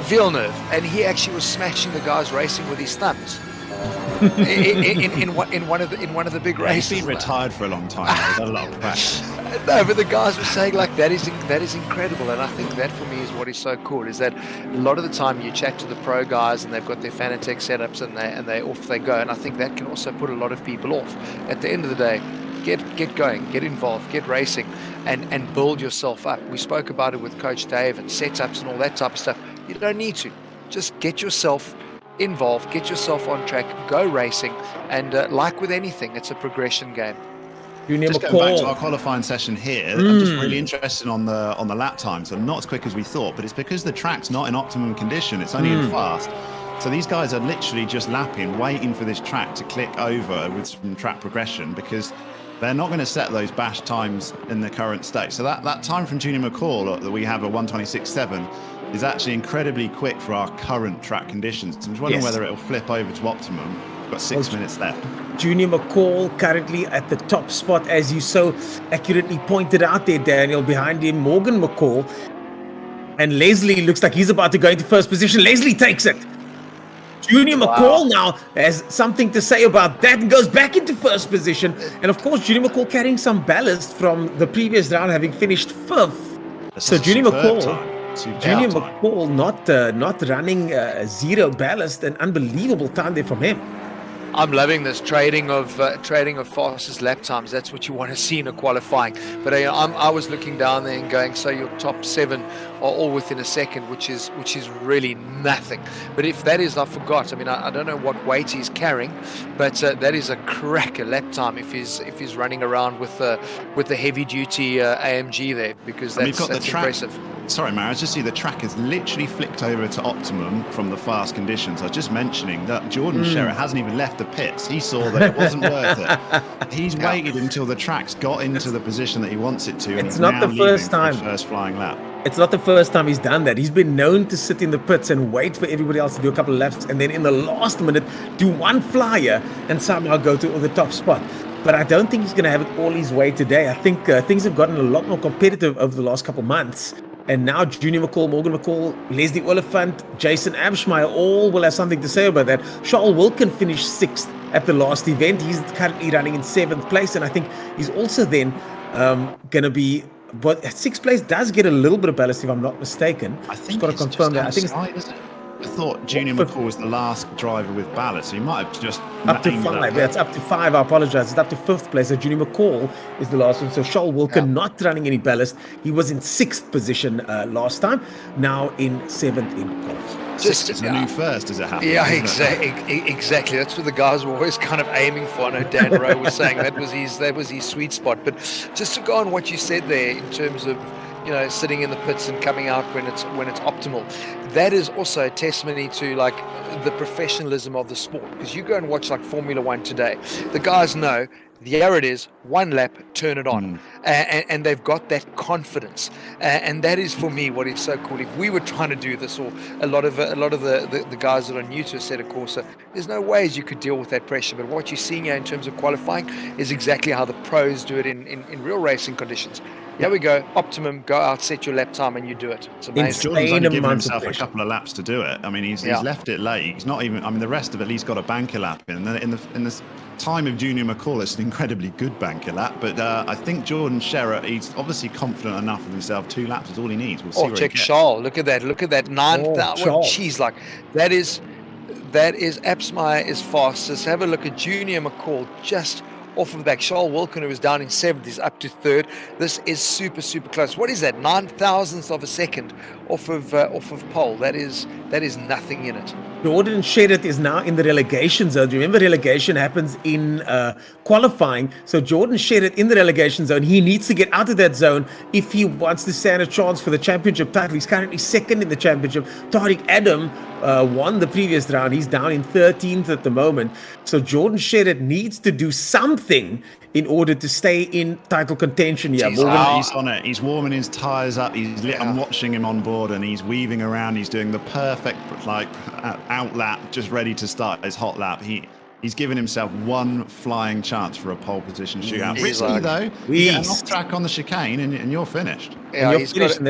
Villeneuve, and he actually was smashing the guys racing with his thumbs. in one of the big races. He's been retired for a long time. He's had a lot of practice. No, but the guys were saying like that is incredible, and I think that for me is what is so cool. Is that a lot of the time you chat to the pro guys and they've got their Fanatec setups and they off they go, and I think that can also put a lot of people off. At the end of the day, get going, get involved, get racing, and build yourself up. We spoke about it with Coach Dave and setups and all that type of stuff. You don't need to. Just get yourself involved, get yourself on track, go racing, and like with anything, it's a progression game. Just going back to our qualifying session here, I'm just really interested on the lap times. So not as quick as we thought, but it's because the track's not in optimum condition. It's only in fast. So these guys are literally just lapping, waiting for this track to click over with some track progression, because they're not going to set those bash times in the current state. So that time from Junior McCall that we have a 1:26.7 is actually incredibly quick for our current track conditions. So I'm just wondering whether it'll flip over to optimum. We've got 6 minutes left. Junior McCall currently at the top spot, as you so accurately pointed out there, Daniel. Behind him, Morgan McCall. And Leslie looks like he's about to go into first position. Leslie takes it. Junior McCall now has something to say about that and goes back into first position. And of course, Junior McCall carrying some ballast from the previous round, having finished 5th. So Junior McCall not running zero ballast, an unbelievable time there from him. I'm loving this trading of fastest lap times. That's what you want to see in a qualifying. But I was looking down there and going, so your top 7 are all within a second, which is really nothing. But if that is, I forgot. I mean, I don't know what weight he's carrying, but that is a cracker lap time if he's running around with the heavy duty AMG there, because that's impressive. Sorry, Mara, I just see the track has literally flicked over to optimum from the fast conditions. I was just mentioning that Jordan Sherritt hasn't even left the pits. He saw that it wasn't worth it. He's waited until the track's got into the position that he wants it to. It's not the first time. First flying lap. It's not the first time he's done that. He's been known to sit in the pits and wait for everybody else to do a couple of laps, and then in the last minute do one flyer and somehow go to the top spot. But I don't think he's going to have it all his way today. I think things have gotten a lot more competitive over the last couple of months. And now Junior McCall, Morgan McCall, Leslie Oliphant, Jason Abschmeyer all will have something to say about that. Charles Wilkin finished 6th at the last event. He's currently running in 7th place. And I think he's also then going to be... But 6th place does get a little bit of ballast, if I'm not mistaken. I think just got to confirm that. I think it's... I thought Junior McCall was the last driver with ballast, so he might have just up to 5. Yeah, it's up to 5. I apologize. It's up to 5th place. So Junior McCall is the last one. So Charles Wilkin not running any ballast. He was in 6th position last time. Now in 7th in golf. It's a new first, does it happen? Yeah, exactly. That's what the guys were always kind of aiming for. I know Dan Rowe was saying that was his sweet spot. But just to go on what you said there in terms of, you know, sitting in the pits and coming out when it's optimal, that is also a testimony to like the professionalism of the sport. Because you go and watch like Formula One today, the guys know there it is, one lap, turn it on, and they've got that confidence, and that is for me what is so cool. If we were trying to do this, or a lot of the guys that are new to Assetto Corsa, there's no ways you could deal with that pressure. But what you're seeing here in terms of qualifying is exactly how the pros do it in real racing conditions. Here we go, optimum, go out, set your lap time, and you do it. It's amazing. Jordan's only given himself a couple of laps to do it. I mean, he's left it late. He's not even. I mean, the rest have at least got a banker lap in. In the time of Junior McCall, it's an incredibly good banker lap. But I think Jordan Sherritt, he's obviously confident enough of himself. 2 laps is all he needs. We'll see where check he gets. Charles. Look at that 9,000. Jeez, like that is Abschmeyer is fastest. Have a look at Junior McCall just off of the back. Charles Wilkin, who was down in 7th, is up to 3rd. This is super close. What is that? 9,000ths of a second off of pole. That is nothing in it. Jordan Sherritt is now in the relegation zone. Remember, relegation happens in qualifying. So Jordan Sherritt in the relegation zone. He needs to get out of that zone if he wants to stand a chance for the championship title. He's currently 2nd in the championship. Tariq Adam won the previous round. He's down in 13th at the moment. So Jordan Sherritt needs to do something in order to stay in title contention. Yeah, he's on it. He's warming his tyres up. I'm watching him on board, and he's weaving around. He's doing the perfect out lap, just ready to start his hot lap. He's given himself one flying chance for a pole position shootout. Risky though. You get an off track on the chicane, and you're finished. Yeah, and you're finished.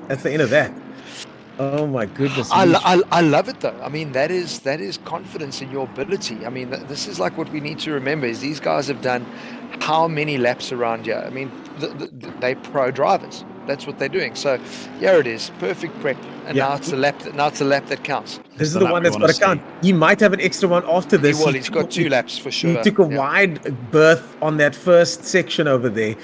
That's the end of that. Oh my goodness. I love it though. I mean, that is confidence in your ability. I mean, this is like what we need to remember is these guys have done how many laps around here. I mean, they pro drivers. That's what they're doing. So here it is, perfect prep, and Yeah. now it's a lap. Now it's a lap that counts. This is the the lap one we that's wanna got to count. He might have an extra one after this. He's got 2 laps for sure. He took a Yeah. wide berth on that first section over there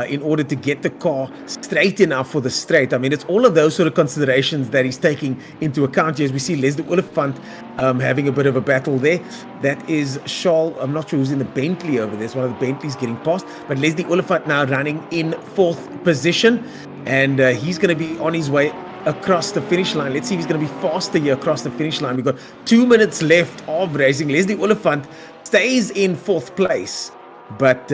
in order to get the car straight enough for the straight. I mean, it's all of those sort of considerations that he's taking into account here. As we see Leslie Oliphant having a bit of a battle there. That is Charles. I'm not sure who's in the Bentley over there. It's one of the Bentleys getting past. But Leslie Oliphant now running in 4th position. And he's going to be on his way across the finish line. Let's see if he's going to be faster here across the finish line. We've got 2 minutes left of racing. Leslie Oliphant stays in 4th place. But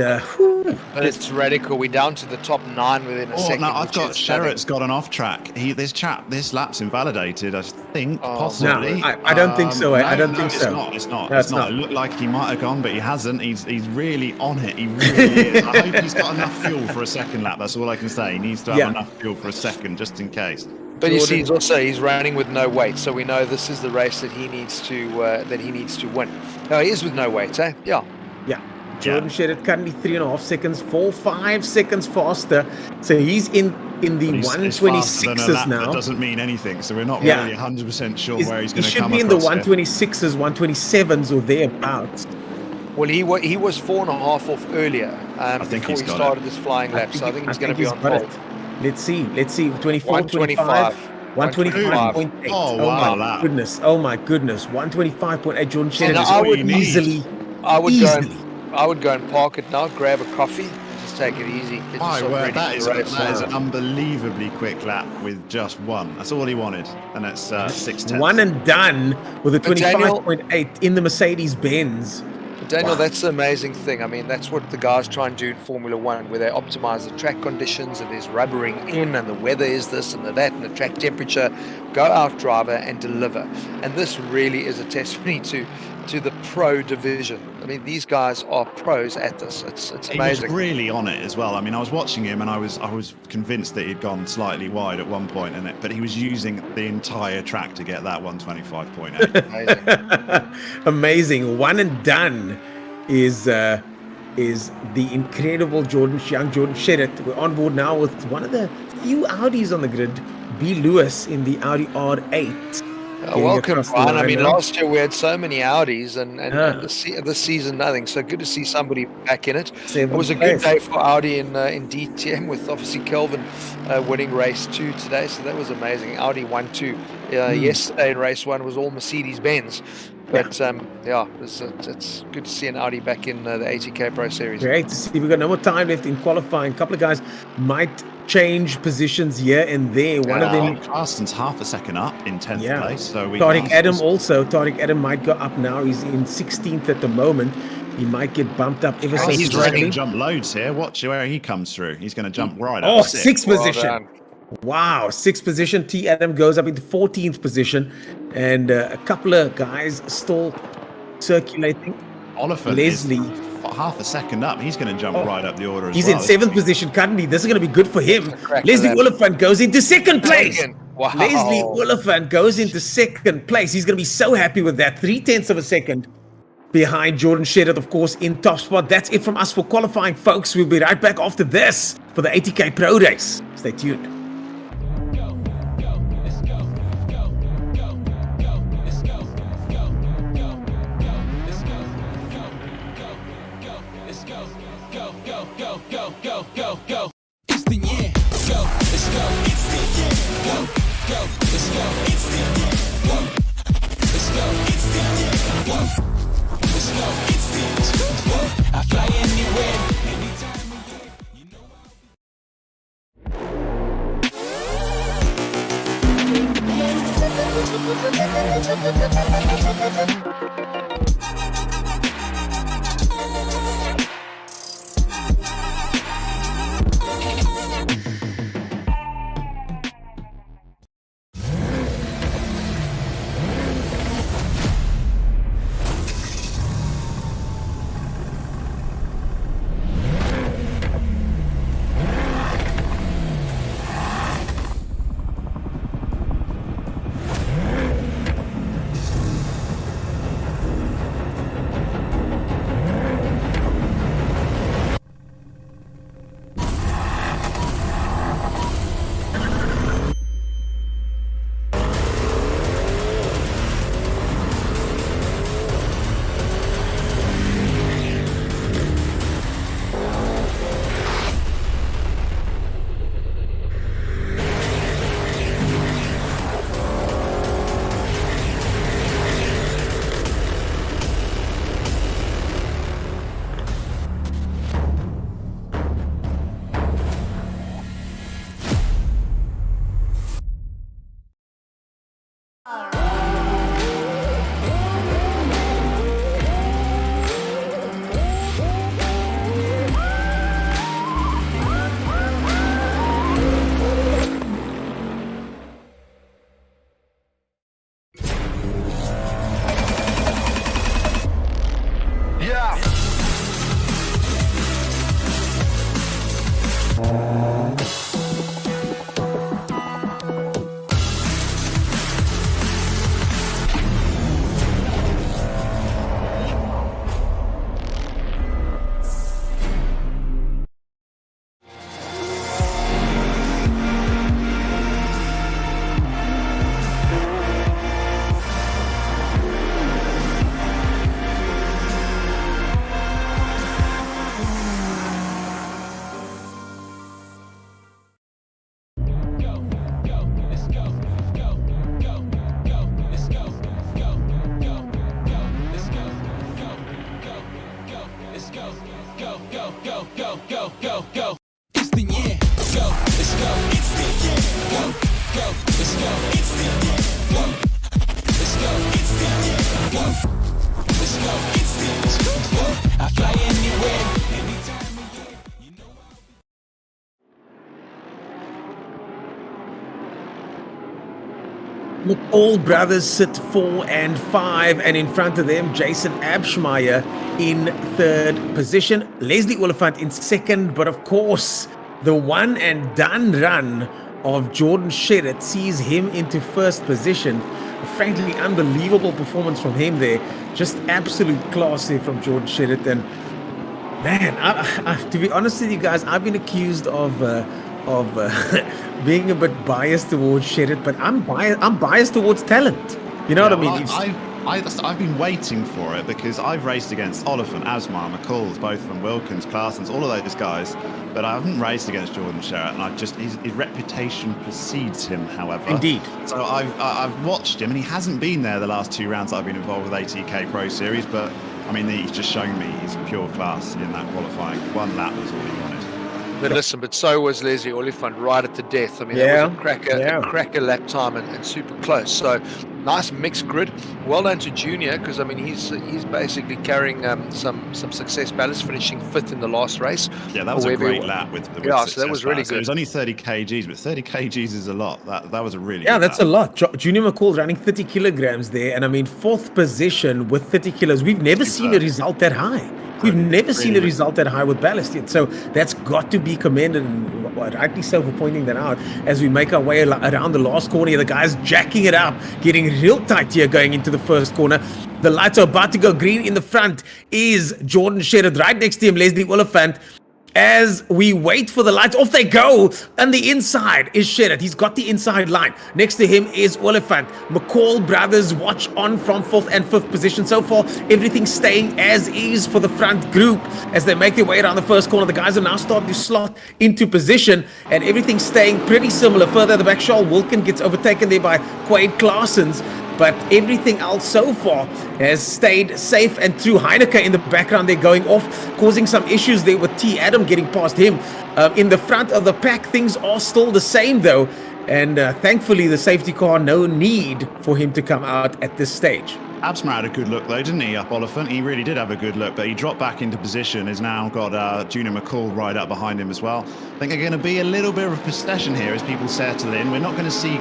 it's radical. We're down to the top 9 within a second. No, I've got Sherritt's got an off track. This lap's invalidated, I think, possibly. No, I don't think so. I don't think so. It's not. No, It's not. It looked like he might have gone, but he hasn't. He's really on it. He really is. I hope he's got enough fuel for a second lap. That's all I can say. He needs to have enough fuel for a second, just in case. But you see, he's running with no weight, so we know this is the race that he needs to win. No, he is with no weight, eh? Yeah. Yeah. Jordan Shedid currently 3.5 seconds, 5 seconds faster. So he's in the 126s now. That doesn't mean anything. So we're not really 100% sure where he's going to come across. He should be in the 126s, 127s or thereabouts. Well, he was 4.5 off earlier before he started this flying lap. So I think he's going to be on pole. Let's see. 24, 25. 125.8. Oh wow! Oh my goodness. 125.8. Jordan Shedid I would go and park it now, grab a coffee, and just take it easy. That is an unbelievably quick lap with just one. That's all he wanted, and that's 6 one and done with a 25.8 in the Mercedes-Benz. Daniel, that's the amazing thing. I mean, that's what the guys try and do in Formula One, where they optimize the track conditions, and there's rubbering in, and the weather is this and that, and the track temperature. Go out, driver, and deliver. And this really is a testimony to the pro division. I mean, these guys are pros at this. It's amazing. He was really on it as well. I mean, I was watching him, and I was convinced that he'd gone slightly wide at one point in it, but he was using the entire track to get that 125.8. Amazing. One and done is the incredible young Jordan Shedid. We're on board now with one of the few Audis on the grid, B. Lewis in the Audi R8. Welcome, Brian. I mean, last year we had so many Audis, and this season nothing. So good to see somebody back in it. It was a good day for Audi in DTM, with obviously Kelvin winning race 2 today. So that was amazing. Audi won 2 yesterday in race 1. Was all Mercedes-Benz. But it's good to see an Audi back in the ATK Pro Series. Great to see. We've got no more time left in qualifying. A couple of guys might change positions here and there. One of them, Carson's half a second up in 10th place. So Tariq Adam might go up now. He's in 16th at the moment. He might get bumped up ever so slightly. He's running jump loads here. Watch where he comes through. He's going to jump right up. Oh, 6th position. Wow, 6th position. T. Adam goes up into 14th position. And a couple of guys still circulating. Oliphant Leslie is half a second up. He's going to jump right up the order as well. He's in 7th position currently. This is going to be good for him. Leslie Oliphant goes into 2nd place. Wow. Leslie Oliphant goes into 2nd place. He's going to be so happy with that. 0.3 of a second behind Jordan Shedid, of course, in top spot. That's it from us for qualifying, folks. We'll be right back after this for the ATK Pro Race. Stay tuned. Go. It's the year. Go. Let's go. It's the year. Go. Let's go. It's the year. Go. Let's go. It's the year. Go. Let's go. It's the year. I fly anywhere, anytime, again. You know I fly anywhere, anytime. McCall brothers sit 4 and 5, and in front of them, Jason Abschmeyer in third position, Leslie Oliphant in second, but of course, the one and done run of Jordan Sherritt sees him into first position. A frankly unbelievable performance from him there. Just absolute class there from Jordan Sherritt. And man, to be honest with you guys, I've been accused of being a bit biased towards Sherritt, but I'm biased towards talent. You know what I mean? I've been waiting for it because I've raced against Oliphant, Asmar, McCalls, both from Wilkins, Clarsons, all of those guys, but I haven't raced against Jordan Sherritt, and his reputation precedes him, however. Indeed. So I've watched him, and he hasn't been there the last 2 rounds that I've been involved with ATK Pro Series, but I mean, he's just shown me he's pure class in that qualifying. 1 lap was all he wanted. But listen, but so was Leslie Oliphant right at the death. I mean, that was a cracker lap time and super close. So nice mixed grid. Well done to Junior, because I mean he's basically carrying some success balance, finishing 5th in the last race. Yeah, that was a great lap with so that was really good. It was only 30 kgs, but 30 kgs is a lot. That was a really yeah, good that's lap. a lot. Junior McCall running 30 kilograms there, and I mean 4th position with 30 kilos. We've never seen a result that high. We've never seen a result that high with ballast yet. So that's got to be commended, and rightly so for pointing that out as we make our way around the last corner. The guy's jacking it up, getting real tight here going into the first corner. The lights are about to go green. In the front is Jordan Sherritt. Right next to him, Leslie Oliphant. As we wait for the lights, off they go. And the inside is Sherritt. He's got the inside line. Next to him is Oliphant. McCall brothers watch on from 4th and 5th position. So far, everything staying as is for the front group as they make their way around the first corner. The guys are now starting to slot into position, and everything staying pretty similar. Further at the back, Charles Wilkin gets overtaken there by Quade Clarsons. But everything else so far has stayed safe and true. Heineke in the background, they're going off, causing some issues there with T. Adam getting past him. In the front of the pack, things are still the same though. And thankfully, the safety car, no need for him to come out at this stage. Absmer had a good look though, didn't he, up Oliphant? He really did have a good look, but he dropped back into position. Has now got Junior McCall right up behind him as well. I think they're going to be a little bit of a procession here as people settle in. We're not going to see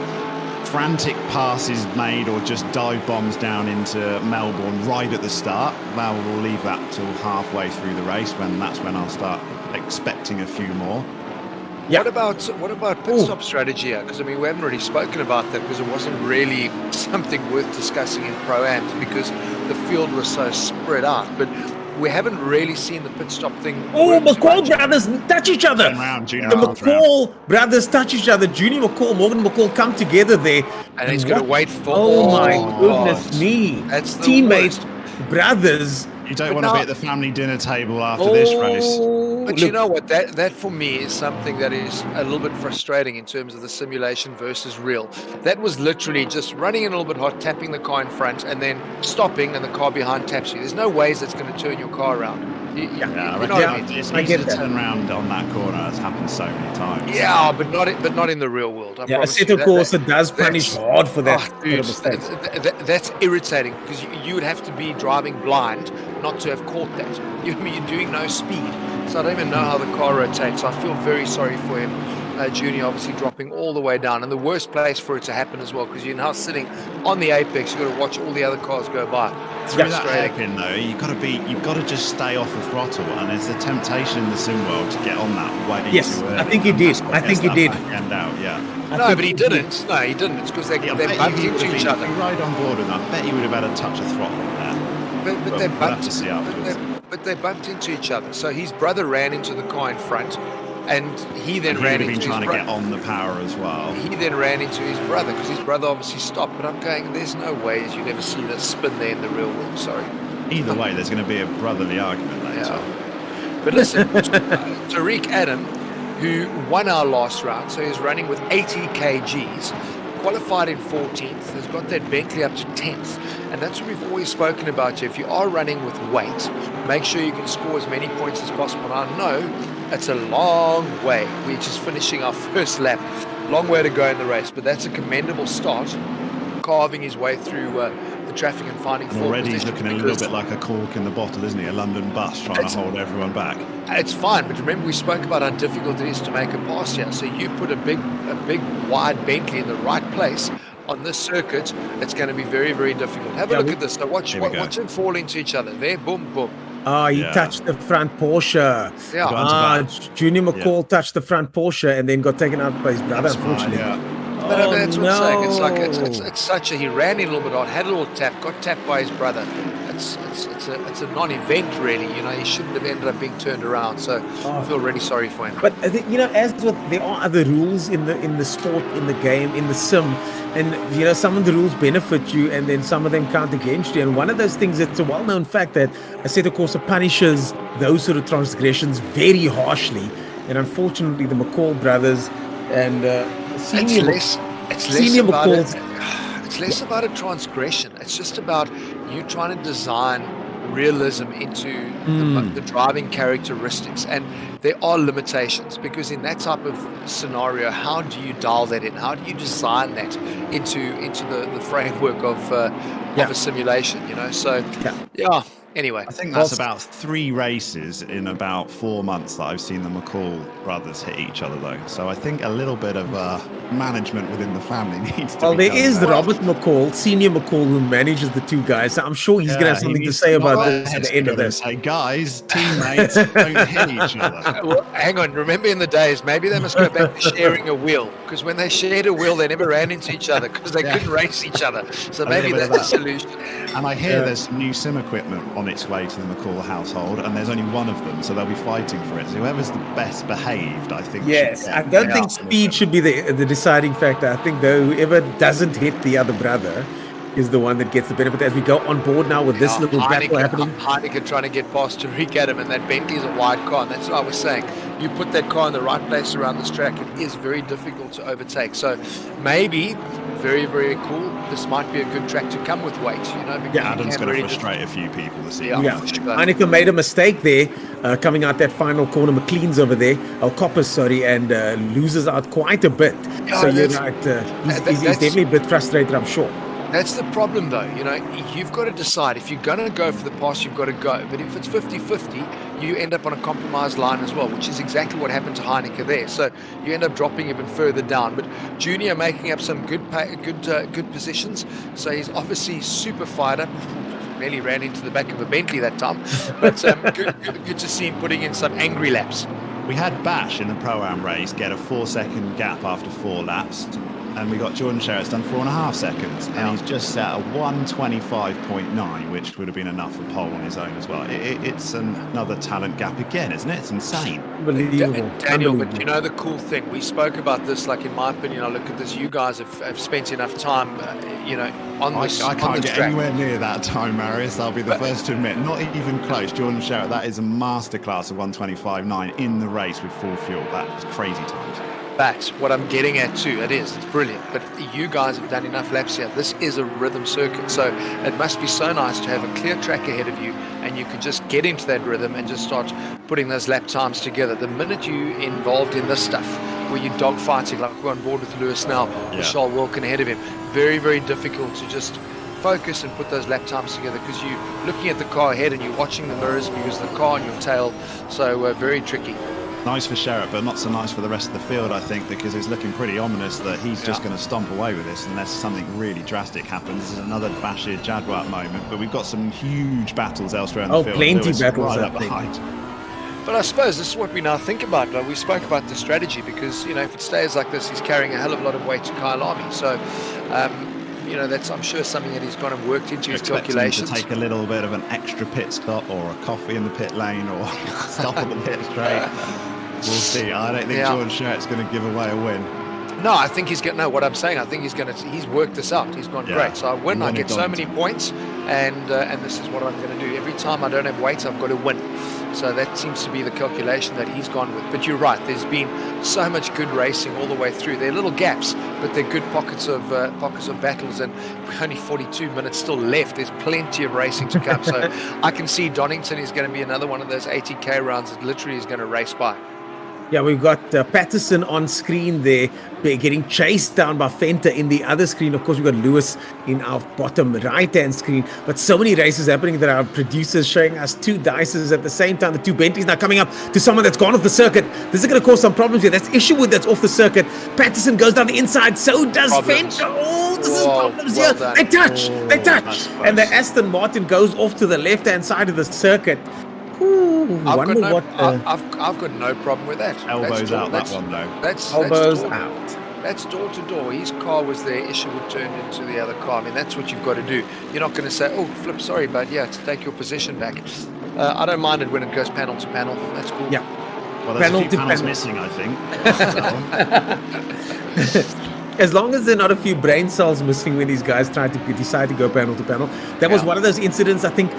frantic passes made or just dive bombs down into Melbourne right at the start. Well, we'll leave that till halfway through the race, that's when I'll start expecting a few more. Yeah. What about pit stop strategy here? Because I mean, we haven't really spoken about that because it wasn't really something worth discussing in Pro-Ams because the field was so spread out. But we haven't really seen the pit stop thing. Oh, McCall brothers touch each other. The McCall brothers touch each other. Junior McCall, Morgan McCall come together there. And he's going to wait for... Oh my goodness me. That's the teammates, worst. Brothers. You don't want to be at the family dinner table after this race. But you know what? That for me is something that is a little bit frustrating in terms of the simulation versus real. That was literally just running in a little bit hot, tapping the car in front, and then stopping, and the car behind taps you. There's no ways that's going to turn your car around. It's easy to turn around on that corner. It's happened so many times. Yeah, but not in the real world. Assetto Corsa does punish hard for that. Oh, dude, that's irritating because you would have to be driving blind not to have caught that. You're doing no speed, so I don't even know how the car rotates. So I feel very sorry for him. Junior obviously dropping all the way down, and the worst place for it to happen as well because you're now sitting on the apex. You've got to watch all the other cars go by. It's through that hairpin though, you've got to just stay off the throttle, and it's a temptation in the sim world to get on that way. Yes, I think he did. I think he did. No, but he didn't. No, he didn't. It's because they bumped into each other. If you ride on board with them, I bet he would have had a touch of throttle there. But they bumped. We'll have to see afterwards. But they bumped into each other. So his brother ran into the car in front. And he then ran into his brother. Trying to get on the power as well. He then ran into his brother because his brother obviously stopped. But I'm going, there's no ways you never see that spin there in the real world. Sorry. Either way, there's going to be a brotherly argument later. Yeah. But listen, Tariq Adam, who won our last round, so he's running with 80 kgs, qualified in 14th, has got that Bentley up to 10th. And that's what we've always spoken about here. If you are running with weight, make sure you can score as many points as possible. And I know it's a long way. We're just finishing our first lap. Long way to go in the race, but that's a commendable start, carving his way through the traffic and finding And full already he's position. looking a little bit like a cork in the bottle, isn't he? A London bus trying to hold everyone back. It's fine, but remember we spoke about how difficult it is to make a pass here. So you put a big wide Bentley in the right place on this circuit, it's going to be very, very difficult. Have a look at this. So watch them fall into each other. There, boom, boom. He touched the front Porsche. Yeah. Junior McCall touched the front Porsche and then got taken out by his brother, unfortunately. But that's what I'm saying. It's such a, he ran in a little bit hard, had a little tap, got tapped by his brother. It's a non-event, really. You know, he shouldn't have ended up being turned around. So I feel really sorry for him. But you know, as with, there are other rules in the sport, in the game, in the sim, and you know, some of the rules benefit you, and then some of them count against you. And one of those things, it's a well-known fact that Assetto Corsa punishes those sort of transgressions very harshly. And unfortunately, the McCall brothers and Senior McCall. It's less about a transgression. It's just about you trying to design realism into the driving characteristics, and there are limitations, because in that type of scenario, how do you dial that in? How do you design that into the framework of a simulation? You know, so anyway, I think that's about 3 races in about 4 months that I've seen the McCall brothers hit each other, though. So I think a little bit of management within the family needs to be there done. is Robert McCall, Senior McCall, who manages the two guys. So I'm sure he's going to have something to say about this at the end of this. Say, guys, teammates, don't hit each other. Well, hang on. Remember in the days, maybe they must go back to sharing a wheel, because when they shared a wheel, they never ran into each other because they couldn't race each other. So maybe that's the solution. And I hear there's some new sim equipment on its way to the McCall household, and there's only one of them, so they'll be fighting for it. So whoever's the best behaved, I think. Yes, I don't think speed should be the deciding factor. I think, though, whoever doesn't hit the other brother is the one that gets the benefit. As we go on board now with this little battle happening. Heineken trying to get past Tariq Adam, and that Bentley is a wide car, and that's what I was saying. You put that car in the right place around this track, it is very difficult to overtake. So maybe, very, very cool, this might be a good track to come with weight, you know. Adam's going to frustrate a few people this evening. Heineken made a mistake there, coming out that final corner. McLean's over there, Koppers, sorry, and loses out quite a bit. So you're right, he's definitely a bit frustrated, I'm sure. That's the problem, though. You know, you've got to decide. If you're going to go for the pass, you've got to go. But if it's 50-50, you end up on a compromised line as well, which is exactly what happened to Heineken there. So you end up dropping even further down. But Junior making up some good positions. So he's obviously super fired up. Nearly ran into the back of a Bentley that time. But good to see him putting in some angry laps. We had Bash in the Pro-Am race get a 4-second gap after 4 laps. And we got Jordan Sherritt's done 4.5 seconds, and he's just set a 1:25.9, which would have been enough for pole on his own as well. It's another talent gap again, isn't it? It's insane. Unbelievable. Daniel, but you know the cool thing, we spoke about this, like in my opinion, I look at this, you guys have spent enough time, on this I can't get track. anywhere near that time, Marius. I'll be the first to admit. Not even close. Jordan Sherritt, that is a masterclass of 1:25.9 in the race with full fuel. That is crazy times. But what I'm getting at too, it's brilliant. But you guys have done enough laps here. This is a rhythm circuit, so it must be so nice to have a clear track ahead of you, and you can just get into that rhythm and just start putting those lap times together. The minute you involved in this stuff, where you're dogfighting, like we're on board with Lewis now, Charles Wilkin ahead of him, very, very difficult to just focus and put those lap times together, because you're looking at the car ahead and you're watching the mirrors because of the car on your tail. So very tricky. Nice for Sherritt, but not so nice for the rest of the field, I think, because it's looking pretty ominous that he's just going to stomp away with this unless something really drastic happens. This is another Bashir Jadwat moment, but we've got some huge battles elsewhere in the field. Plenty battles, right up behind. But I suppose this is what we now think about. Like we spoke about the strategy, because, if it stays like this, he's carrying a hell of a lot of weight to Kyle Army. So, that's, I'm sure, something that he's kind of worked into his calculations. To take a little bit of an extra pit stop, or a coffee in the pit lane, or stop on the pit straight. We'll see. I don't think Jordan Sherritt's going to give away a win. No, I think he's what I'm saying, I think he's worked this out. He's gone great. So I win, I get so many points, and this is what I'm going to do. Every time I don't have weight, I've got to win. So that seems to be the calculation that he's gone with. But you're right, there's been so much good racing all the way through. There are little gaps, but they're good pockets of battles, and we're only 42 minutes still left. There's plenty of racing to come. So I can see Donington is going to be another one of those ATK rounds that literally is going to race by. Yeah, we've got Patterson on screen there, getting chased down by Fenter in the other screen. Of course, we've got Lewis in our bottom right-hand screen. But so many races happening that our producers showing us two dices at the same time. The two Bentleys now coming up to someone that's gone off the circuit. This is going to cause some problems here. That's Isherwood that's off the circuit. Patterson goes down the inside. So does Fenter. Oh, this is problems here. Done. They touch. And the Aston Martin goes off to the left-hand side of the circuit. Ooh, I've got no problem with that. Elbows out that one though. Elbows out. That's door to door. His car was there. Isherwood turned into the other car. I mean, that's what you've got to do. You're not going to say, "Oh, flip, sorry, but yeah, to take your position back." I don't mind it when it goes panel to panel. That's cool. Yeah. Well, there's a few panels missing, I think. As long as there are not a few brain cells missing when these guys decide to go panel to panel. That was one of those incidents. I think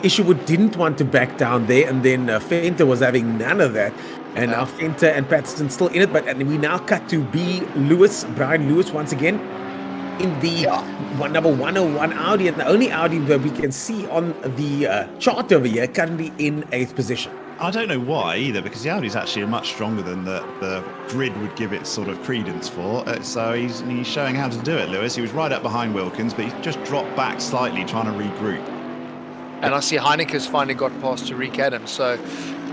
Isherwood didn't want to back down there, and then Fenter was having none of that. And now Fenter and Patterson still in it. And we now cut to Brian Lewis once again in the number 101 Audi, and the only Audi that we can see on the chart over here, currently in 8th position. I don't know why either, because the Audi's actually much stronger than the grid would give it sort of credence for. So he's showing how to do it, Lewis. He was right up behind Wilkins, but he just dropped back slightly, trying to regroup. And I see Heineke's finally got past Tariq Adams. So,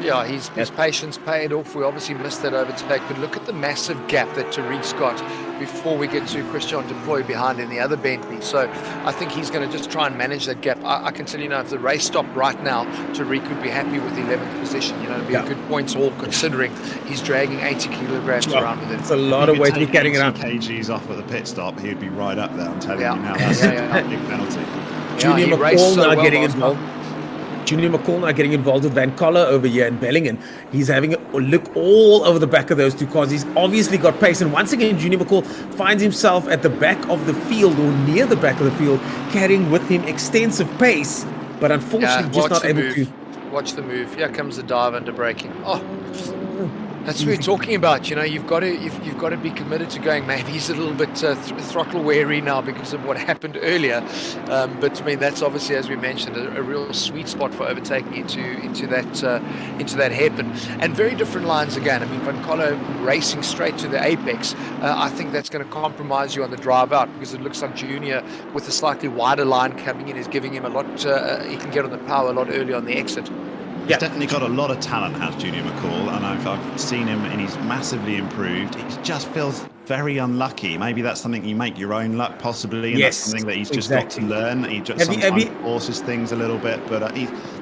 yeah, his patience paid off. We obviously missed that overtake, but look at the massive gap that Tariq's got before we get to Christian Deploy behind in the other Bentley. So I think he's going to just try and manage that gap. I can tell you now, if the race stopped right now, Tariq would be happy with 11th position. You know, it'd be a good points all considering he's dragging 80 kilograms around with him. It's a lot of weight to be carrying around. kgs off at the pit stop, he'd be right up there. I'm telling you now. That's a big penalty. Junior McCall now getting involved. Junior McCall now getting involved with Van Coller over here in Bellingen. He's having a look all over the back of those two cars. He's obviously got pace. And once again, Junior McCall finds himself at the back of the field, or near the back of the field, carrying with him extensive pace, but unfortunately just not able to. Watch the move. Here comes the dive under braking. Oh, that's what we're talking about. You know, you've got to be committed to going. Maybe he's a little bit throttle weary now because of what happened earlier. But I mean, that's obviously, as we mentioned, a real sweet spot for overtaking into that hairpin. And very different lines again. I mean, Van Coller racing straight to the apex. I think that's going to compromise you on the drive out, because it looks like Junior with a slightly wider line coming in is giving him a lot. He can get on the power a lot earlier on the exit. He's definitely got a lot of talent, has Junior McCall, and I've seen him, and he's massively improved. He just feels very unlucky. Maybe that's something you make your own luck, possibly, and that's something that he's just got to learn. He just sometimes forces things a little bit, but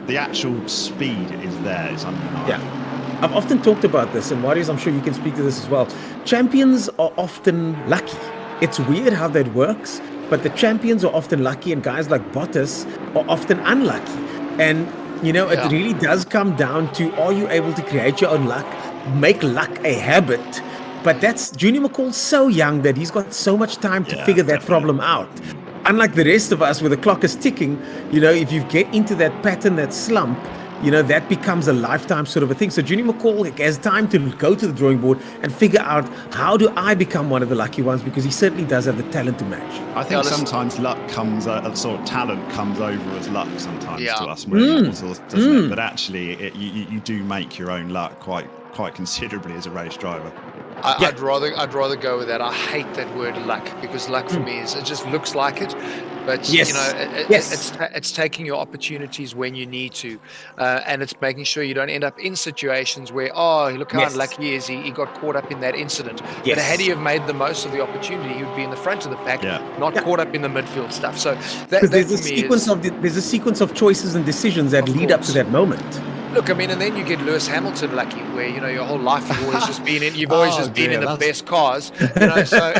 the actual speed is there. It's undeniable. Yeah. I've often talked about this, and Marius, I'm sure you can speak to this as well. Champions are often lucky. It's weird how that works, but the champions are often lucky, and guys like Bottas are often unlucky. And you know, it really does come down to, are you able to create your own luck, make luck a habit? But that's Junior McCall so young that he's got so much time to figure that problem out. Unlike the rest of us, where the clock is ticking, you know, if you get into that pattern, that slump, you know, that becomes a lifetime sort of a thing. So Junior McCall has time to go to the drawing board and figure out, how do I become one of the lucky ones? Because he certainly does have the talent to match. I think sometimes luck comes, sort of talent comes over as luck sometimes to us, doesn't it? But actually, you do make your own luck quite considerably as a race driver. I'd rather go with that. I hate that word luck, because luck for me it just looks like it. But you know, it's taking your opportunities when you need to, and it's making sure you don't end up in situations where, look how unlucky he is. He got caught up in that incident. But had he have made the most of the opportunity, he would be in the front of the pack, not caught up in the midfield stuff. So there's a sequence of choices and decisions that lead up to that moment. Look, I mean, and then you get Lewis Hamilton lucky, where, you know, your whole life you've always just been in the best cars. You know, so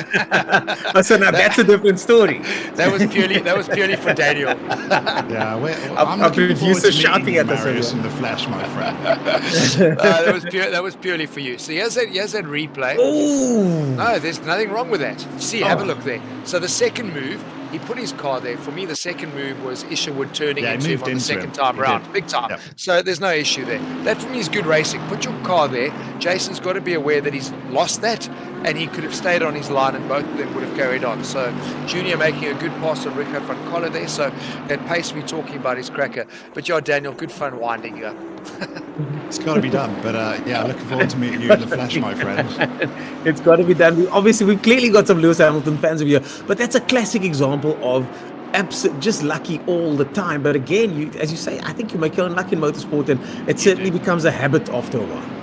so now that's a different story. That was purely for Daniel. I'm our producer shouting at us in the flesh, my friend. That was purely for you. So here's that replay. Ooh. No, there's nothing wrong with that. See, have a look there. So the second move, he put his car there. For me, the second move was Isherwood turning into him on the second time around. Big time. Yep. So there's no issue there. That for me is good racing. Put your car there. Jason's got to be aware that he's lost that. and he could have stayed on his line, and both of them would have carried on. So Junior making a good pass on Rico van Coller there. So that pace we're talking about is cracker. But yeah, Daniel, good fun winding you up. It's got to be done. But yeah, looking forward to meeting you in the flesh, my friend. It's got to be done. We've clearly got some Lewis Hamilton fans over here, but that's a classic example of just lucky all the time. But again, as you say, I think you make your own luck in motorsport, and it certainly becomes a habit after a while.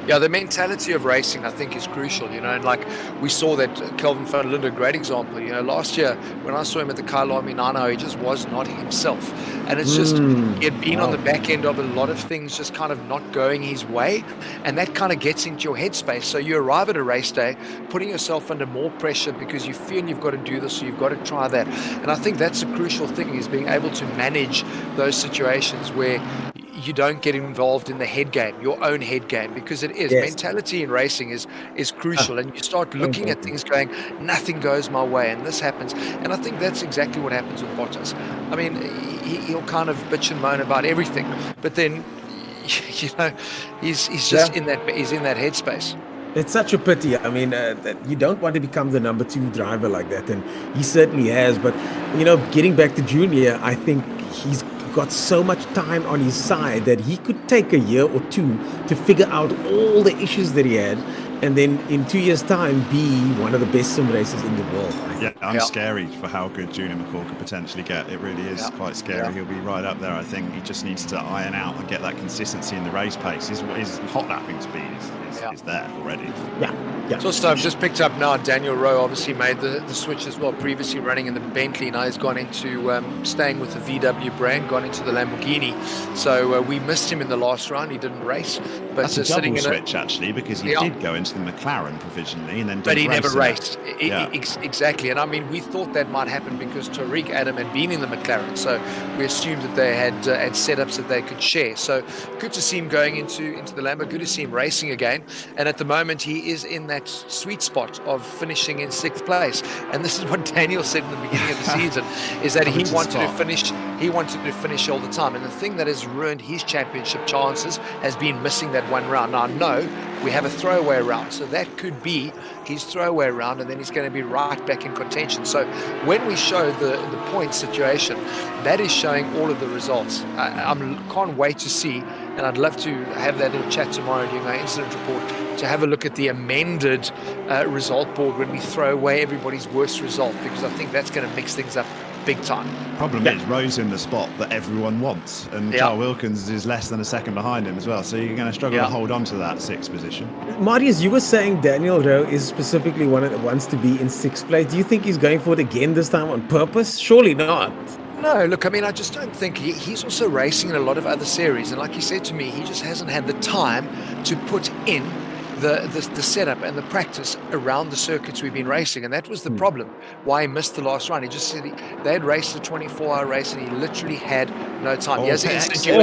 Yeah, the mentality of racing, I think, is crucial, and like we saw that Kelvin van Linde, a great example, last year when I saw him at the Kyalami Minano, he just was not himself. And it's just, he had been on the back end of a lot of things just kind of not going his way, and that kind of gets into your headspace. So you arrive at a race day, putting yourself under more pressure because you feel you've got to do this, or you've got to try that. And I think that's a crucial thing, is being able to manage those situations where you don't get involved in the head game, your own head game, because it is mentality in racing is crucial. And you start looking at things going, nothing goes my way, and this happens. And I think that's exactly what happens with Bottas. I mean, he'll kind of bitch and moan about everything, but then he's just in that headspace. It's such a pity. I mean, that you don't want to become the number 2 driver like that, and he certainly has. But getting back to Junior, I think he's got so much time on his side that he could take a year or 2 to figure out all the issues that he had, and then in 2 years' time be one of the best sim racers in the world. Yeah, I'm scary for how good Junior McCall could potentially get. It really is quite scary. Yeah. He'll be right up there, I think. He just needs to iron out and get that consistency in the race pace. His hot lapping speed is there already. Yeah. So I've just picked up now, Daniel Rowe obviously made the switch as well, previously running in the Bentley. Now he's gone into staying with the VW brand, gone into the Lamborghini. So we missed him in the last round. He didn't race. But that's a double switch, actually, because he did go into the McLaren provisionally and then but he never raced. Exactly. And I mean, we thought that might happen because Tariq Adam had been in the McLaren. So we assumed that they had setups that they could share. So good to see him going into the Lambo. Good to see him racing again. And at the moment, he is in that sweet spot of finishing in 6th place. And this is what Daniel said in the beginning of the season, is that he wanted to finish all the time. And the thing that has ruined his championship chances has been missing that one round. Now, no, we have a throwaway round, so that could be his throwaway round, and then he's going to be right back in contention. So when we show the point situation, that is showing all of the results. I can't wait to see, and I'd love to have that little chat tomorrow during our incident report, to have a look at the amended result board when we throw away everybody's worst result, because I think that's going to mix things up big time. Problem is, Rowe's in the spot that everyone wants, and Carl Wilkins is less than a second behind him as well, so you're going to struggle to hold on to that 6th position. Marius, you were saying Daniel Rowe is specifically one that wants to be in 6th place. Do you think he's going for it again this time on purpose? Surely not. No, look, I mean, I just don't think he's also racing in a lot of other series, and like he said to me, he just hasn't had the time to put in the setup and the practice around the circuits we've been racing, and that was the problem why he missed the last round. He just said they had raced a 24-hour race and he literally had no time. That's what you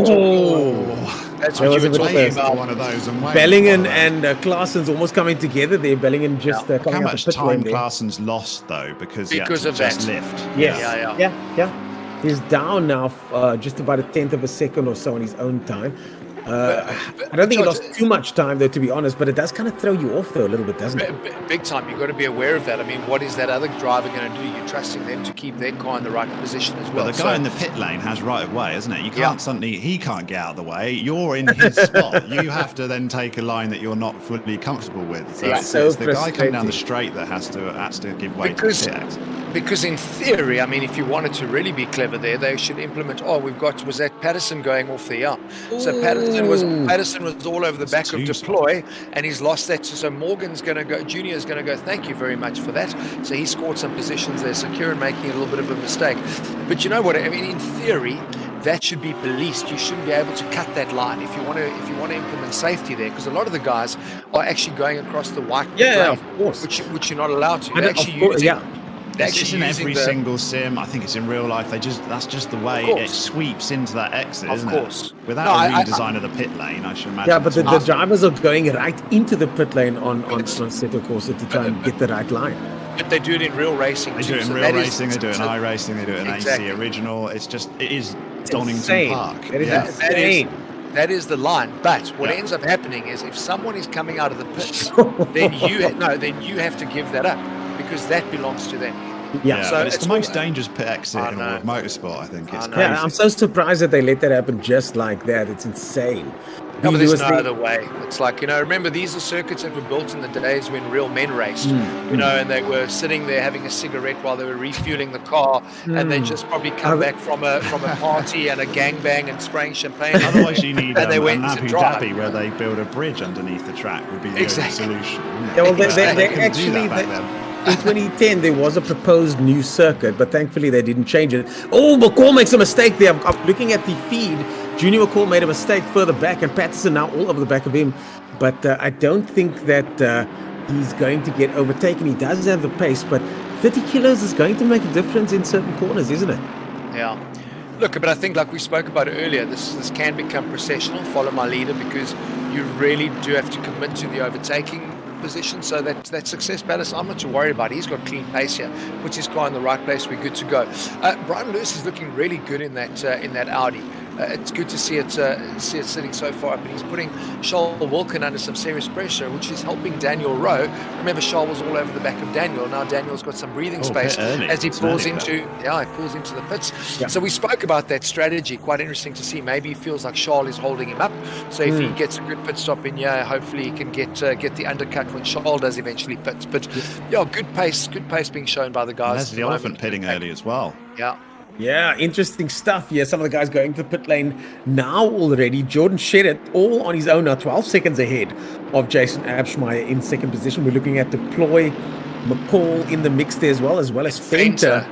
were talking about. One of those. Bellingen and Claessen's almost coming together there. Bellingen just coming how up much the pit time lane Claessen's lost though because he had of to just that lift. Yeah. He's down now just about a 10th of a second or so on his own time. I don't think he lost too much time, though, to be honest, but it does kind of throw you off, though, a little bit, doesn't it? Big time. You've got to be aware of that. I mean, what is that other driver going to do? You're trusting them to keep their car in the right position as well. Well, the guy in the pit lane has right of way, isn't it? You can't he can't get out of the way. You're in his spot. You have to then take a line that you're not fully comfortable with. So it's the guy coming down the straight that has to give way to the pit. Because in theory, I mean, if you wanted to really be clever there, they should implement, was that Patterson going off there? So Patterson was all over the back of Deploy, and he's lost that. So Morgan's going to go, Junior's going to go, thank you very much for that. So he scored some positions there, so Kieran making a little bit of a mistake. But you know what, I mean, in theory, that should be policed. You shouldn't be able to cut that line if you want to implement safety there, because a lot of the guys are actually going across the white lane, of course, which you're not allowed to. It's in every single sim. I think it's in real life. That's just the way it sweeps into that exit, isn't it? Without a redesign of the pit lane, I should imagine. Yeah, but the drivers are going right into the pit lane on Seto Corsa to try and get the right line. But they do it in real racing. They do it in real racing. They do it in iRacing. They do it in AC Original. It is Donington Park. That is insane. That is the line. But what ends up happening is if someone is coming out of the pits, then you have to give that up because that belongs to them. Yeah, so it's the most dangerous pit exit in all of motorsport, I think. It's crazy. Yeah, I'm so surprised that they let that happen just like that. It's insane. No, but there's no other way. It's like, remember, these are circuits that were built in the days when real men raced, and they were sitting there having a cigarette while they were refueling the car, and they just probably come back from a party and a gangbang and spraying champagne. Otherwise, you need and they a went to Abu drive. Dhabi where they build a bridge underneath the track would be the only solution. Yeah, well, they couldn't do actually... that back then. In 2010, there was a proposed new circuit, but thankfully they didn't change it. Oh, McCall makes a mistake there. I'm looking at the feed. Junior McCall made a mistake further back, and Patterson now all over the back of him. But I don't think that he's going to get overtaken. He does have the pace, but 30 kilos is going to make a difference in certain corners, isn't it? Yeah. Look, but I think like we spoke about earlier, this can become processional, follow my leader, because you really do have to commit to the overtaking position, so that success balance I'm not too worried about. He's got clean pace here, puts his car in the right place, we're good to go. Brian Lewis is looking really good in that Audi. It's good to see it sitting so far up, and he's putting Charles Wilkin under some serious pressure, which is helping Daniel Rowe. Remember, Charles was all over the back of Daniel. Now Daniel's got some breathing space as he pulls into the pits. Yeah. So we spoke about that strategy. Quite interesting to see. Maybe he feels like Charles is holding him up. So if he gets a good pit stop in here, hopefully he can get the undercut when Charles does eventually pit. But good pace being shown by the guys. And there's the elephant pitting early as well. Yeah, interesting stuff. Yeah, some of the guys going to the pit lane now already. Jordan Shedder all on his own now, 12 seconds ahead of Jason Abschmeyer in second position. We're looking at Deploy, McCall in the mix there as well as Fenter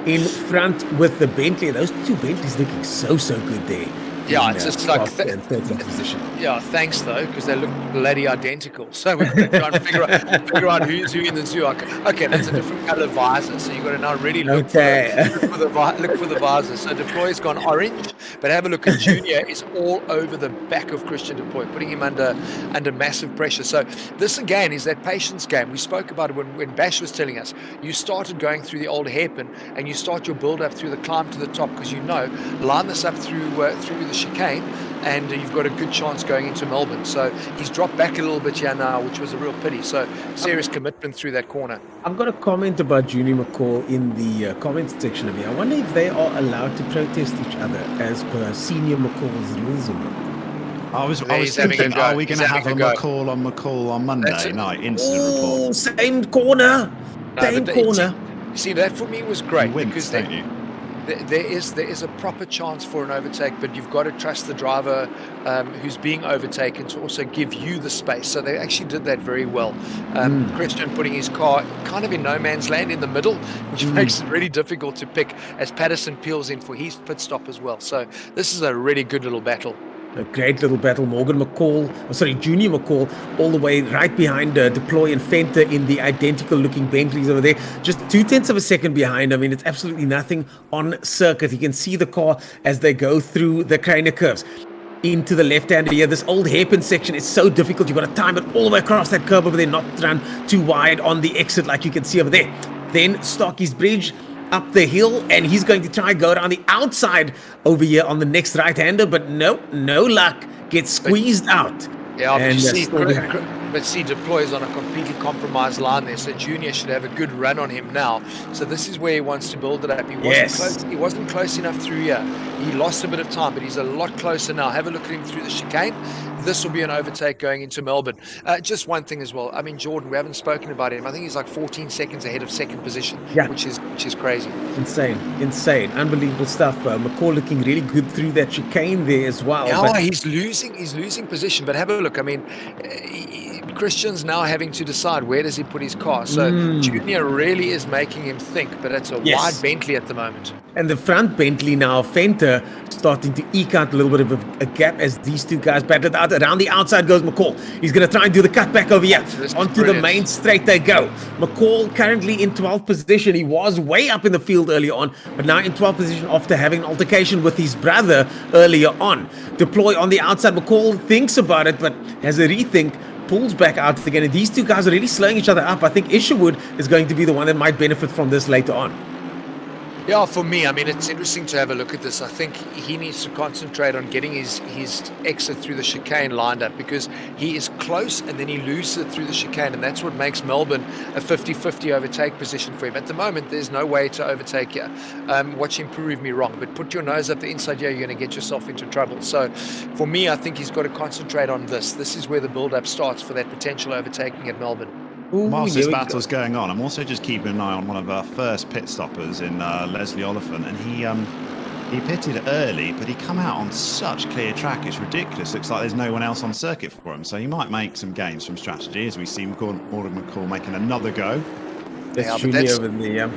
in front with the Bentley. Those two Bentleys looking so good there. Yeah, it's just like position. Yeah, thanks though, because they look bloody identical. So we're going to try and figure out who's who in the zoo. Okay, that's a different color visor, so you've got to now really look for the visor. So Deploy's gone orange, but have a look at Junior is all over the back of Christian Deploy, putting him under massive pressure. So this again is that patience game. We spoke about it when Bash was telling us. You started going through the old hairpin, and you start your build up through the climb to the top, because line this up through the chicane, and you've got a good chance going into Melbourne. So he's dropped back a little bit here now, which was a real pity. So serious commitment through that corner. I've got a comment about Junior McCall in the comments section of here. I wonder if they are allowed to protest each other as per Senior McCall's rules or not. I was thinking, are we going to have a McCall on Monday night incident report? Same corner. See, that for me was great, because don't you? There is a proper chance for an overtake, but you've got to trust the driver who's being overtaken to also give you the space. So they actually did that very well. Christian putting his car kind of in no man's land in the middle, which makes it really difficult to pick as Patterson peels in for his pit stop as well. So this is a really good little battle. A great little battle. Junior McCall, all the way right behind Deploy and Fenter in the identical looking Bentleys over there. Just 0.2 of a second behind. I mean, it's absolutely nothing on circuit. You can see the car as they go through the Craner curves. Into the left-hander here. This old hairpin section is so difficult. You've got to time it all the way across that curve over there, not run too wide on the exit like you can see over there. Then Stocky's Bridge up the hill, and he's going to try and go around the outside over here on the next right-hander, but no luck. Gets squeezed out. Yeah, but see, Deploy is on a completely compromised line there, so Junior should have a good run on him now. So this is where he wants to build it up. He wasn't close enough through here. He lost a bit of time, but he's a lot closer now. Have a look at him through the chicane. This will be an overtake going into Melbourne. Just one thing as well. I mean, Jordan, we haven't spoken about him. I think he's like 14 seconds ahead of second position, which is crazy. Insane. Unbelievable stuff. McCall looking really good through that chicane there as well. Yeah, he's losing position, but have a look. I mean, Christian's now having to decide where does he put his car. So Junior really is making him think, but it's a wide Bentley at the moment. And the front Bentley now, Fenter, starting to eke out a little bit of a gap as these two guys battled out. Around the outside goes McCall. He's going to try and do the cutback over here. Onto the main straight they go. McCall currently in 12th position. He was way up in the field earlier on, but now in 12th position after having an altercation with his brother earlier on. Deploy on the outside. McCall thinks about it, but has a rethink. Pulls back out again, and these two guys are really slowing each other up. I think Isherwood is going to be the one that might benefit from this later on. Yeah, for me, I mean, it's interesting to have a look at this. I think he needs to concentrate on getting his exit through the chicane lined up, because he is close and then he loses it through the chicane, and that's what makes Melbourne a 50-50 overtake position for him. At the moment, there's no way to overtake here. Watch him prove me wrong, but put your nose up the inside here, you're going to get yourself into trouble. So for me, I think he's got to concentrate on this. This is where the build-up starts for that potential overtaking at Melbourne. Ooh, Whilst here this we battle's going on, I'm also just keeping an eye on one of our first pit stoppers in Leslie Oliphant, and he pitted early, but he come out on such clear track, it's ridiculous. Looks like there's no one else on circuit for him, so he might make some gains from strategy, as we see Morgan McCall making another go. That's Yeah, but truly that's- over there.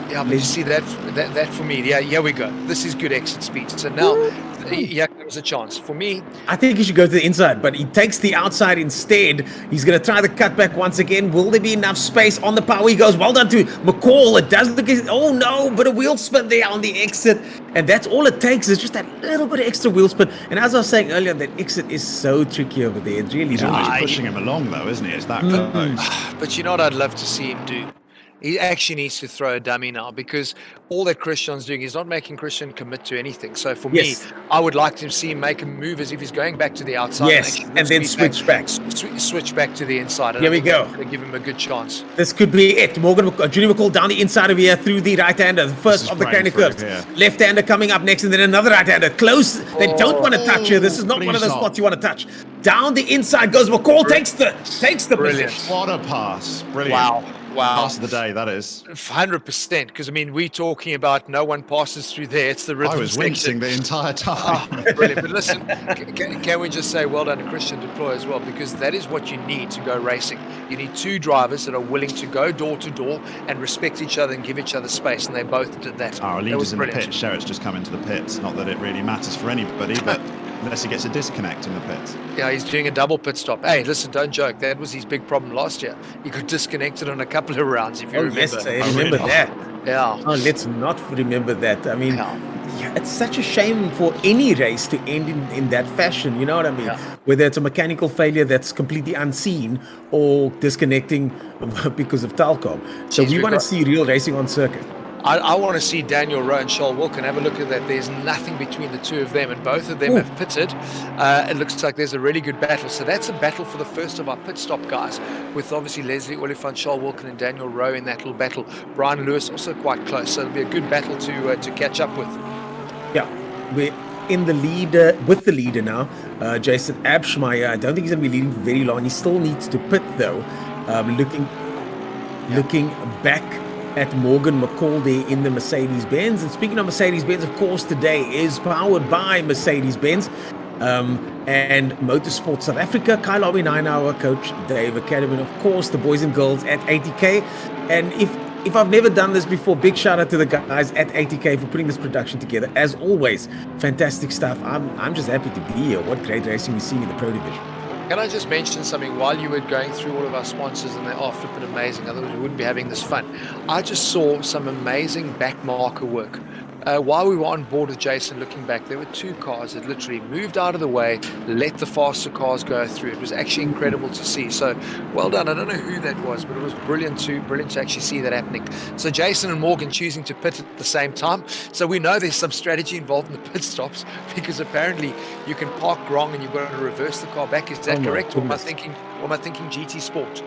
Yeah, but you see that for me. Yeah, here we go. This is good exit speed. So now here comes a chance for me. I think he should go to the inside, but he takes the outside instead. He's going to try the cutback once again. Will there be enough space on the power? He goes, well done to McCall. It does look, oh no, but a wheel spin there on the exit. And that's all it takes, is just that little bit of extra wheel spin. And as I was saying earlier, that exit is so tricky over there. It really He's is. almost pushing him along, though, isn't he? It's that close. But you know what I'd love to see him do? He actually needs to throw a dummy now, because all that Christian's doing, he's not making Christian commit to anything. So for Yes. me, I would like to see him make a move as if he's going back to the outside. Yes, actually and then switch back. Switch back to the inside. And Here I we think that's go. gonna give him a good chance. This could be it. Junior McCall down the inside of here through the right-hander. The first is of the brain kind of through curves. here. Left-hander coming up next, and then another right-hander. Close. They don't want to touch here. This is not please one of those not. spots you want to touch. Down the inside goes McCall. Takes the Brilliant. position. What a pass. Brilliant. Wow. Pass of the day, that is. 100%. Because I mean, we're talking about no one passes through there. It's the rhythm I was section. wincing the entire time. Oh, brilliant. But listen, can we just say well done to Christian Deploy as well, because that is what you need to go racing. You need two drivers that are willing to go door to door and respect each other and give each other space, and they both did that. Our That was leaders in the brilliant. pit. Sherritt's just come into the pits. Not that it really matters for anybody, but unless he gets a disconnect in the pits. Yeah, he's doing a double pit stop. Hey, listen, don't joke. That was his big problem last year. He got disconnected on a couple of rounds, if you Oh, remember. yes, I remember that. Yeah. Oh, let's not remember that. I mean, Yeah. it's such a shame for any race to end in that fashion. You know what I mean? Yeah. Whether it's a mechanical failure that's completely unseen or disconnecting because of Talcom. So Jeez, we we've want to got- see real racing on circuit. I want to see Daniel Rowe and Charles Wilkin. Have a look at that. There's nothing between the two of them, and both of them Ooh. have pitted. It looks like there's a really good battle. So that's a battle for the first of our pit stop guys, with obviously Leslie Oliphant, Charles Wilkin, and Daniel Rowe in that little battle. Brian Lewis also quite close. So it'll be a good battle to catch up with. Yeah, we're in the leader with the leader now. Jason Abschmeyer. I don't think he's going to be leading for very long. He still needs to pit though. Looking back at Morgan McCall there in the Mercedes-Benz. And speaking of Mercedes-Benz, of course, today is powered by Mercedes-Benz and Motorsport South Africa. Kyle Lobby 9-hour coach Dave Academy, and of course the boys and girls at ATK. And if I've never done this before, big shout out to the guys at ATK for putting this production together. As always, fantastic stuff. I'm just happy to be here. What great racing we see in the Pro Division. Can I just mention something while you were going through all of our sponsors, and they are flipping amazing, otherwise we wouldn't be having this fun. I just saw some amazing back marker work. While we were on board with Jason, looking back, there were two cars that literally moved out of the way, let the faster cars go through. It was actually incredible to see. So well done. I don't know who that was, but it was brilliant to actually see that happening. So Jason and Morgan choosing to pit at the same time. So we know there's some strategy involved in the pit stops, because apparently you can park wrong and you've got to reverse the car back. Is that Oh my correct? Or am I goodness. thinking GT Sport?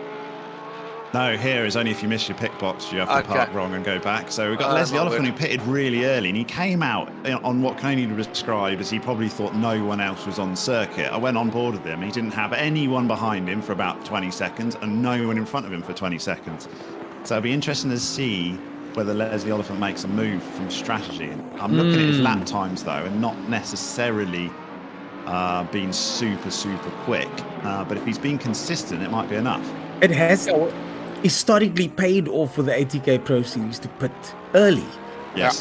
No, here is only if you miss your pick box, you have to Okay. park wrong and go back. So we've got Oh, Leslie my Oliphant word. who pitted really early, and he came out on what can only be described as he probably thought no one else was on circuit. I went on board with him. He didn't have anyone behind him for about 20 seconds and no one in front of him for 20 seconds. So it'll be interesting to see whether Leslie Oliphant makes a move from strategy. I'm looking at his lap times, though, and not necessarily being super quick. But if he's been consistent, it might be enough. It has historically paid off for the ATK Pro Series to pit early. Yes.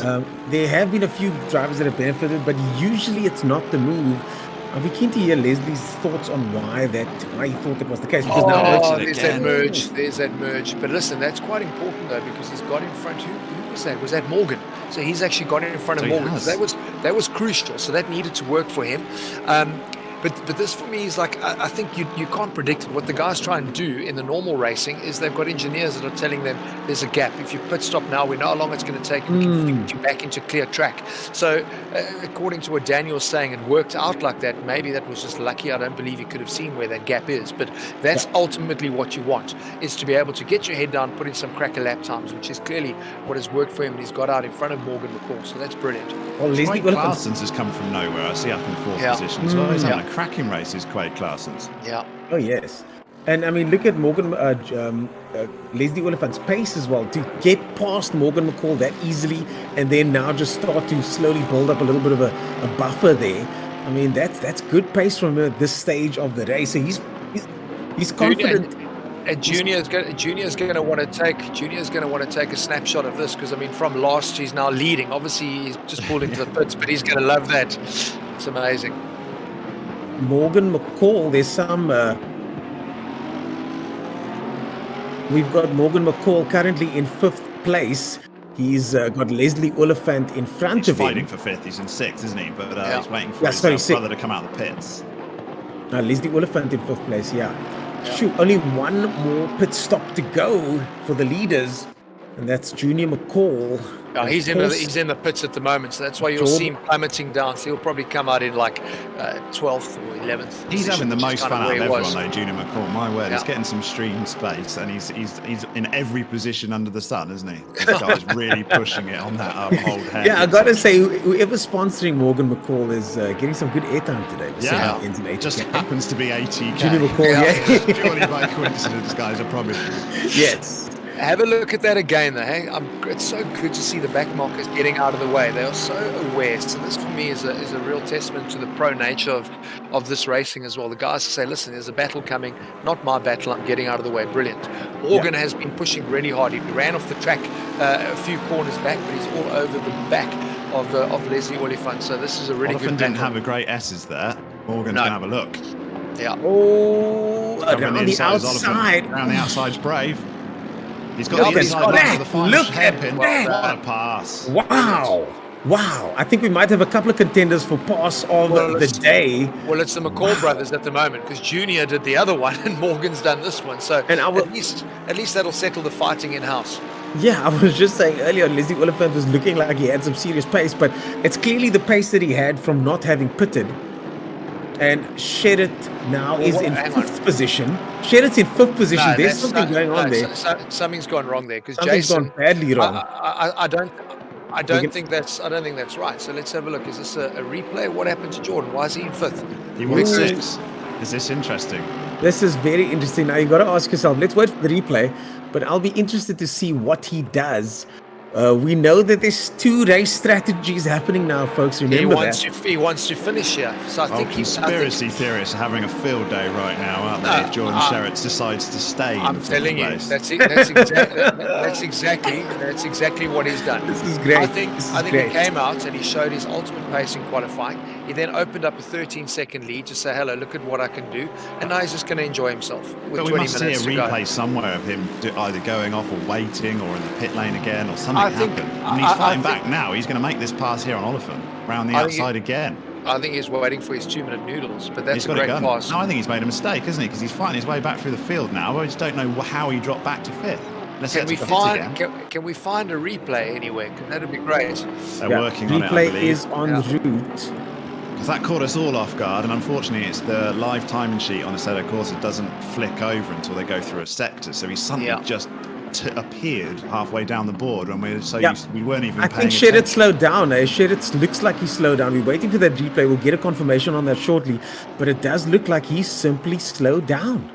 There have been a few drivers that have benefited, but usually it's not the move. I'll be keen to hear Leslie's thoughts on why he thought that was the case. Because now Oh, it's- there's that merge. But listen, that's quite important though, because he's got in front. Who was that? Was that Morgan? So he's actually got in front of So he Morgan. has. So that was crucial. So that needed to work for him. But this for me is like, I think you can't predict it. What the guys try and do in the normal racing is they've got engineers that are telling them there's a gap. If you pit stop now, we know how long it's going to take, and we can feed you back into clear track. So according to what Daniel's saying, it worked out like that. Maybe that was just lucky. I don't believe he could have seen where that gap is. But that's ultimately what you want, is to be able to get your head down, put in some cracker lap times, which is clearly what has worked for him, and he's got out in front of Morgan McCall. So that's brilliant. Well, Quade Clarson's has come from nowhere. I see up in fourth position as well. He's having a cracking race, is Quade Clarson's. Yeah. Oh, yes. And I mean, look at Morgan, Leslie Oliphant's pace as well, to get past Morgan McCall that easily, and then now just start to slowly build up a little bit of a buffer there. I mean, that's good pace from him at this stage of the race. So he's confident. Junior's going to want to take a snapshot of this, because I mean, from last he's now leading. Obviously, he's just pulled into the pits, but he's going to love that. It's amazing. Morgan McCall, there's some. We've got Morgan McCall currently in 5th place. He's got Leslie Oliphant in front of him. He's fighting for 5th. He's in 6th, isn't he? But he's waiting for his brother to come out of the pits. Leslie Oliphant in 5th place, Shoot, only one more pit stop to go for the leaders, and that's Junior McCall. Yeah, he's in the pits at the moment, so that's why you'll see him plummeting down. So he'll probably come out in like 12th or 11th. He's having the most fun out of everyone, though, Junior McCall. My word, he's getting some stream space, and he's in every position under the sun, isn't he? This guy's really pushing it on that hold head. Yeah, I gotta say, whoever's sponsoring Morgan McCall is getting some good airtime today. It just happens to be ATK. Junior McCall, Purely by coincidence, guys, I promise you. Yes. Have a look at that again, though. It's so good to see the back markers getting out of the way. They are so aware. So this, for me, is a real testament to the pro nature of this racing as well. The guys say, listen, there's a battle coming. Not my battle. I'm getting out of the way. Brilliant. Morgan has been pushing really hard. He ran off the track a few corners back, but he's all over the back of Leslie Oliphant. So this is a really good battle. Didn't have a great S's there. Morgan's going to have a look. Yeah. Oh, around the outside. Around the outside's brave. He's got the inside line for the final Look at hairpin. that. What a pass. Wow. I think we might have a couple of contenders for pass of the day. Well, it's the McCall brothers at the moment, because Junior did the other one and Morgan's done this one. So at least that'll settle the fighting in-house. Yeah, I was just saying earlier, Leslie Oliphant was looking like he had some serious pace, but it's clearly the pace that he had from not having pitted. And Sherritt now is in 5th position. Sherritt's in 5th position. No, there's something going on there. Something's gone wrong there, because Something's Jason gone badly wrong. I don't think that's right. So let's have a look. Is this a replay? What happened to Jordan? Why is he in 5th? He won 6. Is this interesting? This is very interesting. Now you got to ask yourself. Let's wait for the replay, but I'll be interested to see what he does. We know that there's 2 race strategies happening now, folks. Remember he wants to finish here. So I think conspiracy theorists are having a field day right now, aren't they? If Jordan Sherritt decides to stay. I'm telling you, that's exactly what he's done. This is great. I think he came out and he showed his ultimate pace in qualifying. He then opened up a 13-second lead to say, hello, look at what I can do. And now he's just going to enjoy himself with 20 minutes to go. We must see a replay somewhere of him either going off or waiting or in the pit lane again or something happened. And he's fighting back now. He's going to make this pass here on Oliphant, round the outside again. I think he's waiting for his 2-minute noodles, but that's a great pass. No, I think he's made a mistake, isn't he? Because he's fighting his way back through the field now. I just don't know how he dropped back to 5th. Can we find a replay anywhere? Because that'd be great. They're working on it, I believe. Replay believe. is en route. Because that caught us all off guard, and unfortunately it's the live timing sheet on Assetto Corsa doesn't flick over until they go through a sector, so he suddenly just appeared halfway down the board when we were we weren't even paying attention. Sherritt slowed down. Sherritt looks like he slowed down. We're waiting for that replay. We'll get a confirmation on that shortly, but it does look like he simply slowed down.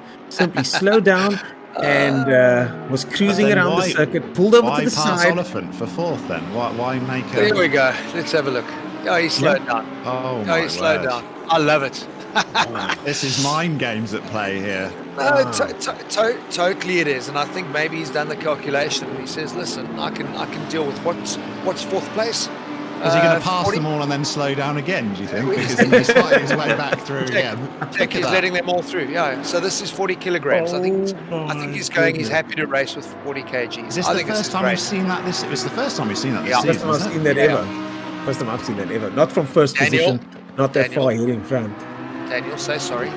And was cruising around the circuit, pulled over to the side. Why pass Oliphant for 4th then? Why make a... Here we go. Let's have a look. Oh, he slowed down. He slowed down. I love it. This is mind games at play here. No, totally it is. And I think maybe he's done the calculation and he says, listen, I can deal with what's 4th place. Is he going to pass them all and then slow down again, do you think? Because he's fighting his way back through again. He's letting them all through. Yeah. So this is 40 kilograms. I think he's going. He's happy to race with 40 kgs. Is this the first time we've seen that? It was the first time we've seen that this season. First time I've seen that ever. First time I've seen that ever. Not from first position. Not that far ahead in front. Daniel, say sorry.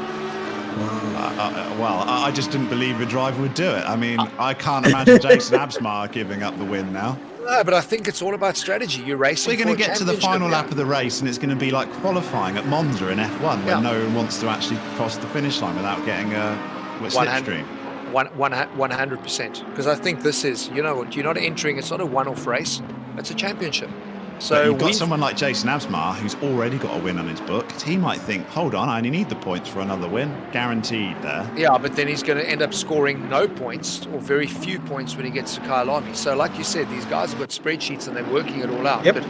Well, I just didn't believe a driver would do it. I mean, I can't imagine Jason Absmar giving up the win now. No, but I think it's all about strategy. You're racing. We're going to get to the final lap yeah. of the race, and it's going to be like qualifying at Monza in F1, where no one wants to actually cross the finish line without getting a slipstream. 100%. Because I think this is, you know what, you're not entering, it's not a one-off race, it's a championship. So So you've got someone like Jason Absmar who's already got a win on his book. He might think, hold on, I only need the points for another win. Guaranteed there. Yeah, but then he's going to end up scoring no points or very few points when he gets to Kyalami. So like you said, these guys have got spreadsheets and they're working it all out. Yep. But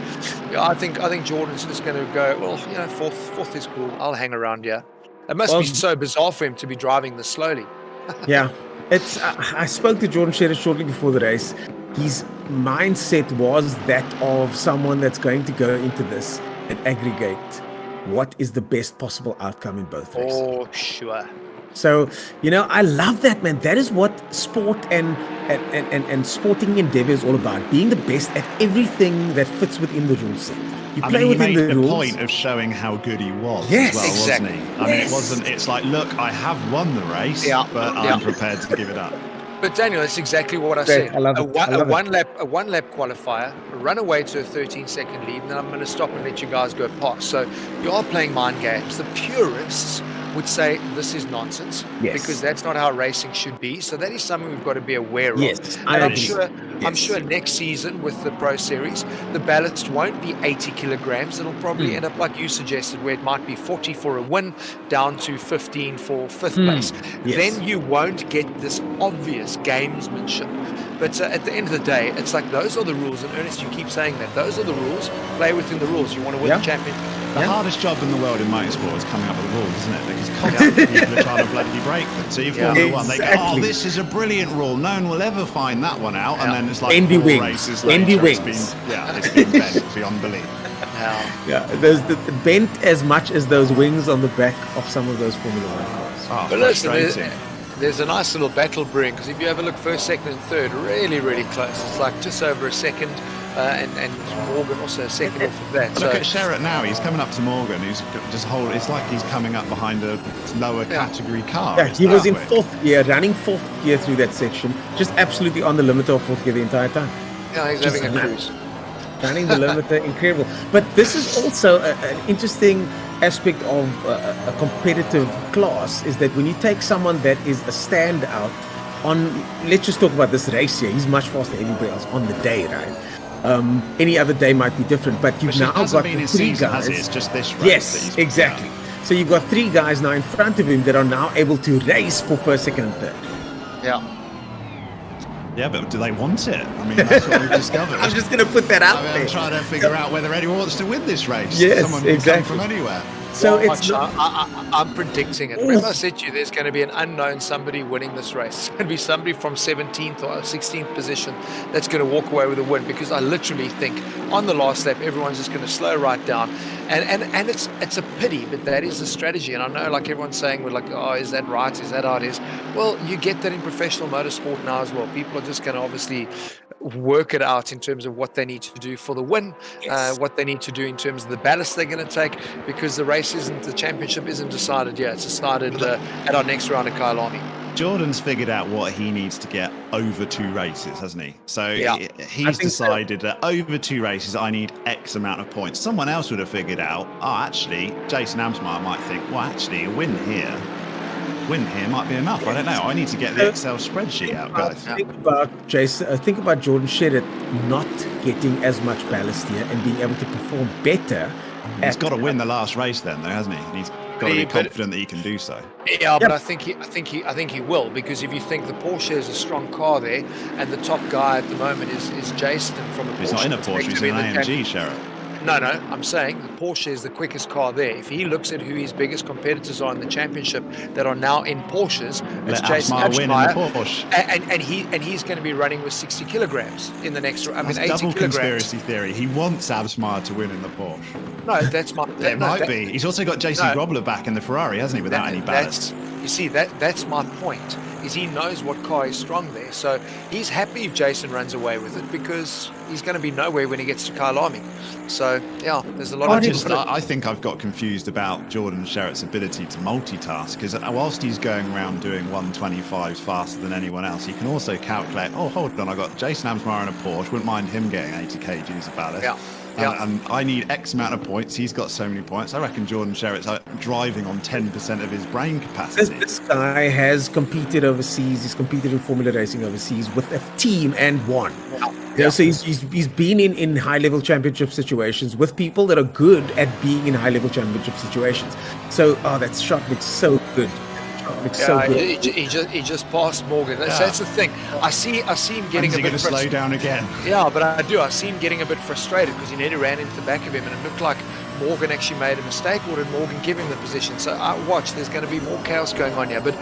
yeah, I think Jordan's just going to go, well, you know, fourth is cool. I'll hang around here. It must be so bizarre for him to be driving this slowly. Yeah, it's. I spoke to Jordan Shearer shortly before the race. His mindset was that of someone that's going to go into this and aggregate what is the best possible outcome in both races. Oh, sure. So, you know, I love that, man. That is what sport and sporting endeavor is all about. Being the best at everything that fits within the rule set. You play he within made the the rules. point of showing how good he was Yes, as well, exactly. wasn't he? I mean, it wasn't, it's like, look, I have won the race, but I'm prepared to give it up. But Daniel, that's exactly what I Great, said. I love it. A one lap qualifier, run away to a 13-second lead, and then I'm going to stop and let you guys go past. So you are playing mind games. The purists would say this is nonsense because that's not how racing should be. So that is something we've got to be aware of. Yes, And I'm sure next season with the Pro Series, the ballast won't be 80 kilograms. It'll probably end up like you suggested, where it might be 40 for a win, down to 15 for fifth place. Yes. Then you won't get this obvious gamesmanship. But at the end of the day, it's like those are the rules. And Ernest, you keep saying that. Those are the rules. Play within the rules. You want to win the championship. The hardest job in the world in motorsport is coming up with the rules, isn't it? Because constantly people are trying to bloody break them. So you Formula One, they go, oh, this is a brilliant rule. No one will ever find that one out. And then it's like Envy 4 wings. races later, Envy it's wings. it's been bent beyond belief. Yeah, there's the bent as much as those wings on the back of some of those Formula One cars. Oh, But listen, frustrating. there's a nice little battle brewing, because if you have a look first, second and third, really, really close. It's like just over a second, and Morgan also a second off of that. Look at Sherratt now. He's coming up to Morgan. Who's just it's like he's coming up behind a lower category car. Yeah, he was in fourth gear, running fourth gear through that section, just absolutely on the limiter of fourth gear the entire time. Yeah, he's having a cruise. Running the limiter, incredible. But this is also an interesting aspect of a competitive class, is that when you take someone that is a standout on, let's just talk about this race here, he's much faster than everybody else on the day, right? Any other day might be different, but you've now got been his three season, guys. has it? It's just this race. Yes, exactly. So you've got 3 guys now in front of him that are now able to race for first, second, and third. Yeah. Yeah, but do they want it? I mean, that's what we've discovered. I'm just going to put that out there. I'm trying to figure out whether anyone wants to win this race. Yes, Someone can exactly. come from anywhere. So Well, it's I'm predicting it. Remember I said to you there's going to be an unknown somebody winning this race. It's going to be somebody from 17th or 16th position that's going to walk away with a win, because I literally think on the last lap everyone's just going to slow right down. And it's a pity, but that is the strategy. And I know, like, everyone's saying, we're like, oh, is that right? Is that how it is? Well, you get that in professional motorsport now as well. People are just going to obviously work it out in terms of what they need to do for the win, what they need to do in terms of the ballast they're going to take, because the race the championship isn't decided yet. It's decided at our next round at Kyalami. Jordan's figured out what he needs to get over 2 races, hasn't he? So he's decided that over 2 races, I need X amount of points. Someone else would have figured out, actually, Jason Amsmar might think, well, actually, a win here might be enough. I don't know. I need to get the Excel spreadsheet out, guys. Think about Jason. Think about Jordan Shearer not getting as much ballast here and being able to perform better. He's got to win the last race, then, though, hasn't he? And he's got to be confident that he can do so. Yeah, but I think he will, because if you think the Porsche is a strong car there, and the top guy at the moment is Jason from a Porsche. He's not in a Porsche. He's in an AMG, Sherratt. No, I'm saying the Porsche is the quickest car there. If he looks at who his biggest competitors are in the championship that are now in Porsches, it's Jason Absmar win in the Absmar, Porsche. and he's going to be running with 60 kilograms in the next. That's 80 double kilograms. conspiracy theory. He wants Absmar to win in the Porsche. No, that's my. It might be. He's also got JC Grobler back in the Ferrari, hasn't he? Without any ballast. You see, that's my point. Is he knows what car is strong there, so he's happy if Jason runs away with it, because he's going to be nowhere when he gets to Kyalami. So yeah, there's a lot I think I've got confused about Jordan Sherritt's ability to multitask, because whilst he's going around doing 125s faster than anyone else, he can also calculate, oh, hold on, I got Jason Amsmeyer in a Porsche, wouldn't mind him getting 80 kgs of ballast. Yeah. And I need X amount of points. He's got so many points. I reckon Jordan Sherritt's driving on 10% of his brain capacity. This guy has competed overseas. He's competed in Formula Racing overseas with a team and won. Yeah. So he's been in high-level championship situations with people that are good at being in high-level championship situations. So, that shot looks so good. He just passed Morgan. That's the thing. I see him getting a bit frustrated. Slow down again. Yeah, but I see him getting a bit frustrated because he nearly ran into the back of him, and it looked like Morgan actually made a mistake, or did Morgan give him the position? So watch, there's going to be more chaos going on here. But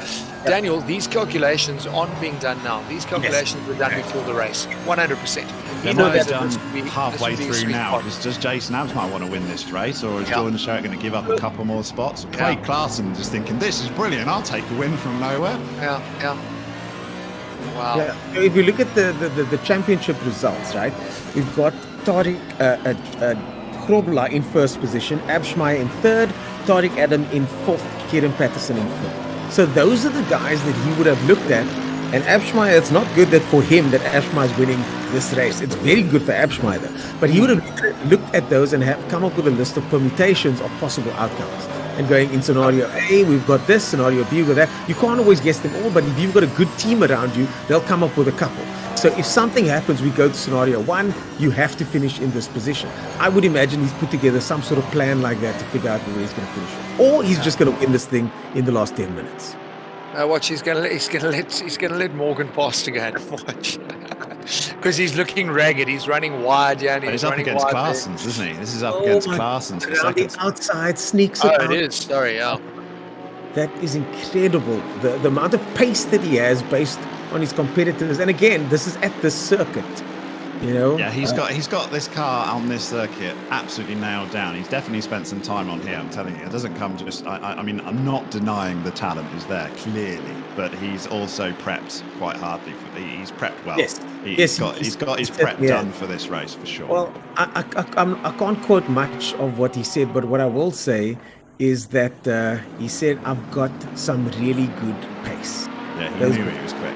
Daniel, these calculations aren't being done now. These calculations were done before the race, 100%. They might have done halfway through now. Does Jason Amsmeyer want to win this race, or is Jordan Sherritt going to give up a couple more spots? Craig Clarkson just thinking, this is brilliant, I'll take a win from nowhere. Yeah. Wow. Yeah. If you look at the championship results, right, we've got Tariq Grobler in first position, Abshmeyer in third, Tariq Adam in fourth, Kieran Patterson in fifth. So those are the guys that he would have looked at. And Abshmeyer, it's not good that for him that Abshmeyer is winning this race. It's very good for Abshmeyer though. But he would have looked at those and have come up with a list of permutations of possible outcomes. And going in scenario A, we've got this, scenario B, we've got that. You can't always guess them all, but if you've got a good team around you, they'll come up with a couple. So if something happens, we go to scenario 1, you have to finish in this position. I would imagine he's put together some sort of plan like that to figure out where he's going to finish. Or he's just going to win this thing in the last 10 minutes. Watch, he's gonna let Morgan pass again. Watch, because he's looking ragged. He's running wide, and he's up against Clarson's, isn't he? This is up against Clarson's for seconds. Outside sneaks it out. It is. Sorry, yeah. That is incredible. The amount of pace that he has based on his competitors, and again, this is at the circuit. You know? Yeah, he's got this car on this circuit absolutely nailed down. He's definitely spent some time on here, I'm telling you. It doesn't come just... I mean, I'm not denying the talent is there, clearly, but he's also prepped quite hardly. He's prepped well. Yes. He's got his prep done for this race, for sure. Well, I can't quote much of what he said, but what I will say is that he said, I've got some really good pace. Yeah, he knew he was quick.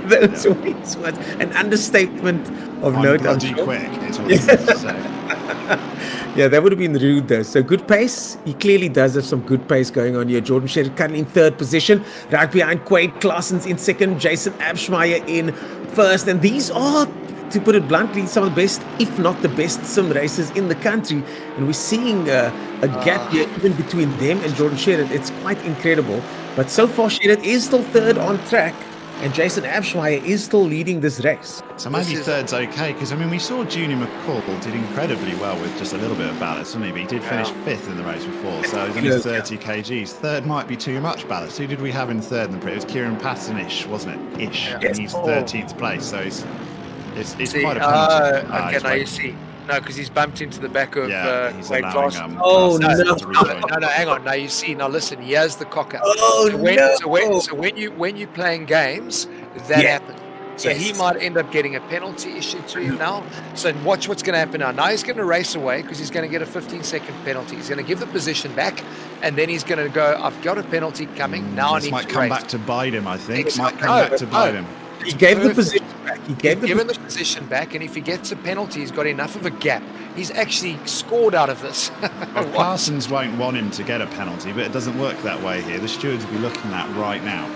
Those words, an understatement of note. Bloody quick, is what he was saying. Yeah, that would have been rude though. So good pace. He clearly does have some good pace going on here. Jordan Sherritt currently in third position, right behind Quade Clarson's in second, Jason Abshmeyer in first, and these are, to put it bluntly, some of the best, if not the best, sim racers in the country. And we're seeing a gap here even between them and Jordan Sherritt. It's quite incredible. But so far, Sherritt is still third on track, and Jason Abshmeyer is still leading this race. So maybe third's okay, because I mean, we saw Junior McCall did incredibly well with just a little bit of ballast, didn't he? But he did finish fifth in the race before, so he's only 30 kgs. Third might be too much ballast. Who did we have in third in the it was Kieran Patterson-ish, wasn't it? Ish. Yeah. And he's 13th place, so it's quite a penalty. Okay, now you see. No, because he's bumped into the back of Quade Clarkson. No, hang on. Now you see. Now listen, he has the cocker. Oh, So when you're playing games, that happens. So he might end up getting a penalty issued to him now. So watch what's going to happen now. Now he's going to race away because he's going to get a 15-second penalty. He's going to give the position back, and then he's going to go, I've got a penalty coming. Now I need to race. This might come back to bite him, I think. It might come back to bite him. He gave the position back. He's given the position back, and if he gets a penalty, he's got enough of a gap. He's actually scored out of this. Well, Parsons won't want him to get a penalty, but it doesn't work that way here. The stewards will be looking at right now.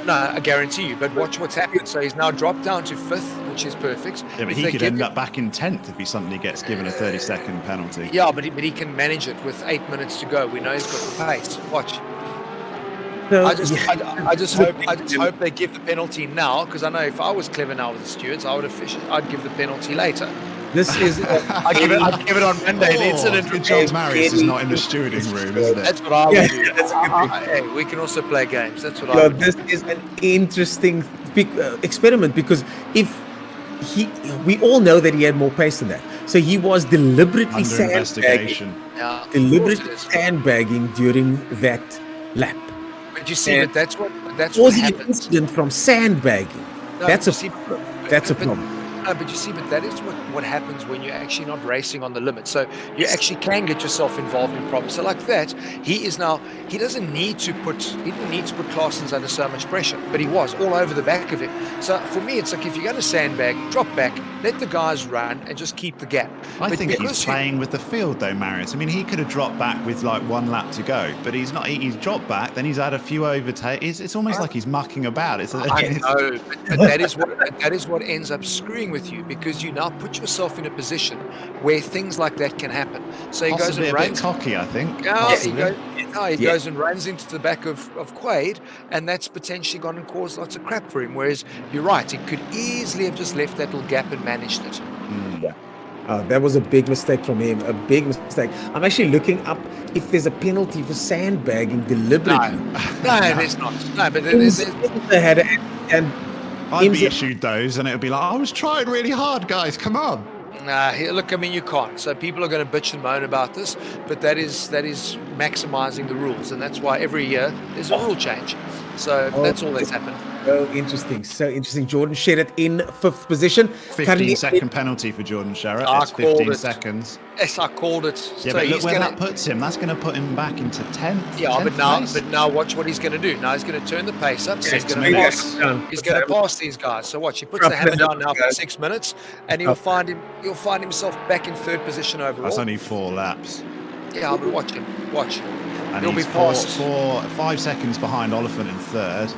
No, I guarantee you. But watch what's happened. So he's now dropped down to fifth, which is perfect. Yeah, but he could end up back in 10th if he suddenly gets given a 30-second penalty. Yeah, but he can manage it with 8 minutes to go. We know he's got the pace. Watch. So, I just hope they give the penalty now, because I know if I was clever now with the stewards, I'd give the penalty later. This is I'd give it on Monday. The incident with John Marius is not in the stewarding room, isn't it? That's what I would do. Hey, we can also play games. That's what I would do. This is an interesting experiment, because we all know that he had more pace than that. So he was deliberately sandbagging during that lap. But you see, that's what was happens. An incident from sandbagging. No, that's a problem. But you see, but that is what happens when you're actually not racing on the limit. So you actually can get yourself involved in problems. So like that, he didn't need to put Claessens under so much pressure, but he was all over the back of him. So for me, it's like if you're going to sandbag, drop back, let the guys run, and just keep the gap. I think he's playing with the field though, Marius. I mean, he could have dropped back with like 1 lap to go, but he's not. He's dropped back, then he's had a few overtakes. It's almost like he's mucking about. I know, but that is what ends up screwing with you, because you now put yourself in a position where things like that can happen. So he goes and runs. A bit cocky, I think. He goes and runs into the back of Quaid, and that's potentially gone and caused lots of crap for him. Whereas you're right, he could easily have just left that little gap and managed it. That was a big mistake from him. A big mistake. I'm actually looking up if there's a penalty for sandbagging deliberately. No, there's not. No, but I'd be issued those, and it would be like, I was trying really hard, guys. Come on. Look, I mean, you can't. So people are going to bitch and moan about this, but that is maximizing the rules, and that's why every year there's a rule change. So that's all that's happened. So interesting. Jordan Sherritt in 5th position. 15-second penalty for Jordan Sherritt. That's 15 seconds. Yes, I called it. Yeah, so but look where that puts him. That's going to put him back into 10th. Yeah, but now watch what he's going to do. Now he's going to turn the pace up. So he's going to pass these guys. So watch, he puts the hammer down now for 6 minutes, and he'll find himself back in 3rd position overall. That's only 4 laps. Yeah, but watch him. Watch. And he'll be 5 seconds behind Oliphant in 3rd.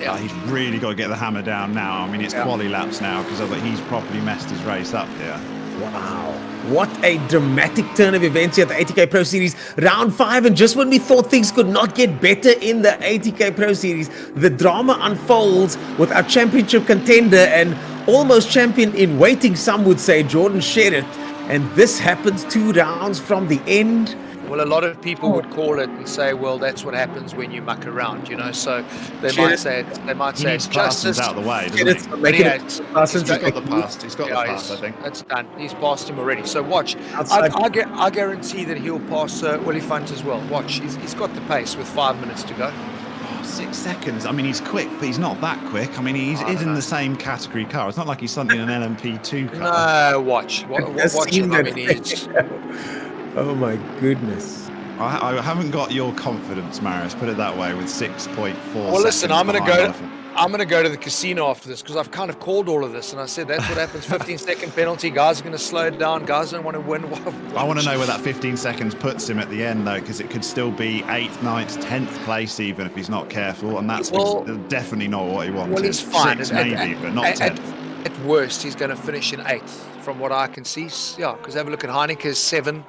Yeah. He's really got to get the hammer down now. I mean, it's quali laps now, because he's properly messed his race up here. Wow. What a dramatic turn of events here at the ATK Pro Series. Round 5, and just when we thought things could not get better in the ATK Pro Series, the drama unfolds with our championship contender and almost champion in waiting, some would say, Jordan Sherritt. And this happens 2 rounds from the end. Well, a lot of people would call it and say, well, that's what happens when you muck around, you know. So they might say it's justice out of the way, doesn't he? He's got the pass, I think. That's done. He's passed him already. So watch. I guarantee that he'll pass Willie Funt as well. Watch. He's got the pace with 5 minutes to go. 6 seconds. I mean, he's quick, but he's not that quick. I mean, he's in the same category car. It's not like he's something in an LMP2 car. No, watch him. I mean, he's... Oh my goodness. I haven't got your confidence, Marius, put it that way, with 6.4 Well, listen, I'm going to go to the casino after this, because I've kind of called all of this, and I said that's what happens. 15-second penalty. Guys are going to slow down. Guys don't want to win. I want to know where that 15 seconds puts him at the end, though, because it could still be 8th, 9th, 10th place even if he's not careful, and that's definitely not what he wants. Well, he's fine. 6 maybe, but not 10th. At worst, he's going to finish in 8th, from what I can see. Yeah, because have a look at Heineke's 7.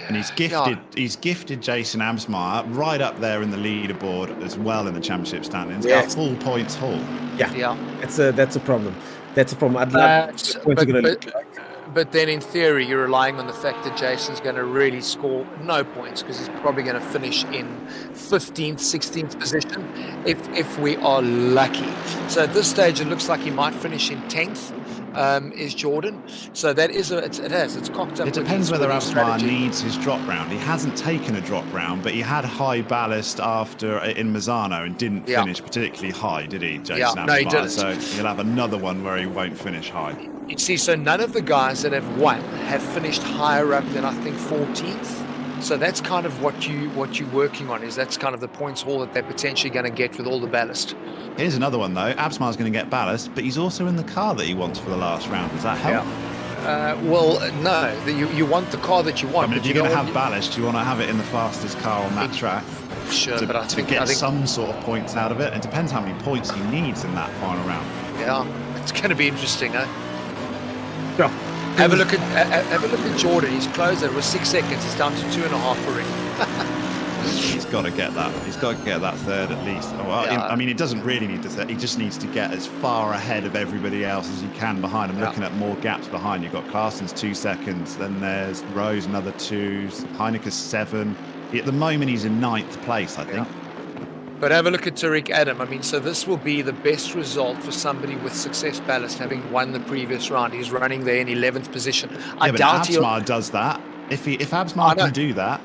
And he's gifted Jason Absmeyer right up there in the leaderboard as well in the championship standings. Yeah. Full points haul. Yeah. That's a problem. I'd love but then in theory, you're relying on the fact that Jason's going to really score no points, because he's probably going to finish in 15th, 16th position if we are lucky. So at this stage, it looks like he might finish in 10th. Is Jordan. So that is it's cocked up. It depends whether Absmeyer needs his drop round. He hasn't taken a drop round, but he had high ballast after in Mazzano and didn't finish particularly high, did he, Jason Absmeyer? No, he didn't. So he'll have another one where he won't finish high. You see, so none of the guys that have won have finished higher up than I think 14th. So that's kind of what you're working on, is that's kind of the points haul that they're potentially going to get with all the ballast. Here's another one though. Absmeyer's going to get ballast, but he's also in the car that he wants for the last round. Does that help? Well, no. You want the car that you want. I mean, if you're going to have ballast, you want to have it in the fastest car on that track. Sure, but I think some sort of points out of it. It depends how many points he needs in that final round. Yeah, it's going to be interesting, eh? Yeah. Have a look at Jordan. He's closed it with 6 seconds. He's down to 2.5 already. He's got to get that. He's got to get that 3rd at least. I mean, he doesn't really need the 3rd. He just needs to get as far ahead of everybody else as he can behind him. Looking at more gaps behind. You've got Claessen's 2 seconds. Then there's Rose, another 2. Heineke's 7. At the moment, he's in 9th place, I think. But have a look at Tariq Adam. I mean, so this will be the best result for somebody with success ballast, having won the previous round. He's running there in 11th position. I doubt Absmeyer does that. If Absmeyer can do that,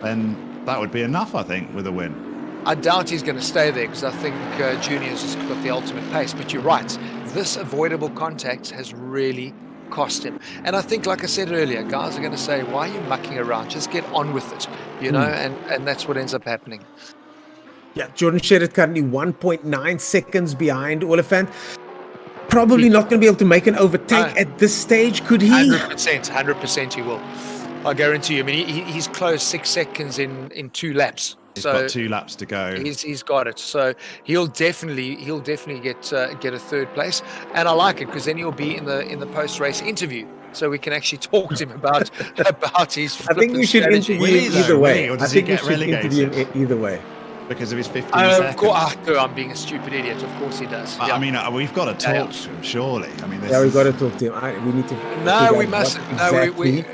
then that would be enough, I think, with a win. I doubt he's going to stay there, because I think Junior's just got the ultimate pace. But you're right. this avoidable contact has really cost him. And I think, like I said earlier, guys are going to say, why are you mucking around? Just get on with it, you know, and that's what ends up happening. Yeah, Jordan Shedder currently 1.9 seconds behind Oliphant. Probably not going to be able to make an overtake at this stage, could he? 100% he will. I guarantee you. I mean, he's closed 6 seconds in 2 laps. He's got 2 laps to go. He's got it. So he'll definitely get a third place, and I like it because then he'll be in the post race interview, so we can actually talk to him about his. I think you should interview either way. Or I does think he you get should interview relegated? either way. Because of his 15 Of seconds. course, I'm being a stupid idiot. Of course he does. I mean, we've got to talk to him, surely. I mean, Yeah, we've got to talk to him. We need to. No, we mustn't.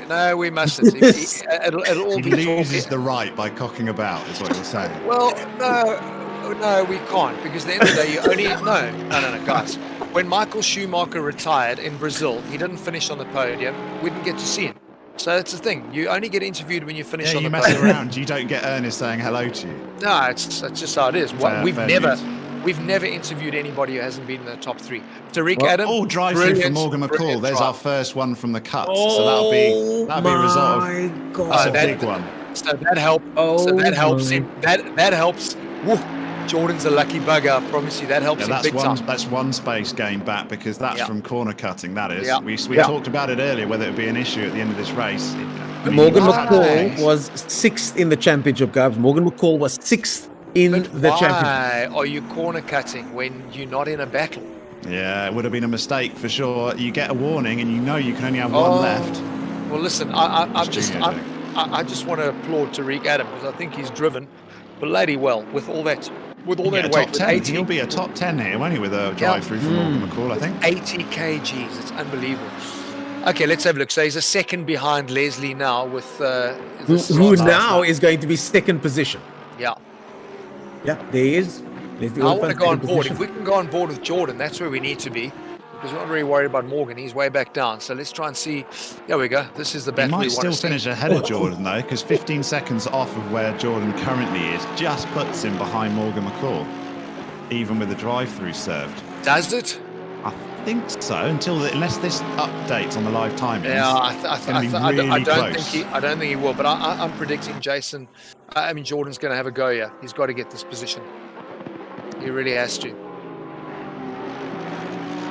No, we mustn't. It'll all he be loses talking. the right by cocking about, is what you're saying. Well, no, we can't, because at the end of the day, you only no, guys. When Michael Schumacher retired in Brazil, he didn't finish on the podium. We didn't get to see him. So that's the thing. You only get interviewed when you finish on the mess podium. around. You don't get Ernest saying hello to you. No, it's just how it is. We've never interviewed anybody who hasn't been in the top 3. Tariq Adam. Oh, drive-through from Morgan McCall. There's our first one from the cut. So that'll be a result of God. a big one. So that helps. Him. That helps. Woo. Jordan's a lucky bugger. I promise you, that helps him big time. That's one space gain back, because that's from corner cutting. That is. Yeah. We talked about it earlier, whether it would be an issue at the end of this race. Morgan McCall was 6th in the championship, guys. Morgan McCall was 6th in the championship. Why are you corner cutting when you're not in a battle? Yeah, it would have been a mistake for sure. You get a warning, and you know you can only have one left. Well, listen, I just want to applaud Tariq Adam, because I think he's driven bloody well with all that weight. Top 10. He'll be a top 10 here, won't he, with a drive-through from Morgan McCall, I think. 80 kgs, it's unbelievable. Okay, let's have a look. So he's a second behind Leslie now with who now is going to be 2nd position. Yeah. Yeah, there he is. I want to go on board. If we can go on board with Jordan, that's where we need to be, because we're not really worried about Morgan. He's way back down. So let's try and see. There we go. This is the battle He we might want to still finish see. ahead of Jordan, though, because 15 seconds off of where Jordan currently is just puts him behind Morgan McCall, even with the drive-through served. Does it? I think so, unless this updates on the live timings. Yeah, I don't think he will. But I'm predicting Jordan's going to have a go here. He's got to get this position. He really has to.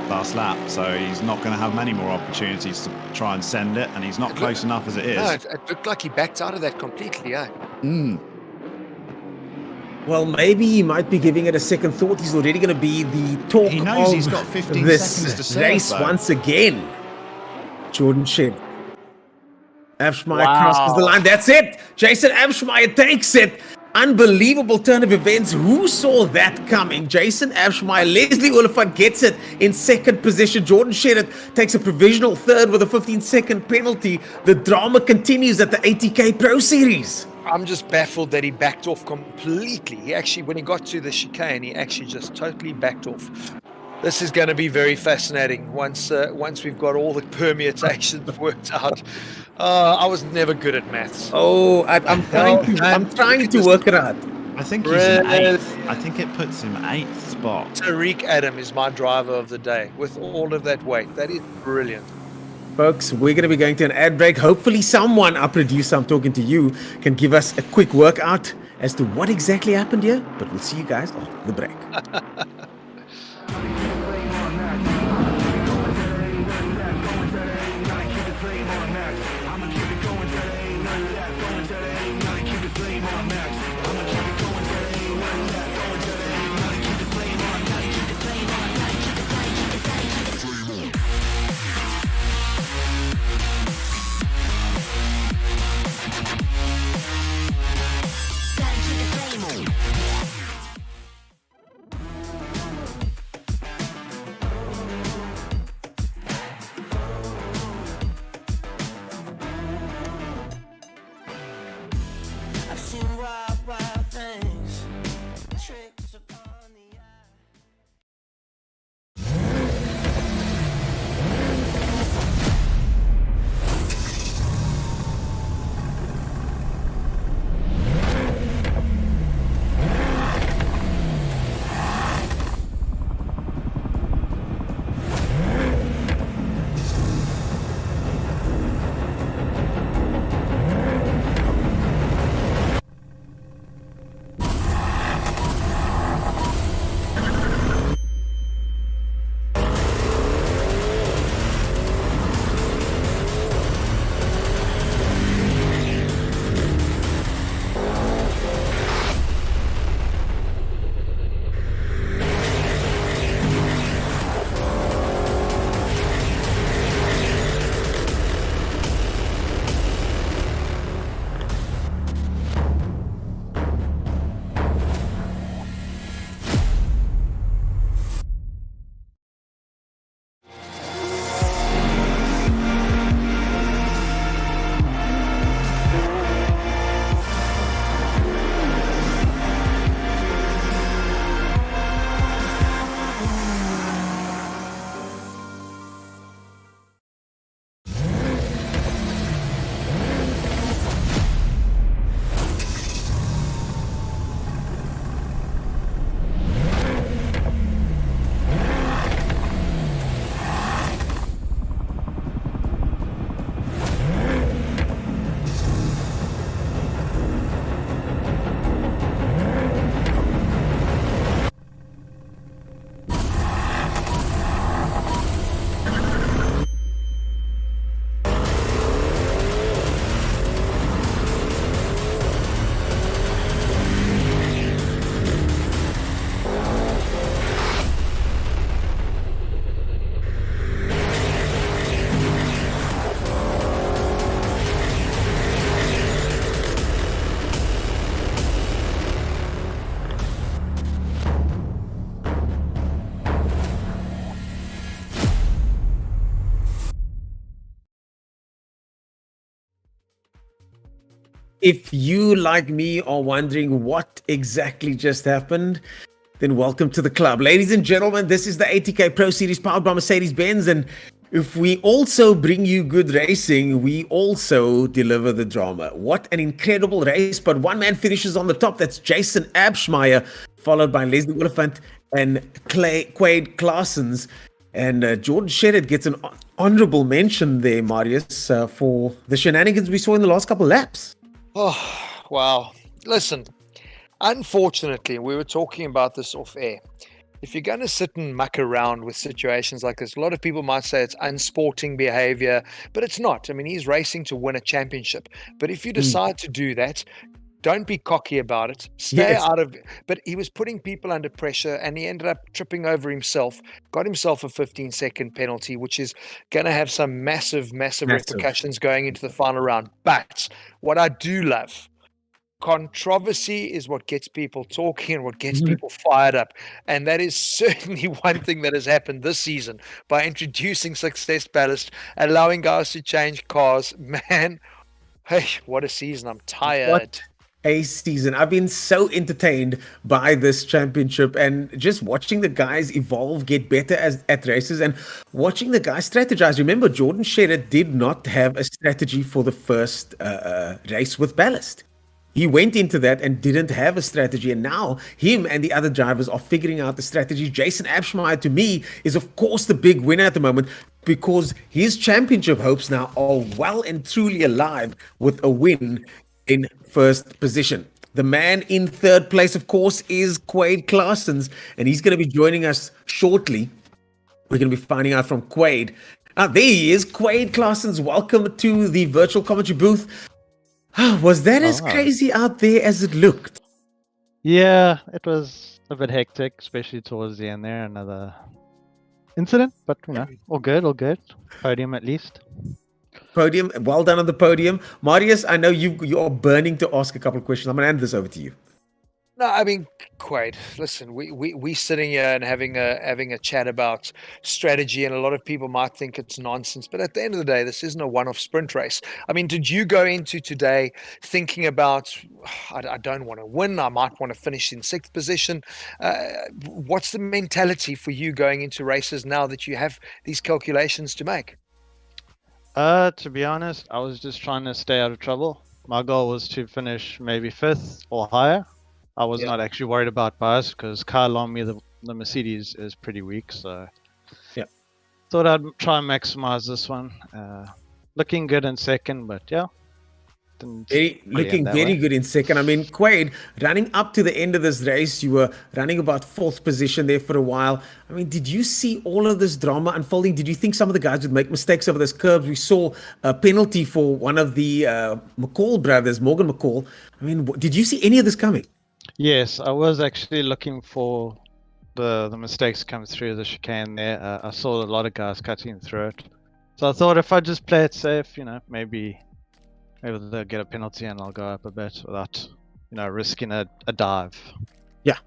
Last lap, so he's not going to have many more opportunities to try and send it, and he's not close enough as it is. No, it looked like he backed out of that completely, eh? Well, maybe he might be giving it a second thought. He's already going to be the talk He knows of he's got 15 this seconds to serve, race though. once again. Jordan Shedd. Abschmeyer crosses the line. That's it. Jason Abschmeyer takes it. Unbelievable turn of events. Who saw that coming? Jason Abschmeyer, Leslie Oliphant gets it in 2nd position. Jordan Shedd takes a provisional 3rd with a 15-second penalty. The drama continues at the ATK Pro Series. I'm just baffled that he backed off completely. He actually, when he got to the chicane, he actually just totally backed off. This is going to be very fascinating once we've got all the permutations worked out. I was never good at maths. Oh, I'm trying to work it out. I think he's in 8th. I think it puts him 8th spot. Tariq Adam is my driver of the day with all of that weight. That is brilliant. Folks, we're going to be going to an ad break. Hopefully someone, our producer, I'm talking to you, can give us a quick workout as to what exactly happened here. But we'll see you guys after the break. I've seen why If you, like me, are wondering what exactly just happened, then welcome to the club. Ladies and gentlemen, this is the ATK Pro Series powered by Mercedes-Benz. And if we also bring you good racing, we also deliver the drama. What an incredible race. But one man finishes on the top. That's Jason Abschmeyer, followed by Leslie Oliphant and Quade Claessens. And Jordan Shedid gets an honorable mention there, Marius, for the shenanigans we saw in the last couple of laps. Oh, wow. Listen, unfortunately, we were talking about this off air. If you're going to sit and muck around with situations like this, a lot of people might say it's unsporting behavior, but it's not. I mean, he's racing to win a championship. But if you decide to do that, don't be cocky about it. Stay out of it. But he was putting people under pressure and he ended up tripping over himself, got himself a 15-second penalty, which is going to have some massive repercussions going into the final round. But what I do love, controversy is what gets people talking and what gets people fired up. And that is certainly one thing that has happened this season by introducing success ballast, allowing guys to change cars. Man, hey, what a season. I'm tired. What a season. I've been so entertained by this championship and just watching the guys evolve, get better at races, and watching the guys strategize. Remember, Jordan Shedid did not have a strategy for the first race with ballast. He went into that and didn't have a strategy, and now him and the other drivers are figuring out the strategy. Jason Abschmeyer, to me, is of course the big winner at the moment because his championship hopes now are well and truly alive with a win in first position. The man in third place, of course, is Quade Claessens, and he's going to be joining us shortly. We're going to be finding out from Quade. There he is, Quade Claessens. Welcome to the virtual commentary booth. Was that as crazy out there as it looked? Yeah, it was a bit hectic, especially towards the end there. Another incident, but all good. Podium at least. Podium, well done on the podium. Marius, I know you are burning to ask a couple of questions. I'm going to hand this over to you. No, I mean, Quade, listen, we sitting here and having a chat about strategy, and a lot of people might think it's nonsense, but at the end of the day, this isn't a one-off sprint race. I mean, did you go into today thinking about, I don't want to win, I might want to finish in sixth position? What's the mentality for you going into races now that you have these calculations to make? To be honest, I was just trying to stay out of trouble. My goal was to finish maybe fifth or higher. I was not actually worried about bias because Kyle on me, the Mercedes is pretty weak, so thought I'd try and maximize this one. Looking good in second, but looking very good in second. I mean, Quade, running up to the end of this race, you were running about fourth position there for a while. I mean, did you see all of this drama unfolding? Did you think some of the guys would make mistakes over those curbs? We saw a penalty for one of the McCall brothers, Morgan McCall. I mean, did you see any of this coming? Yes, I was actually looking for the mistakes come through the chicane there. I saw a lot of guys cutting through it. So I thought if I just play it safe, maybe they'll get a penalty and I'll go up a bit without, risking a dive. Yeah.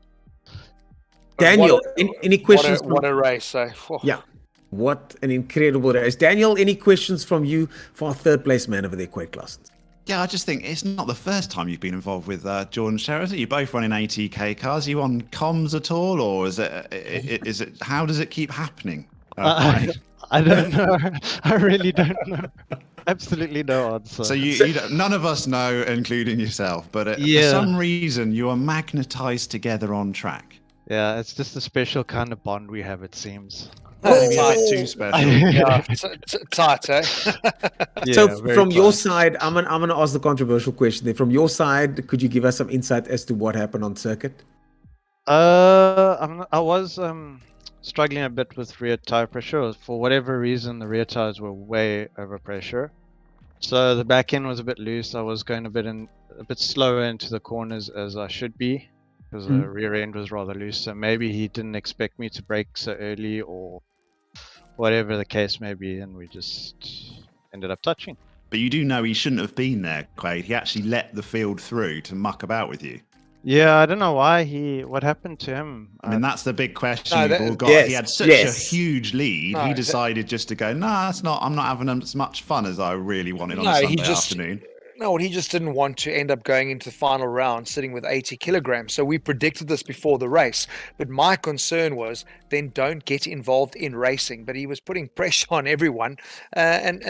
Daniel, any questions? What a race. Yeah. What an incredible race. Daniel, any questions from you for our third place man over there, Quade Claessens? Yeah, I just think it's not the first time you've been involved with Jordan Shedid. You both running ATK cars. Are you on comms at all, or is it? How does it keep happening? I don't know. I really don't know. Absolutely no answer. So you don't, none of us know, including yourself. But for some reason, you are magnetized together on track. Yeah, it's just a special kind of bond we have. It seems. Maybe a bit too special. Tight, eh? So from your side, I'm gonna ask the controversial question there. From your side, could you give us some insight as to what happened on circuit? I was struggling a bit with rear tire pressure. For whatever reason, the rear tires were way over pressure. So the back end was a bit loose. I was going a bit slower into the corners as I should be, because the rear end was rather loose. So maybe he didn't expect me to brake so early, or whatever the case may be, and we just ended up touching. But you do know he shouldn't have been there, Quade. He actually let the field through to muck about with you. Yeah, I don't know why what happened to him. I mean, that's the big question we've all got. Yes, he had such a huge lead. He decided just to go, I'm not having as much fun as I really wanted on a Sunday afternoon. No, he just didn't want to end up going into the final round sitting with 80 kilograms. So we predicted this before the race. But my concern was then don't get involved in racing. But he was putting pressure on everyone, and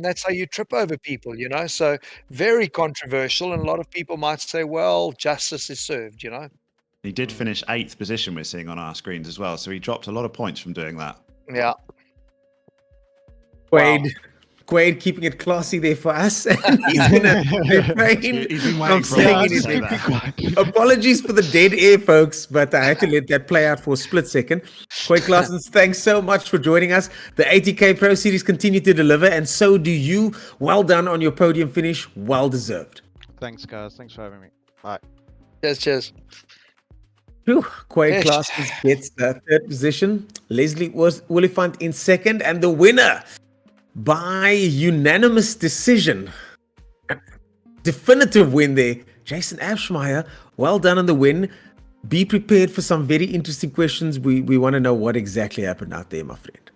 that's how you trip over people, you know. So very controversial, and a lot of people might say, well, justice is served, you know. He did finish 8th position, we're seeing on our screens as well. So he dropped a lot of points from doing that. Yeah. Quaid keeping it classy there for us. He's gonna refrain He's been from waiting for a saying while to anything. say that. Apologies for the dead air, folks, but I had to let that play out for a split second. Quaid Claessens, thanks so much for joining us. The ATK Pro Series continue to deliver, and so do you. Well done on your podium finish. Well deserved. Thanks, guys. Thanks for having me. Bye. Cheers. Whew. Quaid Yes. Claessens gets the third position. Leslie Willifant in second, and the winner by unanimous decision. Definitive win there. Jason Abschmeyer, well done on the win. Be prepared for some very interesting questions. We want to know what exactly happened out there, my friend.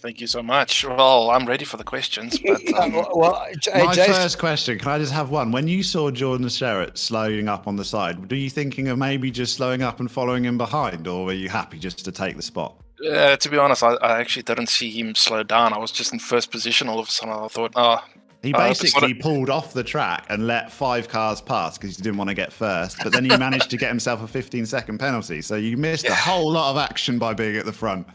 Thank you so much. Well, I'm ready for the questions. But My Jason, first question, can I just have one? When you saw Jordan Sherritt slowing up on the side, were you thinking of maybe just slowing up and following him behind, or were you happy just to take the spot? to be honest, I actually didn't see him slow down. I was just in first position. All of a sudden, I thought, He basically pulled off the track and let 5 cars pass because he didn't want to get first. But then he managed to get himself a 15-second penalty. So you missed a whole lot of action by being at the front.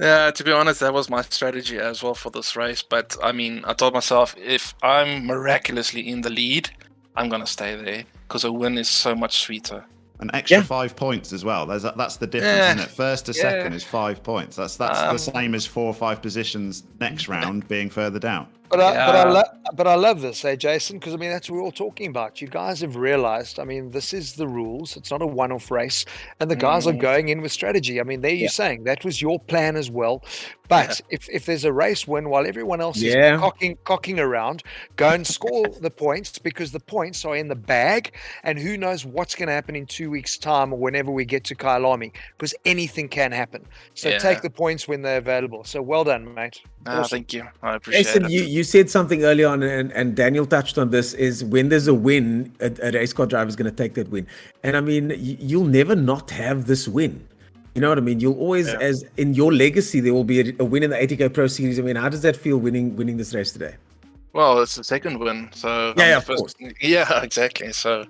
yeah, to be honest, that was my strategy as well for this race. But I mean, I told myself, if I'm miraculously in the lead, I'm going to stay there because a win is so much sweeter. An extra 5 points as well. That's the difference, isn't it? First to second is 5 points. That's the same as 4 or 5 positions next round being further down. But I love this, Jason, because I mean that's what we're all talking about. You guys have realized, I mean, this is the rules. It's not a one-off race, and the guys are going in with strategy. I mean, there you're saying that was your plan as well. But if there's a race win while everyone else is cocking around, go and score the points because the points are in the bag, and who knows what's going to happen in 2 weeks' time or whenever we get to Kyalami, because anything can happen. So take the points when they're available. So well done, mate. Awesome. Thank you. I appreciate Jason, it. you said something earlier on, and Daniel touched on this, is when there's a win, a race car driver is going to take that win. And I mean, you'll never not have this win. You know what I mean? You'll always, as in your legacy, there will be a win in the ATK Pro Series. I mean, how does that feel winning this race today? Well, it's the second win. So of course. Yeah, exactly. So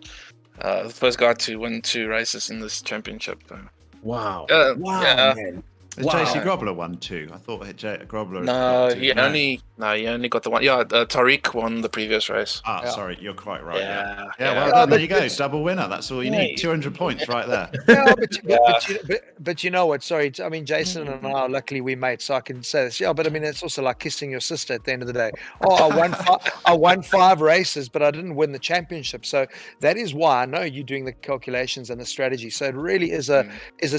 the first guy to win 2 races in this championship. Wow. Wow, man. JC Grobler won 2. I thought Grobler. No, he only got the one. Yeah, Tariq won the previous race. Sorry, you're quite right. Yeah. Well done. There you go. Double winner. That's all you need. 200 points right there. But you know what? Sorry, I mean, Jason and I, luckily we mates, so I can say this. Yeah, but I mean, it's also like kissing your sister at the end of the day. I won 5 races, but I didn't win the championship. So that is why I know you're doing the calculations and the strategy. So it really is a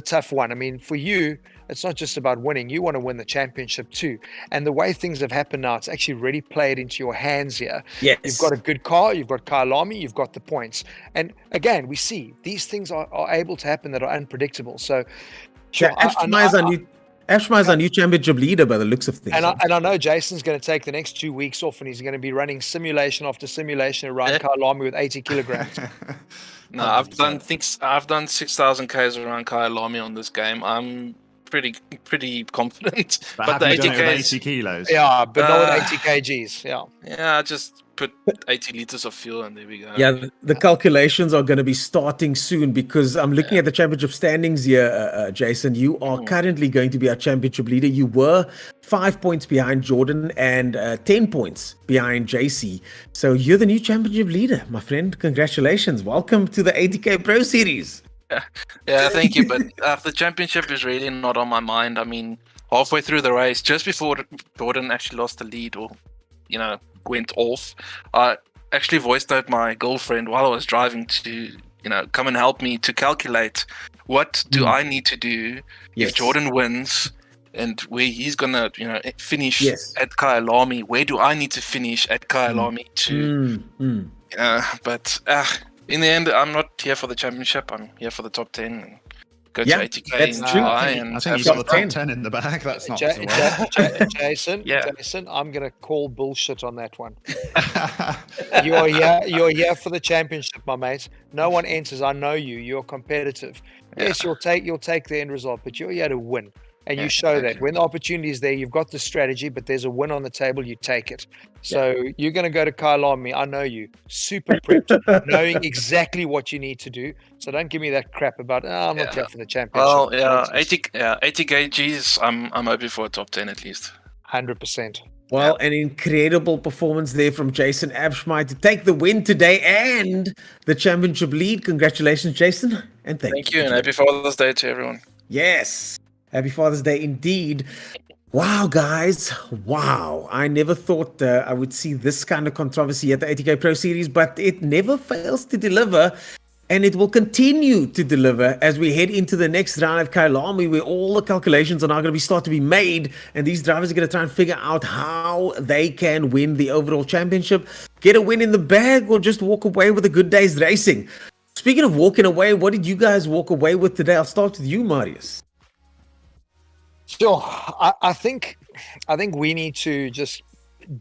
tough one. I mean, for you, it's not just about winning. You want to win the championship too. And the way things have happened now, it's actually really played into your hands here. Yes. You've got a good car, you've got Kyalami, you've got the points. And again, we see these things are able to happen that are unpredictable. So Ashmai's our new championship leader by the looks of things. And I know Jason's going to take the next 2 weeks off, and he's going to be running simulation after simulation around Kyalami with 80 kilograms. No, I've done 6,000 Ks around Kyalami on this game. I'm pretty confident. But the ATK is 80 kilos. Yeah, but not with 80 kgs. Yeah, I just put 80 liters of fuel and there we go. Yeah, the calculations are going to be starting soon because I'm looking at the championship standings here, Jason. You are currently going to be our championship leader. You were 5 points behind Jordan and 10 points behind JC. So you're the new championship leader, my friend. Congratulations. Welcome to the ATK Pro Series. Yeah, thank you. But the championship is really not on my mind. I mean, halfway through the race, just before Jordan actually lost the lead or, went off, I actually voiced out my girlfriend while I was driving to, come and help me to calculate what do I need to do if Jordan wins and where he's going to, finish at Kyalami. Where do I need to finish at Kyalami to, But in the end, I'm not here for the championship. I'm here for the top 10. go Yeah, to ATK that's in true. July I and think have you've got some the fun. top 10 in the bag. That's not so well. Jason, Yeah. Jason, I'm going to call bullshit on that one. You're here for the championship, my mate. No one enters. I know you. You're competitive. Yes, you'll take the end result, but you're here to win. And you Yeah, show that exactly. when the opportunity is there, you've got the strategy, but there's a win on the table, you take it. So you're going to go to Kailami. I know you. Super prepped, knowing exactly what you need to do. So don't give me that crap about, I'm not here for the championship. Well, yeah, Nonsense. 80 kgs. I'm hoping for a top 10 at least. 100%. Well, an incredible performance there from Jason Abschmeyer to take the win today and the championship lead. Congratulations, Jason. And Thank you, and happy Father's Day to everyone. Yes. Happy Father's Day indeed. Wow, guys. Wow. I never thought I would see this kind of controversy at the ATK Pro Series, but it never fails to deliver. And it will continue to deliver as we head into the next round at Kailami, where all the calculations are now going to start to be made. And these drivers are going to try and figure out how they can win the overall championship, get a win in the bag, or just walk away with a good day's racing. Speaking of walking away, what did you guys walk away with today? I'll start with you, Marius. Sure. I think we need to just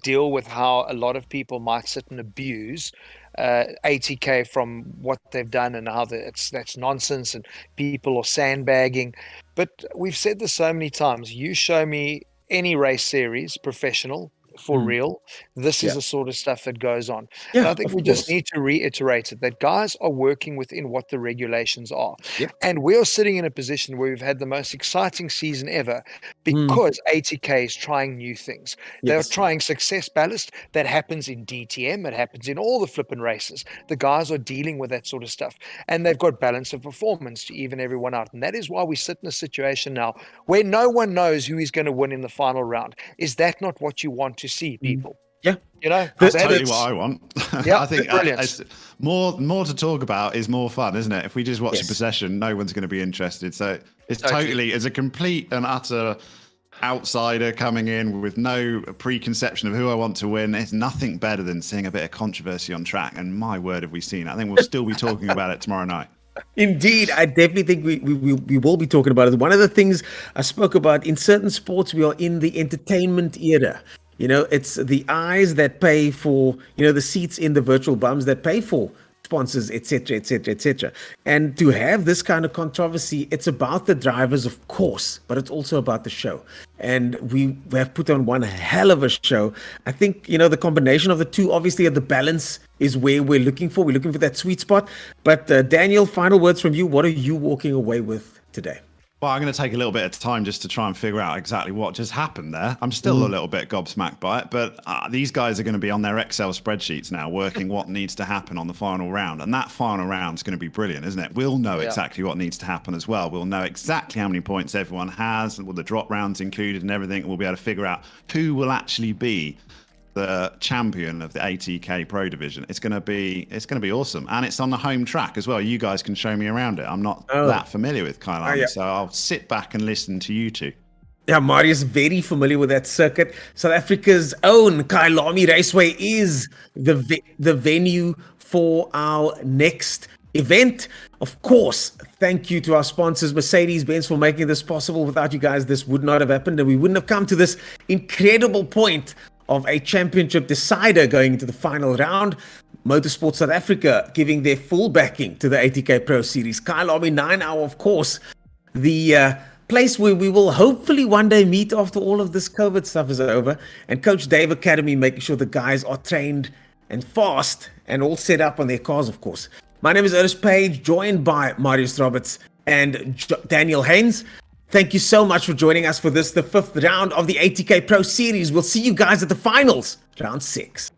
deal with how a lot of people might sit and abuse ATK from what they've done and how that's nonsense and people are sandbagging. But we've said this so many times. You show me any race series, professional, for real, this is the sort of stuff that goes on. Yeah, and I think of we course. just need to reiterate it, that guys are working within what the regulations are. Yep. And we're sitting in a position where we've had the most exciting season ever because ATK is trying new things. They're Yes. trying success ballast. That happens in DTM. It happens in all the flipping races. The guys are dealing with that sort of stuff. And they've got balance of performance to even everyone out. And that is why we sit in a situation now where no one knows who is going to win in the final round. Is that not what you want to see, people? Yeah. You know, That's that totally is- what I want. Yeah, I think brilliant. it's more to talk about is more fun, isn't it? If we just watch Yes. a procession, no one's going to be interested. So it's Totally. totally as a complete and utter outsider coming in with no preconception of who I want to win. It's nothing better than seeing a bit of controversy on track. And my word, have we seen it? I think we'll still be talking about it tomorrow night. Indeed, I definitely think we will be talking about it. One of the things I spoke about, in certain sports, we are in the entertainment era. You know, it's the eyes that pay for, the seats in the virtual bums that pay for sponsors, etc., etc., etc. And to have this kind of controversy, it's about the drivers, of course, but it's also about the show. And we have put on one hell of a show. I think, the combination of the two, obviously, at the balance is where we're looking for. We're looking for that sweet spot. But Daniel, final words from you. What are you walking away with today? Well, I'm going to take a little bit of time just to try and figure out exactly what just happened there. I'm still a little bit gobsmacked by it, but these guys are going to be on their Excel spreadsheets now working what needs to happen on the final round. And that final round is going to be brilliant, isn't it? We'll know exactly what needs to happen as well. We'll know exactly how many points everyone has, with the drop rounds included and everything. We'll be able to figure out who will actually be the champion of the ATK Pro Division. It's going to be awesome, and it's on the home track as well. You guys can show me around it. I'm not that familiar with Kailami, so I'll sit back and listen to you two. Yeah, Marius very familiar with that circuit. South Africa's own Kailami Raceway is the venue for our next event. Of course, thank you to our sponsors, Mercedes-Benz, for making this possible. Without you guys, this would not have happened, and we wouldn't have come to this incredible point of a championship decider going into the final round. Motorsport South Africa giving their full backing to the ATK Pro Series. Kailami 9 Hour, of course, the place where we will hopefully one day meet after all of this COVID stuff is over. And Coach Dave Academy making sure the guys are trained and fast and all set up on their cars, of course. My name is Ernest Page, joined by Marius Roberts and Daniel Haynes. Thank you so much for joining us for this, the 5th round of the ATK Pro Series. We'll see you guys at the finals, round 6.